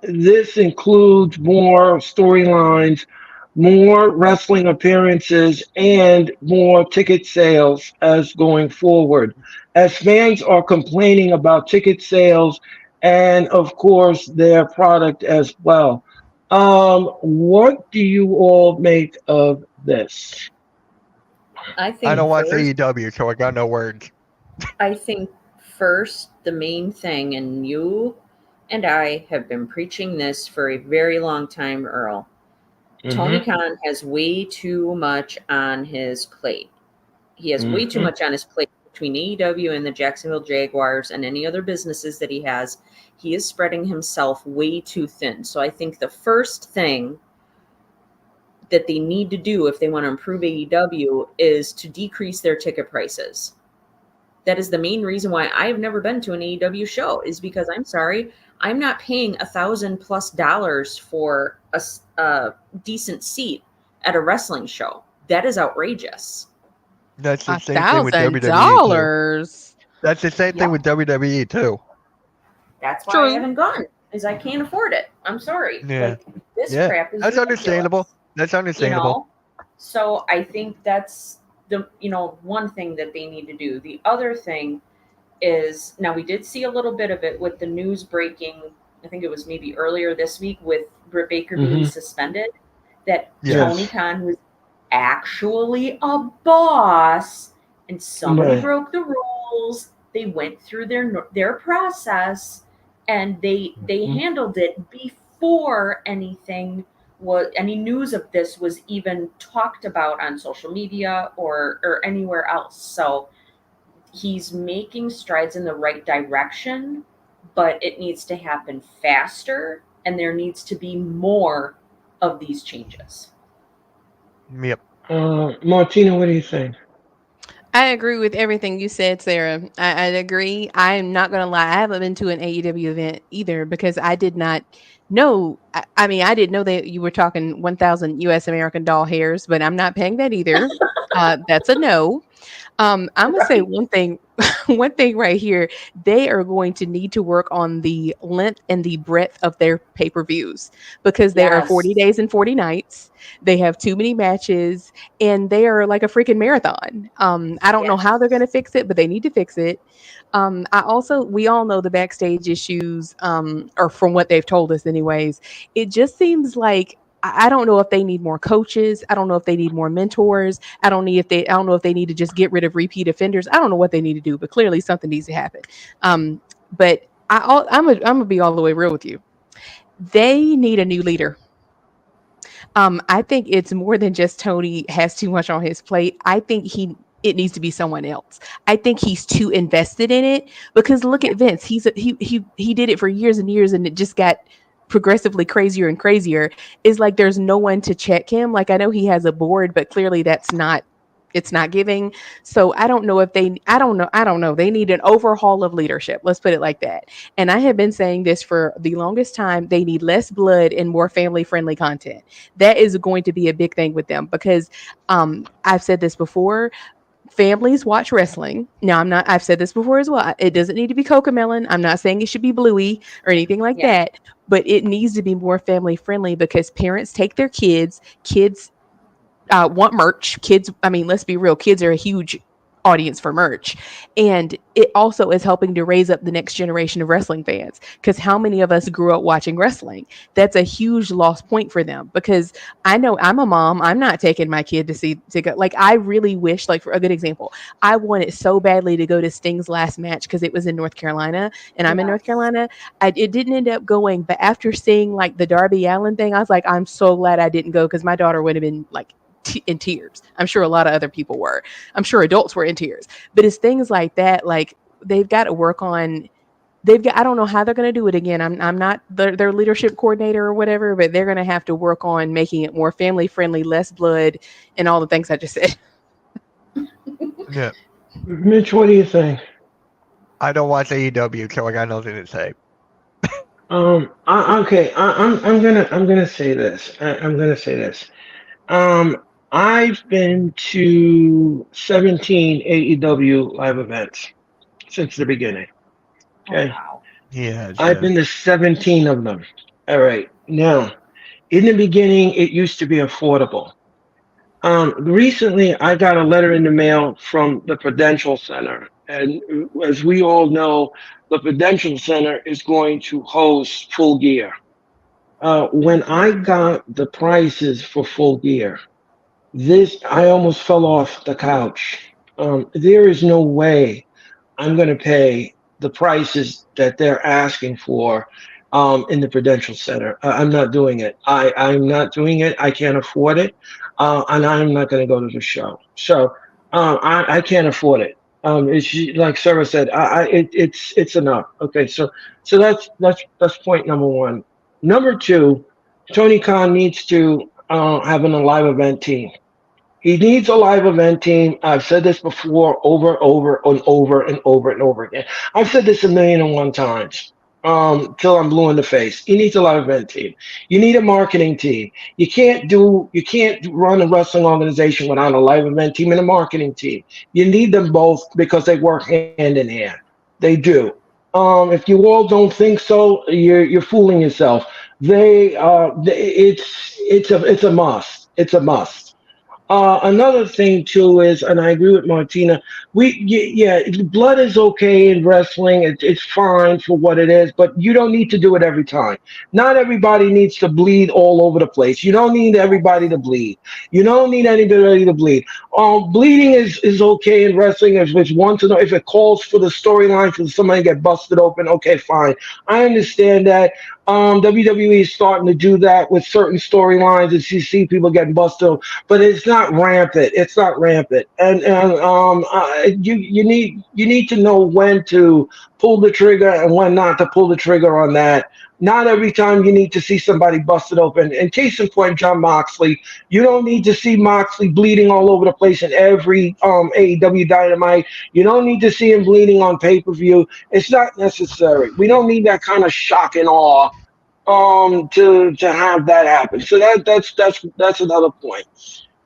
This includes more storylines, more wrestling appearances and more ticket sales as going forward. As fans are complaining about ticket sales and, of course, their product as well. What do you all make of this?
I
I
think
don't watch
first,
AEW, so I got no words.
I think first, the main thing, and you and I have been preaching this for a very long time, Earl. Tony
Mm-hmm.
Khan has way too much on his plate. He has way too
Mm-hmm.
much on his plate between AEW and the Jacksonville Jaguars and any other businesses that he has. He is spreading himself way too thin. So I think the first thing that they need to do if they want to improve AEW is to decrease their ticket prices. That is the main reason why I have never been to an AEW show, is because I'm sorry, I'm not paying $1,000+ for a decent seat at a wrestling show. That is outrageous.
That's the
A
same thing with
thousand
WWE too.
dollars.
That's the same thing
Yep.
with WWE too.
That's why I
True.
haven't gone, is I can't afford it. I'm sorry.
Yeah.
Like, this
Yeah.
crap is
That's understandable.
ridiculous.
That's
You
understandable.
know? So I think that's the one thing that they need to do. The other thing is, now we did see a little bit of it with the news breaking, I think it was maybe earlier this week, with Britt Baker being
Mm-hmm.
suspended, that Tony
Yes.
Yes.
Khan was actually a boss and somebody
Right.
broke the rules. They went through their process, and they
Mhm.
handled it before any news of this was even talked about on social media or anywhere else. So he's making strides in the right direction, but it needs to happen faster, and there needs to be more of these changes.
Yep.
Martina, what do you think?
I agree with everything you said, Sarah. I agree. I am not going to lie. I haven't been to an AEW event either because I did not know. I mean, I didn't know that you were talking 1,000 US American doll hairs, but I'm not paying that either. That's a no. I'm gonna say
Right.
one thing, one thing right here. They are going to need to work on the length and the breadth of their pay-per-views because they are
Yes.
40 days and 40 nights. They have too many matches and they are like a freaking marathon. I don't know
Yes.
how they're gonna fix it, but they need to fix it. We all know the backstage issues, or from what they've told us anyways. It just seems like I don't know if they need more coaches. I don't know if they need more mentors. I don't know if they need to just get rid of repeat offenders. I don't know what they need to do, but clearly something needs to happen. But I'm gonna be all the way real with you. They need a new leader. I think it's more than just Tony has too much on his plate. I think it needs to be someone else. I think he's too invested in it because look
Yeah.
at Vince. He did it for years and years, and it just got progressively crazier and crazier. It's like there's no one to check him. Like I know he has a board, but clearly it's not giving. So I don't know. They need an overhaul of leadership. Let's put it like that. And I have been saying this for the longest time. They need less blood and more family friendly content. That is going to be a big thing with them because I've said this before. Families watch wrestling. Now, I've said this before as well. It doesn't need to be Cocomelon. I'm not saying it should be Bluey or anything like
Yeah.
that, but it needs to be more family friendly because parents take their kids want merch. Kids, I mean, let's be real, kids are a huge audience for merch. And it also is helping to raise up the next generation of wrestling fans. Because how many of us grew up watching wrestling? That's a huge lost point for them. Because I know I'm a mom, I'm not taking my kid to go. Like, I really wish, like, for a good example, I wanted so badly to go to Sting's last match because it was in North Carolina and I'm in North
Yes.
Carolina. It didn't end up going, but after seeing like the Darby Allen thing, I was like, I'm so glad I didn't go because my daughter would have been like in tears. I'm sure a lot of other people were. I'm sure adults were in tears. But it's things like that. Like they've got to work on. They've got. I don't know how they're going to do it again. I'm not their leadership coordinator or whatever, but they're going to have to work on making it more family friendly, less blood, and all the things I just said.
Yeah.
Mitch, what do you think?
I don't watch AEW, so I got nothing to say.
Okay, I'm gonna say this. I'm gonna say this. I've been to 17 AEW live events since the beginning.
Oh
Okay,
wow.
He has,
I've
yeah.
been to 17 of them. All right, now In the beginning, it used to be affordable. Recently, I got a letter in the mail from the Prudential Center. And as we all know, the Prudential Center is going to host Full Gear. When I got the prices for Full Gear, I almost fell off the couch. There is no way I'm going to pay the prices that they're asking for in the Prudential Center. I'm not doing it. I'm not doing it. I can't afford it, and I'm not going to go to the show. So I can't afford it. It's like Sarah said. It's enough. Okay, so that's point number one. Number two, Tony Khan needs to have an live event team. He needs a live event team. I've said this before over again. I've said this a million and one times till I'm blue in the face. He needs a live event team. You need a marketing team. You can't run a wrestling organization without a live event team and a marketing team. You need them both because they work hand in hand. They do. If you all don't think so, you're fooling yourself. It's a must. It's a must. Another thing too is, and I agree with Martina. Yeah, blood is okay in wrestling. It's fine for what it is, but you don't need to do it every time. Not everybody needs to bleed all over the place. You don't need everybody to bleed. You don't need anybody to bleed. Bleeding is okay in wrestling if it's once in if it calls for the storyline for somebody to get busted open. Okay, fine. I understand that. WWE is starting to do that with certain storylines as you see people getting busted, but it's not rampant. It's not rampant, and you need to know when to pull the trigger and when not to pull the trigger on that. Not every time you need to see somebody busted open. And case in point, John Moxley, you don't need to see Moxley bleeding all over the place in every AEW Dynamite. You don't need to see him bleeding on pay per view. It's not necessary. We don't need that kind of shock and awe to have that happen. So that's another point.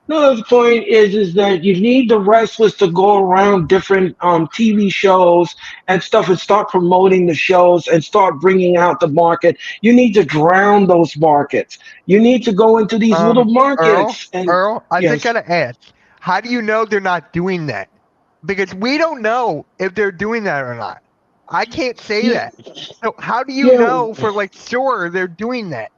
Another point is that you need the wrestlers to go around different TV shows and stuff and start promoting the shows and start bringing out the market. You need to drown those markets. You need to go into these little
Earl,
markets and
I just
yes.
gotta ask, how do you know they're not doing that? Because we don't know if they're doing that or not. I can't say
Yeah,
that. So how do you
yeah,
know for like sure they're doing that?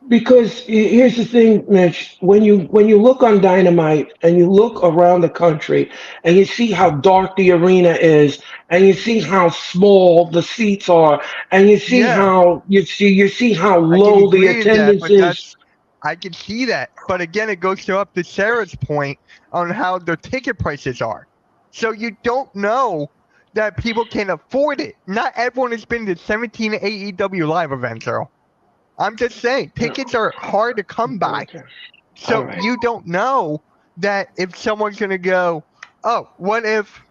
because here's the thing, Mitch. When you look on Dynamite and you look around the country and you see how dark the arena is, and you see how small the seats are, and
Yeah,
you see how
I can
low the
agree to that,
attendance
but
is.
I can see that. But again, it goes to up to Sarah's point on how their ticket prices are. So you don't know that people can afford it. Not everyone has been to 17 AEW live events, Earl. I'm just saying, tickets are hard to come by.
Okay, all
So
right.
you don't know that if someone's going to go, oh, what if,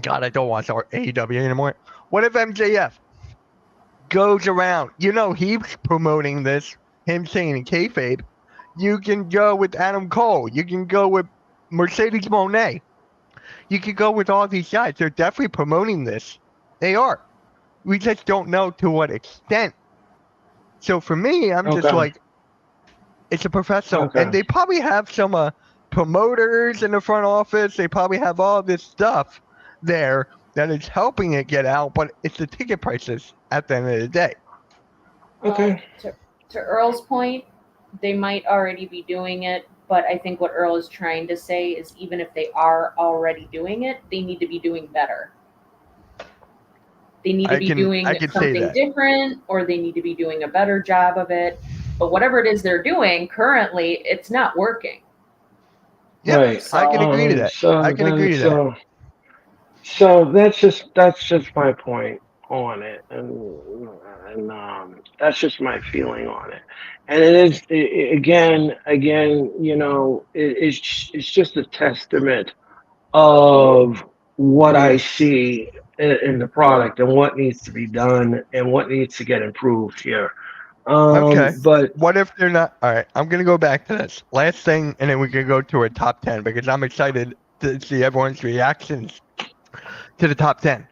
God, I don't watch AEW anymore. What if MJF goes around? You know, he's promoting this, him saying in kayfabe. You can go with Adam Cole. You can go with Mercedes Moné. You could go with all these guys. They're definitely promoting this. They are. We just don't know to what extent. So for me, I'm just
Okay.
like, it's a professional, and
Okay.
they probably have some promoters in the front office. They probably have all this stuff there that is helping it get out, but it's the ticket prices at the end of the day.
Well,
Okay.
to Earl's point, they might already be doing it, but I think what Earl is trying to say is even if they are already doing it, they need to be doing better. They need to be
I
doing
can say
something
that.
different, or they need to be doing a better job of it. But whatever it is they're doing currently, it's not working.
Yep,
Right.
I can agree to
So
that. I
So
can
then
agree to that.
so that's just my point on it, and that's just my feeling on it. And it is again, it's just a testament of what I see in the product and what needs to be done and what needs to get improved here.
Okay.
But
What if they're not? All right, I'm gonna go back to this last thing, and then we can go to a top 10 because I'm excited to see everyone's reactions to the top 10.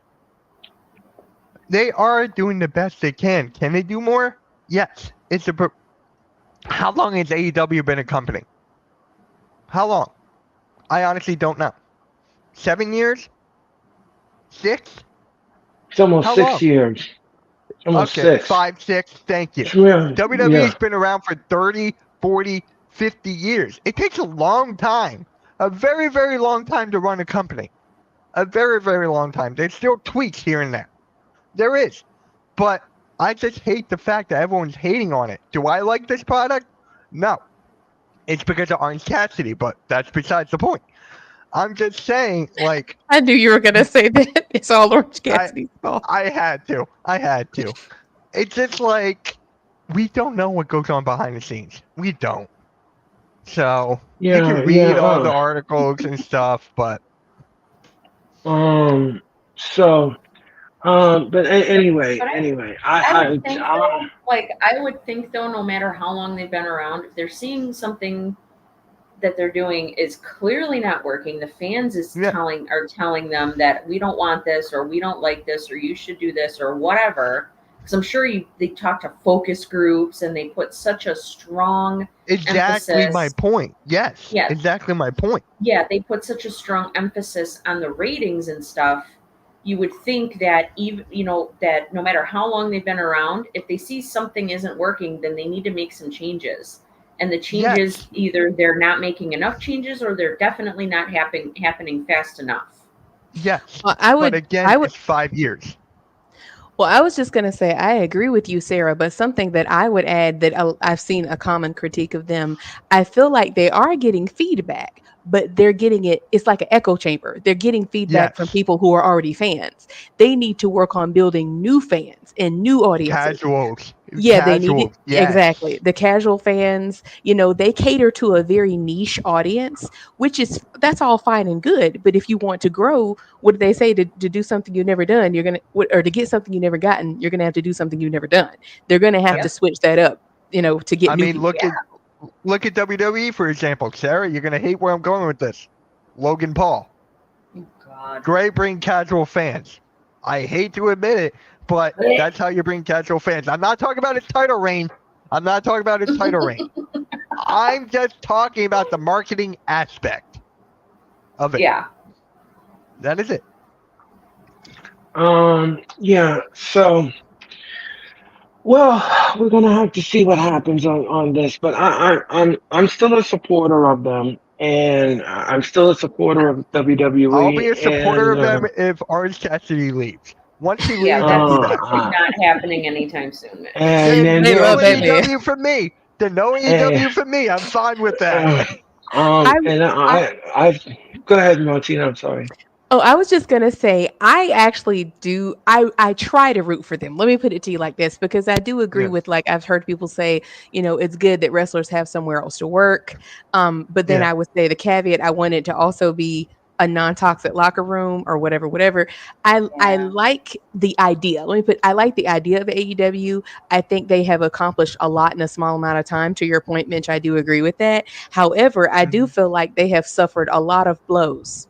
They are doing the best they can. Can they do more? Yes. How long has AEW been a company? How long? I honestly don't know. 7 years? 6?
It's almost
How
six
long?
years. Almost
Okay,
six.
5, 6. Thank you.
Yeah,
WWE's
yeah.
been around for 30, 40, 50 years. It takes a long time, a very, very long time to run a company. A very, very long time. There's still tweaks here and there. There is. But I just hate the fact that everyone's hating on it. Do I like this product? No. It's because of Orange Cassidy, but that's besides the point. I'm just saying, like,
I knew you were gonna say that. It's all Orange
I
Cassidy's fault.
I had to. I had to. It's just like we don't know what goes on behind the scenes. We don't. So you
Yeah,
can
yeah.
read all the articles and stuff, but
Um. So. Anyway,
But I would think though, like I would think though, no matter how long they've been around, if they're seeing something that they're doing is clearly not working, the fans is
yeah,
telling them that we don't want this or we don't like this or you should do this or whatever. Because I'm sure they talk to focus groups and they put such a strong
exactly my
emphasis.
point. Yes,
Yeah,
exactly my point.
yeah, they put such a strong emphasis on the ratings and stuff. You would think that even that no matter how long they've been around, if they see something isn't working, then they need to make some changes. And the changes,
Yes,
either they're not making enough changes or they're definitely not happening fast enough.
yes.
Well,
But again,
I would
it's 5 years.
Well, I was just going to say, I agree with you, Sarah, but something that I would add that I've seen a common critique of them, I feel like they are getting feedback, but they're getting it's like an echo chamber. They're getting feedback from
Yes,
people who are already fans. They need to work on building new fans and new audiences.
casuals,
Yeah, they need it.
casuals. Yes,
Exactly. The casual fans, they cater to a very niche audience, which is that's all fine and good. But if you want to grow, what do they say to do something you've never done? Or to get something you've never gotten, you're gonna have to do something you've never done. They're gonna have to
and
Yep.
switch that up, to get
I
new
mean,
people.
look at WWE for example. Sarah, you're gonna hate where I'm going with this. Logan Paul.
Oh, God.
Great, bring casual fans. I hate to admit it, but that's how you bring casual fans. I'm not talking about his title reign. I'm not talking about his title reign. I'm just talking about the marketing aspect of it.
Yeah.
That is it.
Yeah. So. Well, we're gonna have to see what happens on this, but I'm still a supporter of them, and I'm still a supporter of
I'll be
WWE,
a supporter
and
of them if Orange Cassidy leaves. Once he
Yeah,
leaves, I'll be
that's
back.
not happening anytime soon, Mitch.
and
Then
then
They
yeah,
no
love that man.
AEW for me. Then no
eh,
AEW for me. I'm fine with that.
uh,
I
and
I
I go ahead, Martina. I'm sorry.
Oh, I was just gonna say, I actually do. I try to root for them. Let me put it to you like this, because I do agree
Yes.
with, like, I've heard people say, it's good that wrestlers have somewhere else to work. But then
Yeah.
I would say the caveat, I want it to also be a non-toxic locker room or whatever, whatever. I
Yeah.
like the idea. I like the idea of AEW. I think they have accomplished a lot in a small amount of time. To your point, Mitch, I do agree with that. However, I do
Mhm.
feel like they have suffered a lot of blows.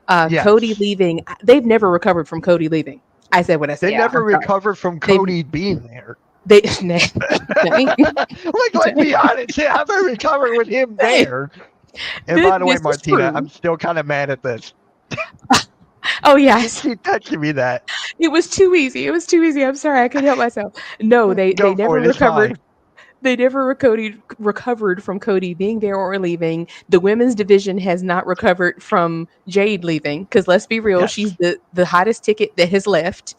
Cody
Yes.
leaving, they've never recovered from Cody leaving. I said what I
They
said.
Yeah.
never
I'm sorry.
recovered from
They've
Cody being there.
they
Like, let's be honest, they haven't recovered with him there. And by the way,
this is
Martina, I'm
true.
still kind of mad at this.
Oh
You
yes,
keep touching me that.
it was too easy. It was too easy. I'm sorry, I couldn't help myself. No, they
Go for
never
it. It's
recovered.
fine.
They never recovered from Cody being there or leaving. The women's division has not recovered from Jade leaving, because let's be real, she's
Yes.
the hottest ticket that has left.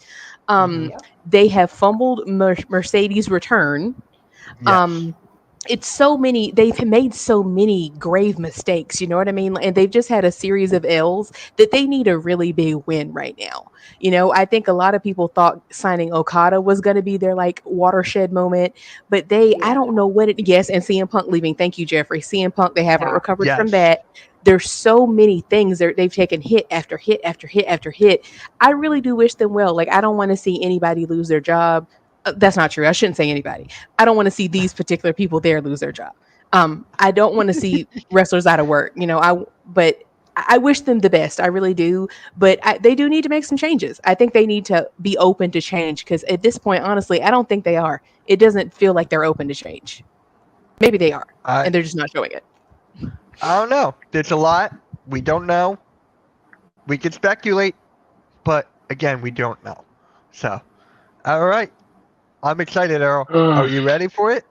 Hmm.
Yep.
They have fumbled Mercedes' return.
Yes.
Um, it's so many, they've made so many grave mistakes, you know what I mean? And they've just had a series of L's that they need a really big win right now. I think a lot of people thought signing Okada was going to be their, like, watershed moment, but I
Yeah.
don't know what yes, and CM Punk leaving. Thank you, Jeffrey. CM Punk, they haven't
Yeah.
recovered from
Yes.
that. There's so many things they've taken hit after hit after hit after hit. I really do wish them well. Like, I don't want to see anybody lose their job. That's not true. I shouldn't say anybody. I don't want to see these particular people there lose their job. I don't want to see wrestlers out of work. But I wish them the best. I really do. But they do need to make some changes. I think they need to be open to change, because at this point, honestly, I don't think they are. It doesn't feel like they're open to change. Maybe they are,
I
and they're just not showing it.
I don't know. There's a lot we don't know. We can speculate, but again, we don't know. So, all right. I'm excited, Earl. Are
Uh,
you ready for it?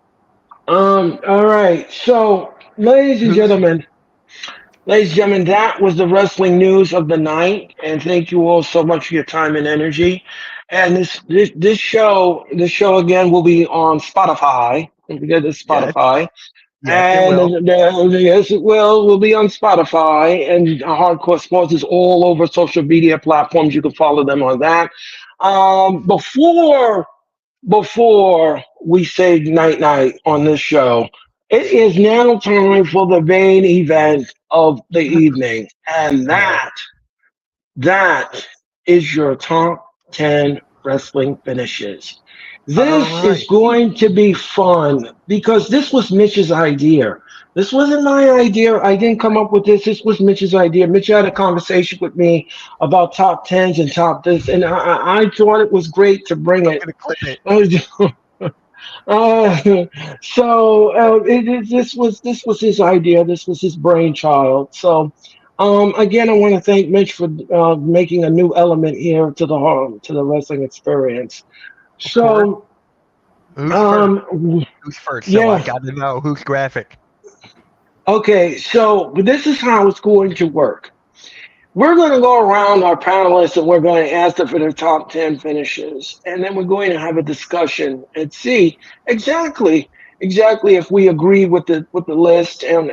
all right. So,
Who's
ladies and gentlemen, that was the wrestling news of the night. And thank you all so much for your time and energy. And this show again will be on Spotify. Don't forget the
yes,
Spotify.
yes, it
And
will.
yes, it will be on Spotify. And Hardcore Sports is all over social media platforms. You can follow them on that. Before we say night night on this show, it is now time for the main event of the evening, and
Yeah.
that is your top 10 wrestling finishes.
All
This is
right.
going to be fun because this was Mitch's idea. This wasn't my idea. I didn't come up with this. This was Mitch's idea. Mitch had a conversation with me about top tens and top this, and I thought it was great to bring
I'm
it.
gonna clip it.
Uh, this was his idea. This was his brainchild. So, again, I want to thank Mitch for making a new element here to the wrestling experience.
Of course.
So,
Who's first?
um,
Who's first? So I
yeah,
got to know who's graphic.
okay. So this is how it's going to work. We're going to go around our panelists and we're going to ask them for their top 10 finishes. And then we're going to have a discussion and see exactly if we agree with the list and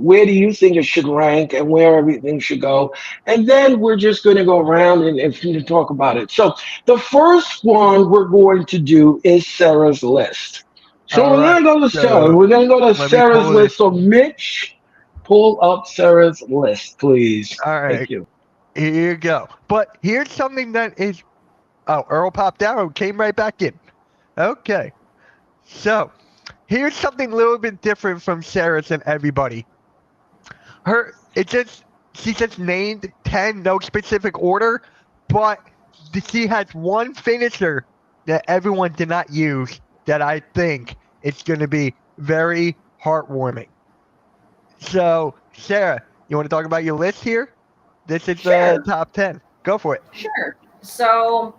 where do you think it should rank and where everything should go. And then we're just going to go around and talk about it. So the first one we're going to do is Sarah's list. So
All
we're going
right.
to go to Sarah.
So
We're going to go to
let me
Sarah's
pull this.
list. So Mitch, pull up Sarah's list, please.
All
Thank
right.
you.
Here you go. But here's something that is. Oh, Earl popped out and came right back in. Okay. So here's something a little bit different from Sarah's and everybody. She just named 10, no specific order, but she has one finisher that everyone did not use that I think is going to be very heartwarming. So, Sarah, you want to talk about your list here? This is the
Sure,
top 10. Go for it.
sure. So,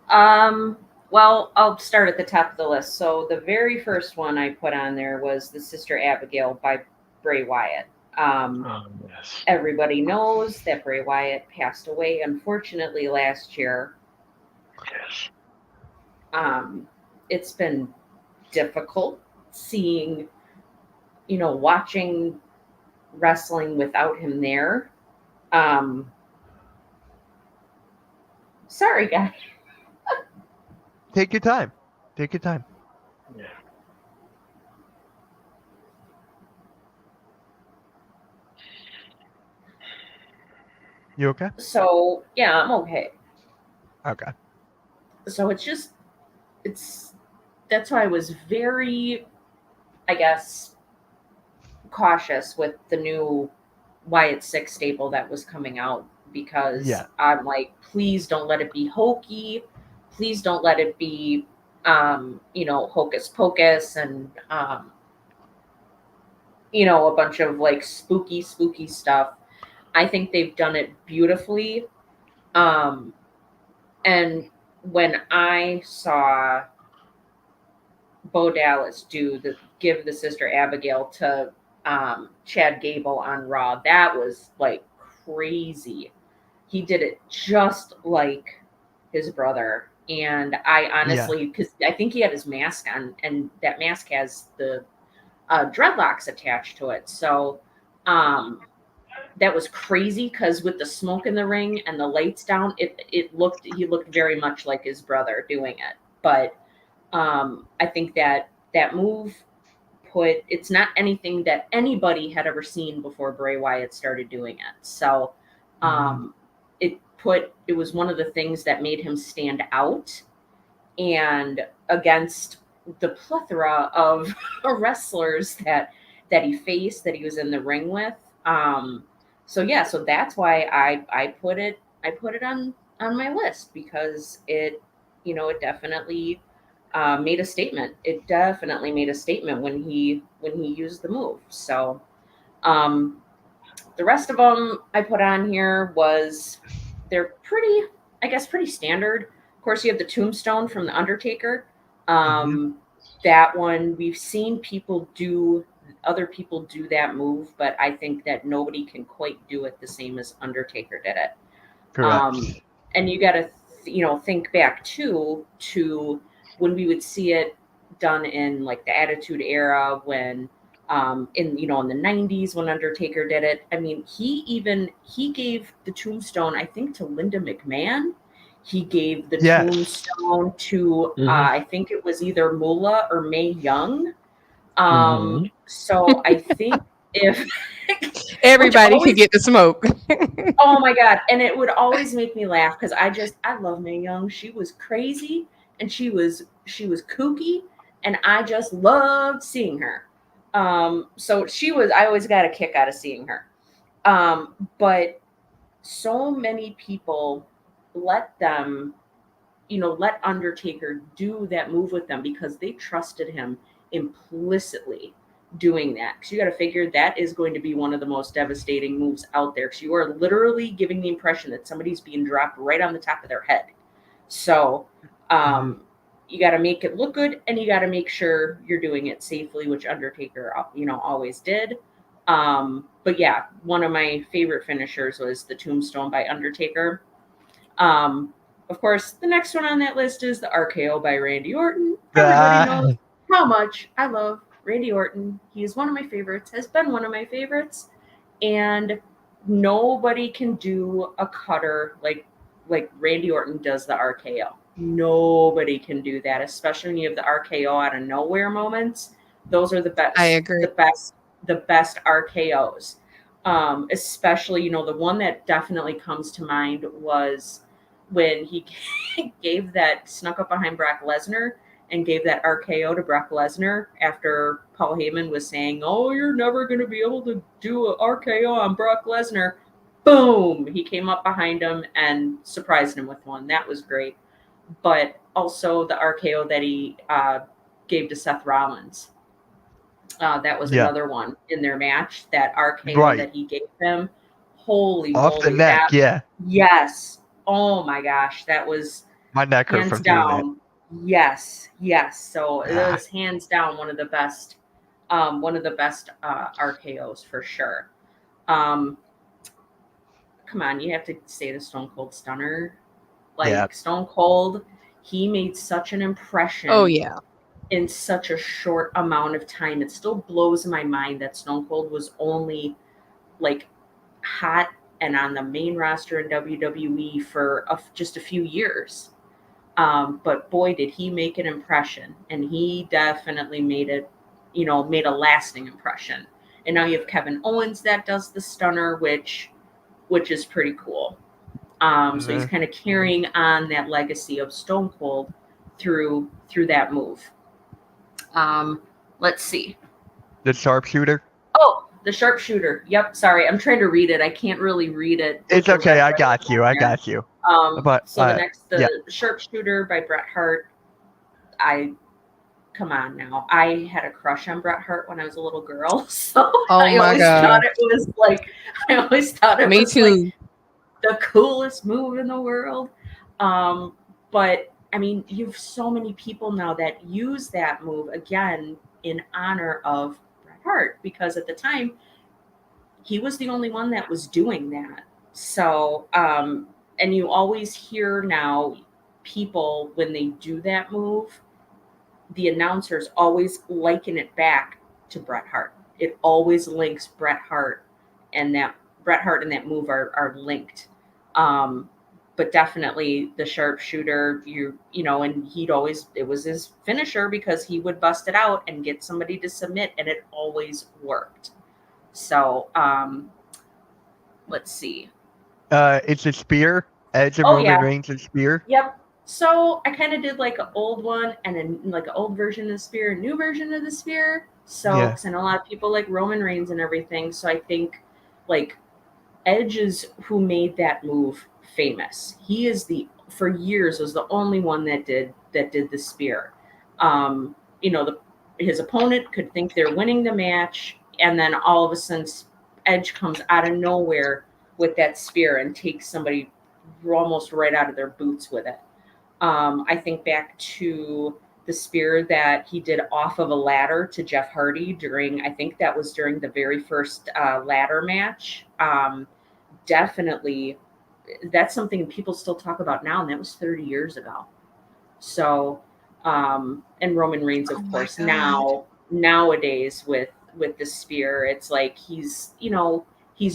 um, well, I'll start at the top of the list. So the very first one I put on there was the Sister Abigail by Bray Wyatt. Um,
Yes.
Everybody knows that Bray Wyatt passed away, unfortunately, last year.
Yes.
It's been difficult seeing, watching wrestling without him there. Um, Sorry, guys.
Take your time. Take your time.
Yeah.
You okay?
So, yeah, I'm okay.
Okay.
So it's that's why I was very, I guess, cautious with the new Wyatt Six stable that was coming out because
Yeah.
I'm like, please don't let it be hokey. Please don't let it be, hocus pocus and, a bunch of like spooky stuff. I think they've done it beautifully. Um, and when I saw Bo Dallas give the Sister Abigail to Chad Gable on Raw, that was like crazy. He did it just like his brother. And I
Yeah.
honestly, because I think he had his mask on, and that mask has the dreadlocks attached to it. So um, that was crazy because with the smoke in the ring and the lights down, he looked very much like his brother doing it. But I think that move it's not anything that anybody had ever seen before Bray Wyatt started doing it. So
Mhm.
um, it was one of the things that made him stand out and against the plethora of wrestlers that he faced that he was in the ring with. So yeah, so that's why I put it on my list because it definitely made a statement. It definitely made a statement when he used the move. So um, the rest of them I put on here was they're pretty, I guess, pretty standard. Of course, you have the tombstone from the Undertaker.
Hmm.
That one we've seen other people do that move, but I think that nobody can quite do it the same as Undertaker did it.
Correct.
Um, and you got to, think back to when we would see it done in like the Attitude Era when in the 90s when Undertaker did it. I mean, he gave the tombstone, I think, to Linda McMahon. He gave the
Yes.
tombstone to
Hmm.
I think it was either Moolah or Mae Young.
Hmm.
So I think if which
Everybody could
always
get the smoke.
oh my god, and it would always make me laugh because I love Mae Young. She was crazy and she was kooky, and I just loved seeing her. So I always got a kick out of seeing her. But so many people let them let Undertaker do that move with them because they trusted him implicitly doing that. Because you got to figure that is going to be one of the most devastating moves out there. Because you are literally giving the impression that somebody's being dropped right on the top of their head. So
Hmm.
um, you got to make it look good, and you got to make sure you're doing it safely, which Undertaker, always did. But yeah, one of my favorite finishers was the Tombstone by Undertaker. Um, of course, the next one on that list is the RKO by Randy Orton. Everybody knows
Ah,
how much I love Randy Orton. He is one of my favorites, has been one of my favorites, and nobody can do a cutter like Randy Orton does the RKO. Nobody can do that, especially when you have the RKO out of nowhere moments. Those are the
I
best,
agree.
the best RKOs. Especially, the one that definitely comes to mind was when he snuck up behind Brock Lesnar and gave that RKO to Brock Lesnar after Paul Heyman was saying, "Oh, you're never going to be able to do a RKO on Brock Lesnar." Boom! He came up behind him and surprised him with one. That was great. But also the RKO that he gave to Seth Rollins. That was
yeah.
another one in their match. That RKO
Right.
that he gave them. Holy
Off the
moly!
neck. Yeah.
Yes. Oh my gosh, that was
My neck hurt
hands
from doing that.
down. Yes, yes. So it
Ah,
was hands down one of the best RKOs for sure. Um, Come on, you have to say the Stone Cold Stunner.
yeah.
Like Stone Cold, he made such an
Oh
impression
yeah.
in such a short amount of time. It still blows my mind that Stone Cold was only like hot and on the main roster in WWE for just a few years. But boy, did he make an impression, and he definitely made a lasting impression. And now you have Kevin Owens that does the stunner, which is pretty cool. So he's
Hmm.
kind of carrying on that legacy of Stone Cold through that move. Um, let's see.
The sharpshooter.
Oh, the sharpshooter. Yep. Sorry, I'm trying to read it. I can't really read it with
It's
the
okay.
red
I
writing
got
on
you. I
there.
got you. But
So
yeah.
the sharpshooter by Bret Hart. I Come on now. I had a crush on Bret Hart when I was a little girl, so
Oh
I
my
always
god.
thought it was like I always thought it
Me
was like
too.
the coolest move in the world. Um, but I mean, you've so many people now that use that move again in honor of Bret Hart because at the time he was the only one that was doing that. So, and you always hear now people when they do that move, the announcers always liken it back to Bret Hart. It always links and that Bret Hart and that move are linked. Um, but definitely the sharpshooter, and it was his finisher because he would bust it out and get somebody to submit, and it always worked. So let's see.
It's a spear. Edge of
Oh
Roman
yeah,
Reigns' spear.
yep. So I kind of did like an old one and then like an old version of the spear, a new version of the spear. So,
Yeah.
because I know a lot of people like Roman Reigns and everything. So I think like Edge is who made that move famous. He is for years was the only one that did the spear. You know, his opponent could think they're winning the match, and then all of a sudden, Edge comes out of nowhere with that spear and takes somebody almost right out of their boots with it. I think back to the spear that he did off of a ladder to Jeff Hardy I think that was during the very first ladder match. Definitely, that's something people still talk about now, and that was 30 years ago. So, and Roman Reigns,
Oh
of
my
course,
god.
nowadays with the spear, it's like he's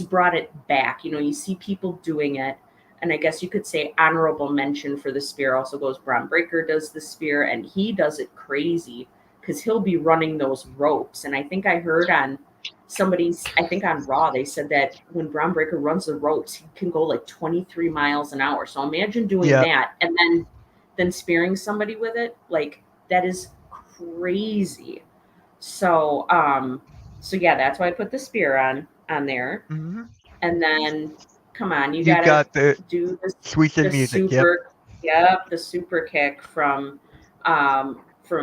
brought it back. You see people doing it, and I guess you could say honorable mention for the spear also goes Braun Breaker does the spear, and he does it crazy because he'll be running those ropes. And I think I heard on I think on Raw, they said that when Braun Breaker runs the ropes, he can go like 23 miles an hour. So imagine doing
Yeah.
that and then spearing somebody with it. Like that is crazy. So so yeah, that's why I put the spear on there.
Hmm.
And then come on, you
You
gotta
got the
do
sweets and
the
music. Yep.
super the super kick from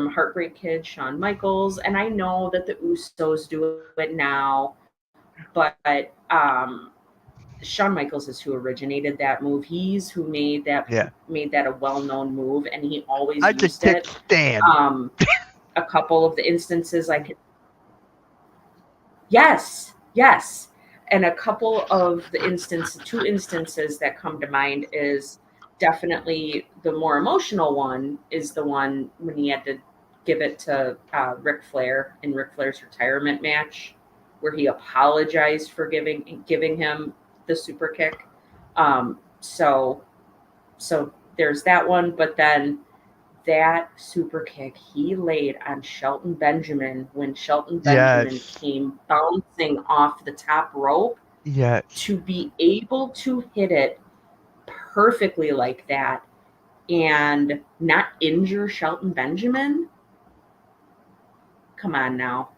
Heartbreak Kid, Shawn Michaels. And I know that the Usos do it now, but Shawn Michaels is who originated that move. He's who
Yeah.
made that a well-known move, and he always
I just
used
kick
it.
Stan.
Um, a couple of the instances I could, yes, yes, and a couple of the two instances that come to mind is definitely the more emotional one is the one when he had to give it to Ric Flair in Ric Flair's retirement match, where he apologized for giving him the super kick. So there's that one, but then that super kick he laid on Shelton Benjamin when Shelton Benjamin
Yes.
came bouncing off the top rope,
Yes.
to be able to hit it perfectly like that and not injure Shelton Benjamin. Come on now.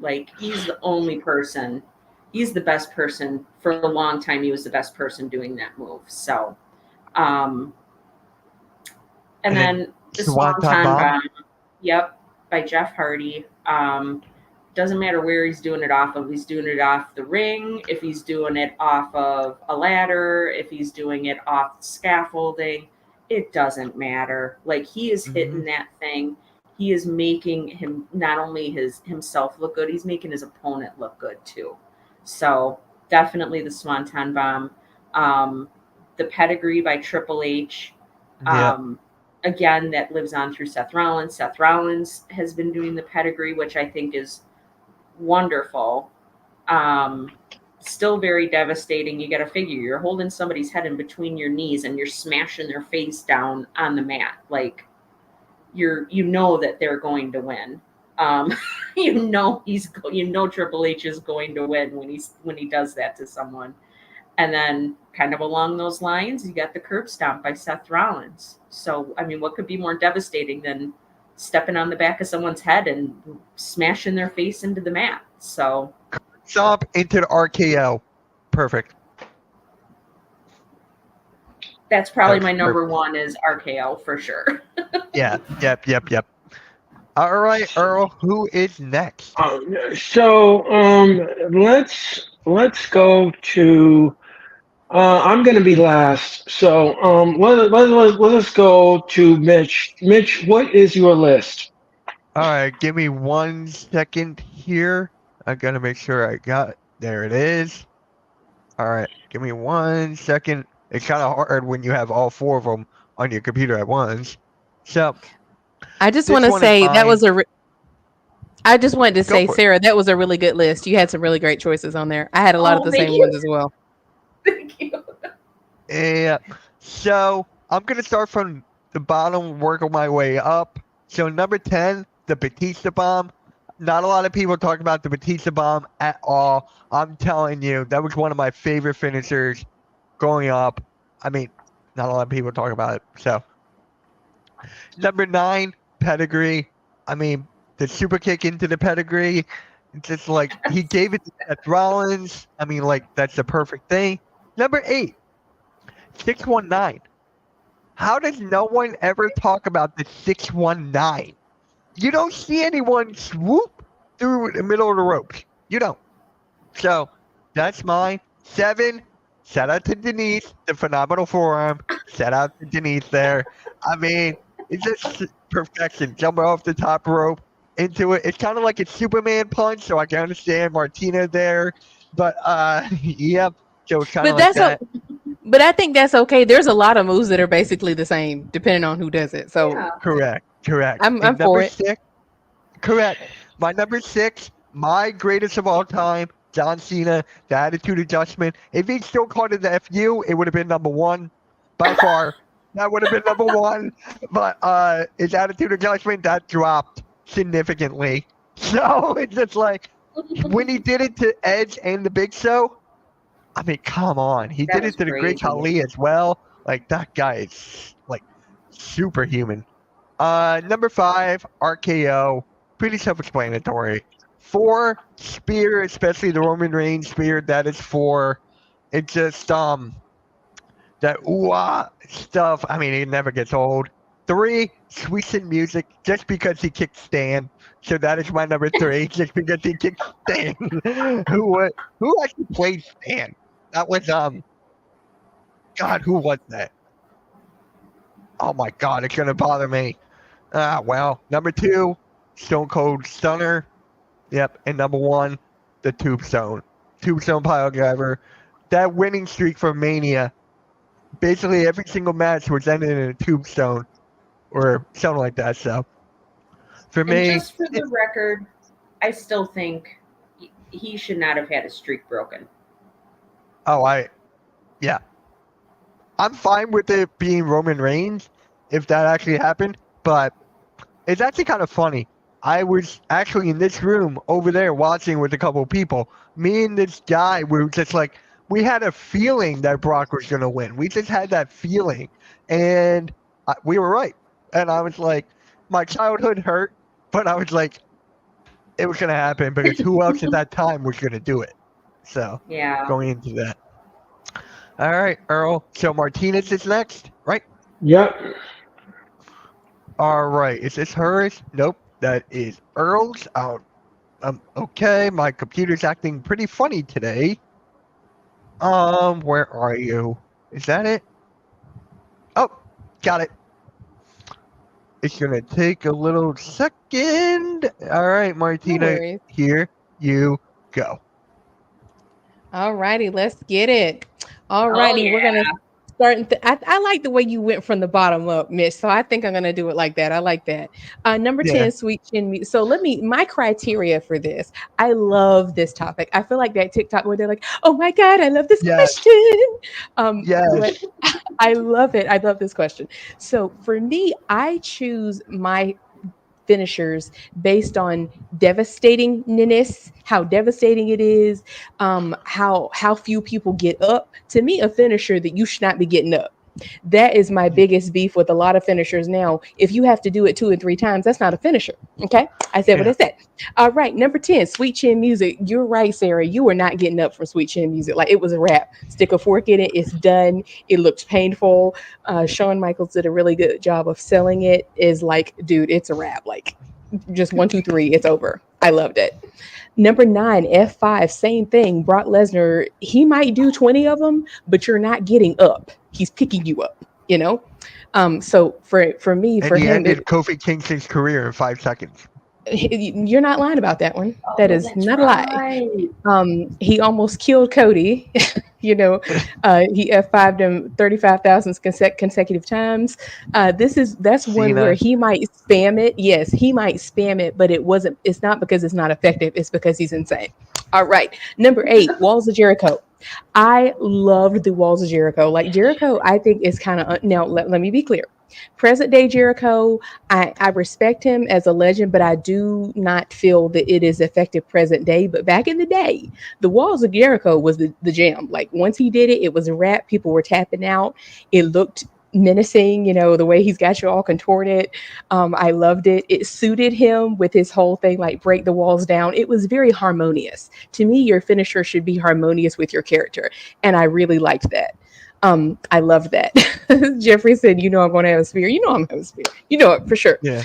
Like he's the only person. He's the best person for a long time. He was the best person doing that move. So, um, and
And then
then the
Swanton
Swanton
Bomb.
Bomb. Yep, by Jeff Hardy. Doesn't matter where he's doing it off of. He's doing it off the ring, if he's doing it off of a ladder, if he's doing it off scaffolding, it doesn't matter. Like he is
Hmm.
hitting that thing. He is making him not only himself look good, he's making his opponent look good too. So definitely the Swanton Bomb. Um, the Pedigree by Triple H.
Yep.
Um, Again, that lives on through Seth Rollins. Seth Rollins has been doing the Pedigree, which I think is wonderful. Um, Still very devastating. You got to figure you're holding somebody's head in between your knees and you're smashing their face down on the mat. Like you know that they're going to win. Um, you know Triple H is going to win when he does that to someone. And then, kind of along those lines, you got the curb stomp by Seth Rollins. So, I mean, what could be more devastating than stepping on the back of someone's head and smashing their face into the mat? So,
Stomp into the RKO. Perfect.
that's
That
probably
was
my number
perfect.
one is RKO for sure.
Yeah. Yep. All right, Earl. Who is next?
So let's go to. I'm going to be last. So let's go to Mitch. Mitch, what is your list?
All right, give me 1 second here. I gotta make sure I got. There it is. All right, give me 1 second. It's kind of hard when you have all four of them on your computer at once. So
I just want
this
to
one is
say that
mine.
was I just wanted to
Go
say,
for it.
Sarah, that was a really good list. You had some really great choices on there. I had a lot of
Oh,
the
thank
same
you.
ones as well.
Thank you.
Yeah. So I'm gonna start from the bottom, work my way up. So number 10, the Batista bomb. Not a lot of people talk about the Batista bomb at all. I'm telling you, that was one of my favorite finishers growing up. I mean, not a lot of people talk about it. So number 9, pedigree. I mean, the super kick into the pedigree. It's just like he gave it to Seth Rollins. I mean, like that's the perfect thing. Number 8, 619. How does no one ever talk about the 619? You don't see anyone swoop through the middle of the ropes. You don't. So that's mine. 7. Shout out to Denise, the phenomenal forearm. Shout out to Denise there. I mean, it's just perfection. Jumping off the top rope into it. It's kind of like a Superman punch, so I can understand Martina there. But yep. So it's kind of
But
like
that's
that.
but I think that's okay. There's a lot of moves that are basically the same depending on who does it. So
Yeah.
Correct. Correct.
I'm
And
for
number
it.
6. Correct. My number 6, my greatest of all time, John Cena, the attitude adjustment. If he still called it the FU, it would have been number 1 by far. That would have been number 1. But his attitude adjustment, that dropped significantly. So it's just like when he did it to Edge and the Big Show, I mean, come on. He
That
did
was
it to the Great
crazy.
Khali as well. Like, that guy is, like, superhuman. Number 5, RKO. Pretty self-explanatory. 4, Spear, especially the Roman Reigns Spear. That is 4. It just that ooh-ah stuff. I mean, it never gets old. 3, Sweet and Music, just because he kicked Stan. So that is my number 3, just because he kicked Stan. Who actually played Stan? That was God, who was that? Oh my God, it's gonna bother me. Well, number 2, Stone Cold Stunner. Yep, and number 1, the Tombstone. Tombstone Pile Driver. That winning streak for Mania. Basically, every single match was ended in a Tombstone or something like that. So, for
And
me,
just for the record, I still think he should not have had his streak broken.
yeah, I'm fine with it being Roman Reigns if that actually happened, but it's actually kind of funny. I was actually in this room over there watching with a couple of people. Me and this guy were just like, we had a feeling that Brock was going to win. We just had that feeling. And we were right. And I was like, my childhood hurt, but I was like, it was going to happen because who else at that time was going to do it? So,
Yeah.
going into that. All right, Earl. So Martinez is next, right?
Yep.
All right. Is this hers? Nope. That is Earl's. Okay. My computer's acting pretty funny today. Where are you? Is that it? Oh, got it. It's gonna take a little second. All right,
No
Martina,
worries.
here you go.
All righty, let's get it. All
Oh
righty, we're
yeah.
gonna start. I like the way you went from the bottom up, Mitch. So I think I'm gonna do it like that. I like that. Number
Yeah.
10, Sweet Chin Music. So my criteria for this. I love this topic. I feel like that TikTok where they're like, "Oh my God, I love this
Yes.
question." But
Yes.
I love it. I love this question. So for me, I choose my finishers based on devastatingness, how devastating it is, how few people get up. To me, a finisher that you should not be getting up. That is my biggest beef with a lot of finishers now. If you have to do it 2 and 3 times, that's not a finisher. Okay. I said what
Yeah.
I said. All right. Number 10, Sweet Chin Music. You're right, Sarah. You were not getting up from Sweet Chin Music. Like it was a wrap. Stick a fork in it. It's done. It looked painful. Shawn Michaels did a really good job of selling it. Is like, dude, it's a wrap. Like just 1, 2, 3, it's over. I loved it. Number 9, F5, same thing. Brock Lesnar, he might do 20 of them, but you're not getting up. He's picking you up, you know? So for me,
And
for
he
him,
ended Kofi Kingston's career in 5 seconds.
you're not lying about that one. That
Oh,
is
that's
not a lie.
right.
He almost killed Cody. you know, he F5'd him 35,000 consecutive times. That's one where
Cena.
he might spam it. Yes, he might spam it, but it's not because it's not effective. It's because he's insane. All right. Number 8, Walls of Jericho. I loved the Walls of Jericho. Like Jericho, I think is kind of now. Let me be clear. Present day Jericho, I respect him as a legend, but I do not feel that it is effective present day. But back in the day, the Walls of Jericho was the jam. Like once he did it, it was a wrap. People were tapping out. It looked menacing, the way he's got you all contorted. I loved it. It suited him with his whole thing, like break the walls down. It was very harmonious. To me, your finisher should be harmonious with your character. And I really liked that. I love that. Jeffrey said, I'm going to have a spear. I'm going to have a spear. You know it for sure.
Yeah.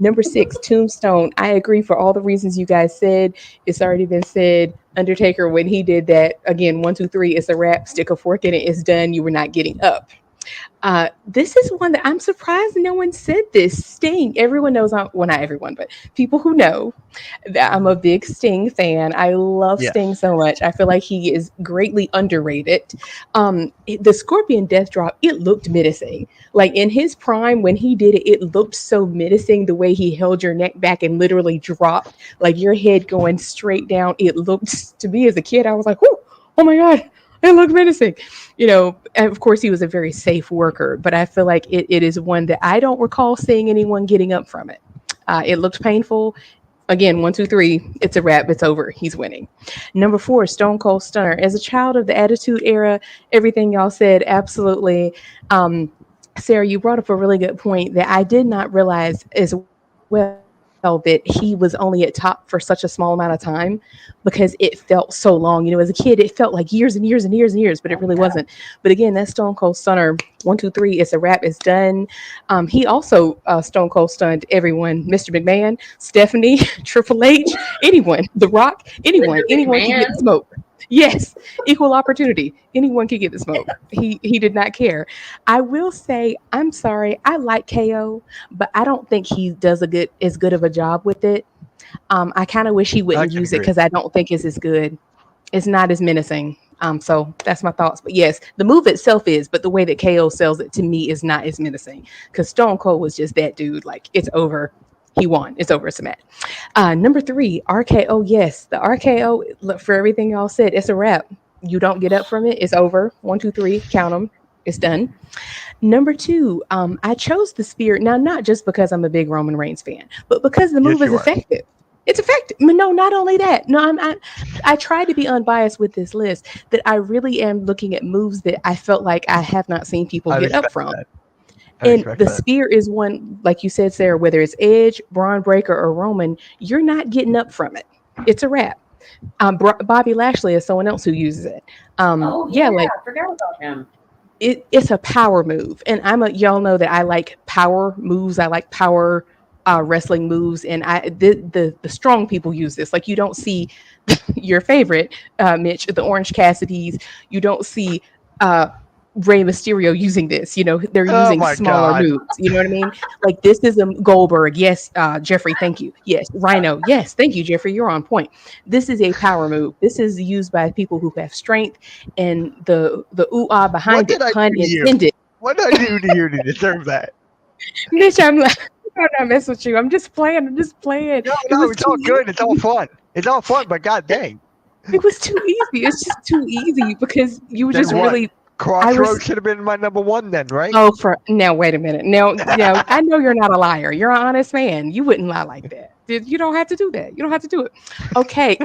Number 6, Tombstone. I agree for all the reasons you guys said. It's already been said. Undertaker, when he did that, again, 1, 2, 3, it's a wrap. Stick a fork in it. It's done. You were not getting up. This is one that I'm surprised no one said this. Sting. Everyone knows well, not everyone, but people who know that I'm a big Sting fan. I love Sting
Yes.
so much. I feel like he is greatly underrated. The Scorpion Death Drop, it looked menacing. Like in his prime, when he did it, it looked so menacing the way he held your neck back and literally dropped, like your head going straight down. It looked, to me as a kid, I was like, "Whoo, oh my God, it looked menacing." And of course, he was a very safe worker, but I feel like it is one that I don't recall seeing anyone getting up from it. It looked painful. Again, 1, 2, 3, it's a wrap. It's over. He's winning. Number 4, Stone Cold Stunner. As a child of the Attitude Era, everything y'all said, absolutely. Sarah, you brought up a really good point that I did not realize as well, that he was only at top for such a small amount of time because it felt so long. As a kid, it felt like years and years and years and years, but it really wasn't. But again, that Stone Cold Stunner, 1, 2, 3, it's a wrap. It's done. He also Stone Cold stunned everyone. Mr. McMahon, Stephanie, Triple H, anyone, The Rock, anyone,
Mr.
anyone can get the
McMahon.
smoke. Yes, equal opportunity. Anyone can get the smoke. He did not care. I will say, I'm sorry. I like KO, but I don't think he does a good as good of a job with it. I kind of wish he
I
wouldn't
can
use it
agree.
because I don't think it's as good. It's not as menacing. So that's my thoughts. But yes, the move itself is, but the way that KO sells it to me is not as menacing. Because Stone Cold was just that dude. Like it's over. He won. It's over. It's a match. Number 3, RKO. Yes, the RKO. Look, for everything y'all said, it's a wrap. You don't get up from it. It's over. 1, 2, 3. Count them. It's done. Number 2, I chose the Spear now not just because I'm a big Roman Reigns fan, but because the move
Yes,
is
you are.
effective. It's effective. No, not only that. No, I try to be unbiased with this list. That I really am looking at moves that I felt like I have not seen people
I
get up
respect
from.
that. I
And
respect
the
that.
Spear is one, like you said, Sarah. Whether it's Edge, Braun Breaker, or Roman, you're not getting up from it. It's a wrap. Bobby Lashley is someone else who uses it.
Oh
Yeah,
yeah,
like
I forgot about him.
it's a power move, and y'all know that I like power moves. I like power wrestling moves, and the strong people use this. Like you don't see your favorite Mitch, the Orange Cassidy's. You don't see uh, Rey Mysterio using this. They're
Oh
using
my
smaller
God.
moves. You know what I mean? Like this is a Goldberg. Yes, Jeffrey. Thank you. Yes, Rhino. Yes, thank you, Jeffrey. You're on point. This is a power move. This is used by people who have strength and the ooh ah
What
behind
did
it.
I
Pun
do to you?
intended.
What did I do to you to deserve that?
Mitch, I'm not messing with you. I'm just playing. I'm just playing.
No,
It
no,
was
it's
too
all good. It's all
easy.
fun. It's all fun, but god dang.
It was too easy. It's just too easy because you were
Then
just
what?
really. I was.
Crossroads should have been my number one then, right?
Oh, for now. Wait a minute. Now, I know you're not a liar. You're an honest man. You wouldn't lie like that. You don't have to do that. You don't have to do it. Okay.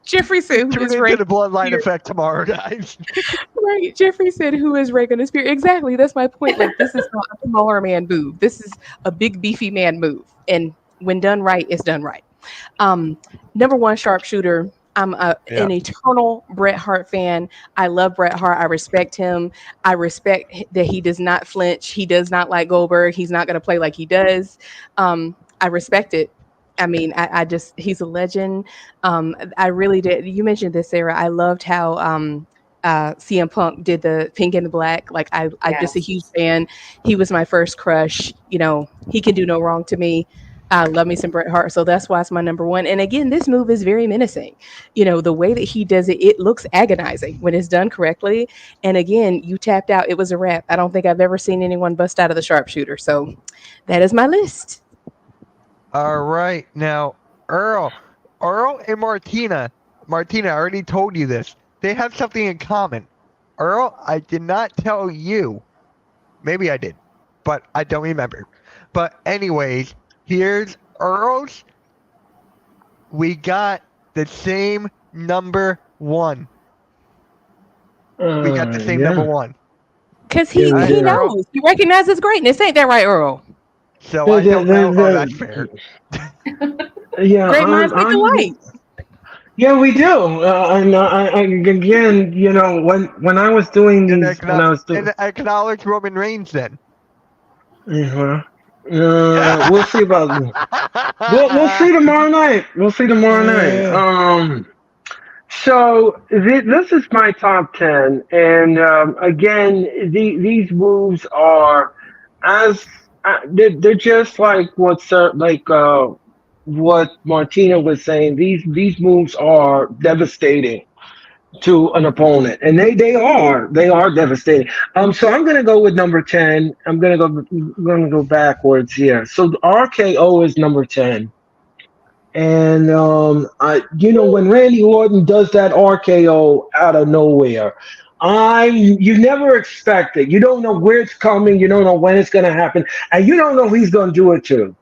Jeffrey said, "Who
Tune
is
into
Ray?"
the bloodline effect tomorrow, guys.
Right. Jeffrey said, "Who is Ray going to spear?" Exactly. That's my point. Like this is not a smaller man move. This is a big beefy man move, and when done right, it's done right. Um, Number 1 sharpshooter.
Yeah.
An eternal Bret Hart fan. I love Bret Hart. I respect him. I respect that he does not flinch. He does not like Goldberg. He's not going to play like he does. I respect it. I mean, I just, he's a legend. I really did. You mentioned this, Sarah. I loved how CM Punk did the pink and the black. Like, I'm just a huge
Yes.
fan. He was my first crush. He can do no wrong to me. I love me some Bret Hart, so that's why it's my number 1. And again, this move is very menacing. The way that he does it, it looks agonizing when it's done correctly. And again, you tapped out, it was a wrap. I don't think I've ever seen anyone bust out of the sharpshooter. So that is my list.
All right. Now, Earl and Martina, I already told you this. They have something in common. Earl, I did not tell you. Maybe I did, but I don't remember. But anyways, here's Earl's. We got the same number 1. We got the same number
Yeah,
1.
Because
yeah,
he
we
All right,
he
did.
Earl.
knows. He recognizes greatness. Ain't that right, Earl?
So
The,
I
the,
don't know. Oh, that's
the,
fair.
yeah,
Great minds think alike.
yeah, we do. And again, when I was doing
And,
these, when I was doing,
acknowledge Roman Reigns then.
uh We'll see about. We'll see tomorrow night. We'll see tomorrow night. So this is my top 10, and again, these moves are as they're just like what Martina was saying. These moves are devastating to an opponent, and they are devastating. So I'm gonna go with number 10. I'm gonna go backwards here. So the RKO is number 10. And when Randy Orton does that RKO out of nowhere, you never expect it. You don't know where it's coming. You don't know when it's going to happen, and you don't know who he's going to do it to.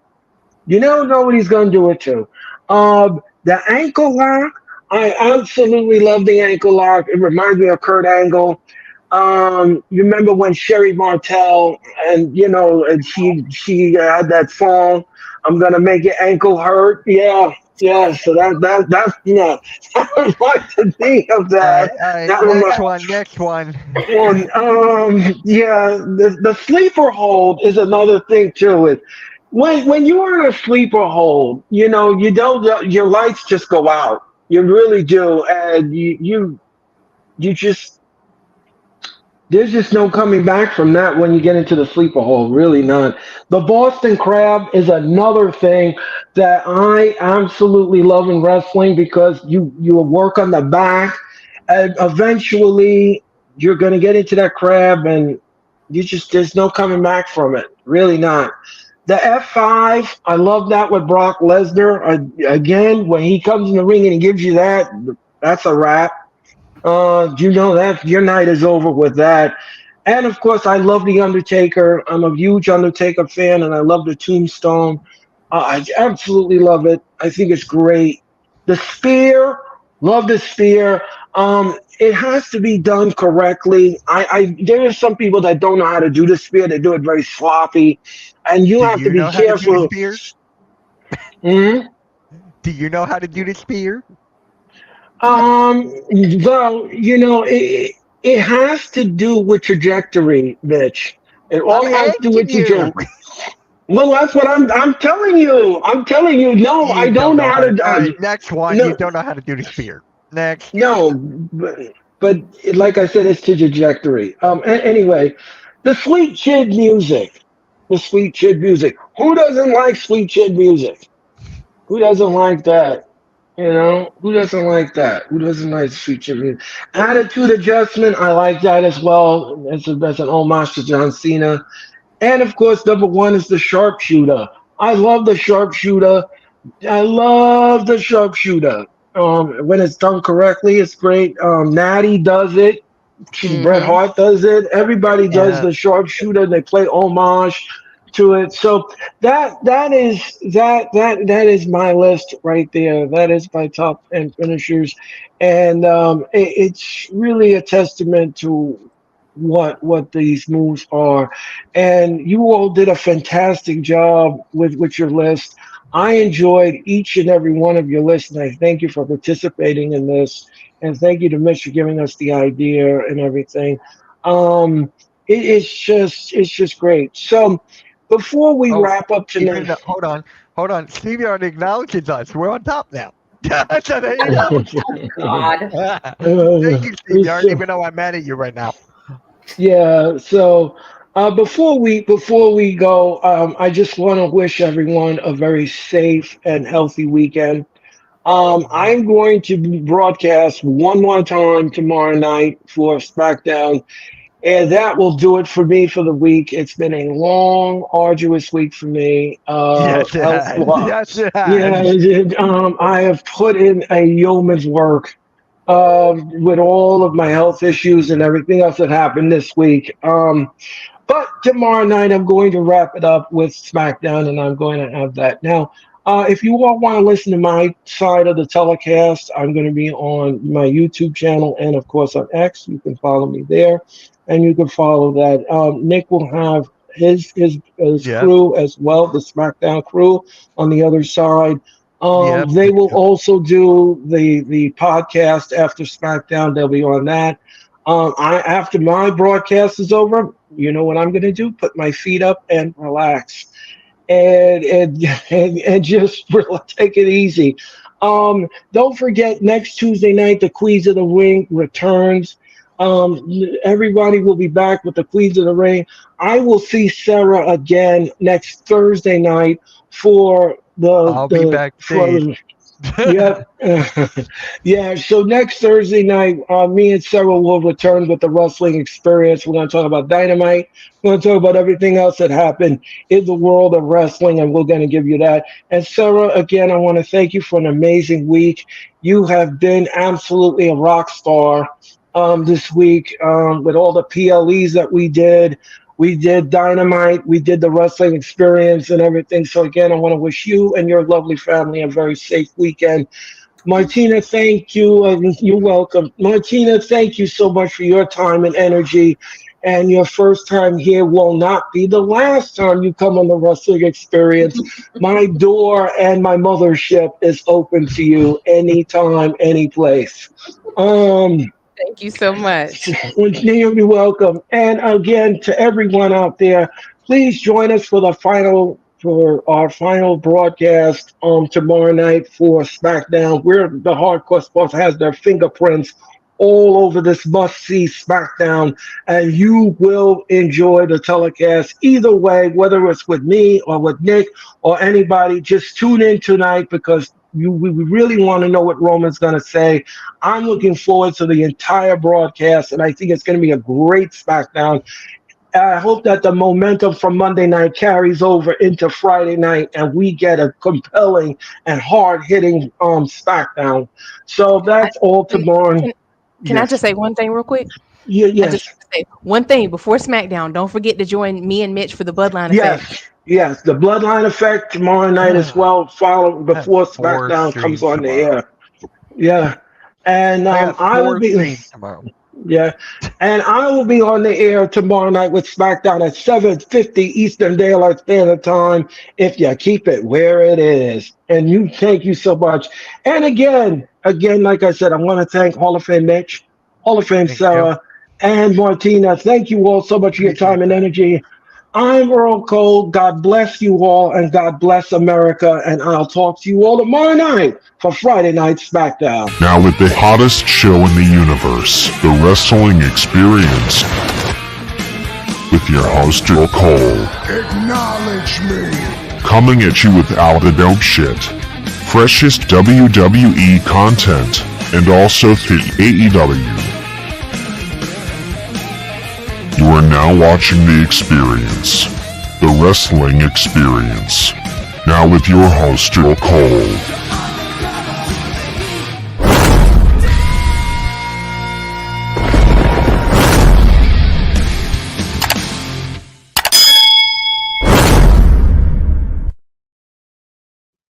You don't know what he's going to do it to. The ankle lock, I absolutely love the ankle lock. It reminds me of Kurt Angle. You remember when Sherry Martel and she had that song, "I'm gonna make your ankle hurt." Yeah, yeah. So that's I would like to think of that.
All right,
That
next
reminds
one, next one.
one. Yeah. The sleeper hold is another thing too. When you are in a sleeper hold, you don't your lights just go out. You really do, and you just there's just no coming back from that when you get into the sleeper hole. Really not. The Boston Crab is another thing that I absolutely love in wrestling because you work on the back, and eventually you're going to get into that crab, and there's no coming back from it. Really not. The F5, I love that with Brock Lesnar. Again, when he comes in the ring and he gives you that, that's a wrap. You know that your night is over with that. And of course, I love the Undertaker. I'm a huge Undertaker fan, and I love the Tombstone. I absolutely love it. I think it's great. The spear, love the spear. It has to be done correctly. There are some people that don't know how to do the spear. They do it very sloppy, and you
Do
have to
you
be
know how to do the
careful.
spear?
Mhm.
Do you know how to do the spear?
Well, it has to do with trajectory, Mitch. It
I'm
all has to do
asking
with
you.
trajectory. Well, that's what I'm telling you. I'm telling you. No, I
You
don't
don't
know
know
how
how to.
to.
All right, next one. You
No,
don't know how to do the spear. Next.
no, but like I said, it's to trajectory. Anyway, the sweet kid music. The sweet kid music. Who doesn't like sweet kid music? Who doesn't like that? Who doesn't like that? Who doesn't like sweet chicken? Attitude adjustment, I like that as well. That's an homage to John Cena. And of course, number one is the sharpshooter. I love the sharpshooter. I love the sharpshooter. When it's done correctly, it's great. Natty does it. Bret
Mm-hmm.
Hart does it. Everybody does
Yeah.
the sharpshooter. They play homage to it. So that is my list right there. That is my top 10 finishers, and it's really a testament to what these moves are. And you all did a fantastic job with your list. I enjoyed each and every one of your lists, and I thank you for participating in this. And thank you to Mitch for giving us the idea and everything. Um, it's just great. So before we
Oh,
wrap up
even
tonight,
though, hold on. Stevie already acknowledges us. We're on top now. So there you go.
God.
Thank you, Stevie. I don't
so,
even know I'm mad at you right now.
yeah. So before we go, I just want to wish everyone a very safe and healthy weekend. I'm going to broadcast one more time tomorrow night for SmackDown. And that will do it for me for the week. It's been a long, arduous week for me.
Yes, it
Health,
has. Yes, it
yeah,
has.
I have put in a yeoman's work with all of my health issues and everything else that happened this week. But tomorrow night, I'm going to wrap it up with SmackDown, and I'm going to have that. Now, if you all want to listen to my side of the telecast, I'm going to be on my YouTube channel and, of course, on X. You can follow me there, and you can follow that. Nick will have his
Yep.
crew as well, the SmackDown crew on the other side.
Yep.
They will also do the podcast after SmackDown. They'll be on that. After my broadcast is over, you know what I'm going to do? Put my feet up and relax. and just take it easy. Don't forget next Tuesday night, the Queens of the Ring returns. Everybody will be back with the Queens of the Ring. I will see Sarah again next Thursday night for
I'll be backstage.
Yep. Yeah. So next Thursday night, me and Sarah will return with the wrestling experience. We're going to talk about Dynamite. We're going to talk about everything else that happened in the world of wrestling, and we're going to give you that. And Sarah, again, I want to thank you for an amazing week. You have been absolutely a rock star this week with all the PLEs that we did. We did Dynamite. We did the wrestling experience and everything. So again, I want to wish you and your lovely family a very safe weekend. Martina, thank you. You're welcome. Martina, thank you so much for your time and energy. And your first time here will not be the last time you come on the wrestling experience. My door and my mothership is open to you anytime, any place.
Thank you so much.
You're welcome. And again, to everyone out there, please join us for our final broadcast tomorrow night for SmackDown, where the Hardcore Sports has their fingerprints all over this must-see SmackDown, and you will enjoy the telecast either way, whether it's with me or with Nick or anybody. Just tune in tonight because we really want to know what Roman's going to say. I'm looking forward to the entire broadcast, and I think it's going to be a great SmackDown. I hope that the momentum from Monday night carries over into Friday night, and we get a compelling and hard-hitting SmackDown. So that's all tomorrow.
Can I just say one thing real quick?
Yeah, yes.
I just want to say one thing before SmackDown. Don't forget to join me and Mitch for the Bloodline Effect.
Yes, the Bloodline Effect tomorrow night as well. Follow before SmackDown comes on the air. Yeah, and I will be
tomorrow.
Yeah, and I will be on the air tomorrow night with SmackDown at 7:50 Eastern Daylight Standard Time. If you keep it where it is, and thank you so much. And again, like I said, I want to thank Hall of Fame Mitch, Hall of Fame Sarah, and Martina. Thank you all so much for your time and energy. I'm Earl Cole. God bless you all, and God bless America. And I'll talk to you all tomorrow night for Friday Night SmackDown.
Now with the hottest show in the universe, The Wrestling Experience, with your host, Earl Cole.
Acknowledge me.
Coming at you with all the dope shit, freshest WWE content, and also the AEW. You are now watching The Experience, The Wrestling Experience. Now with your host, Earl Cole.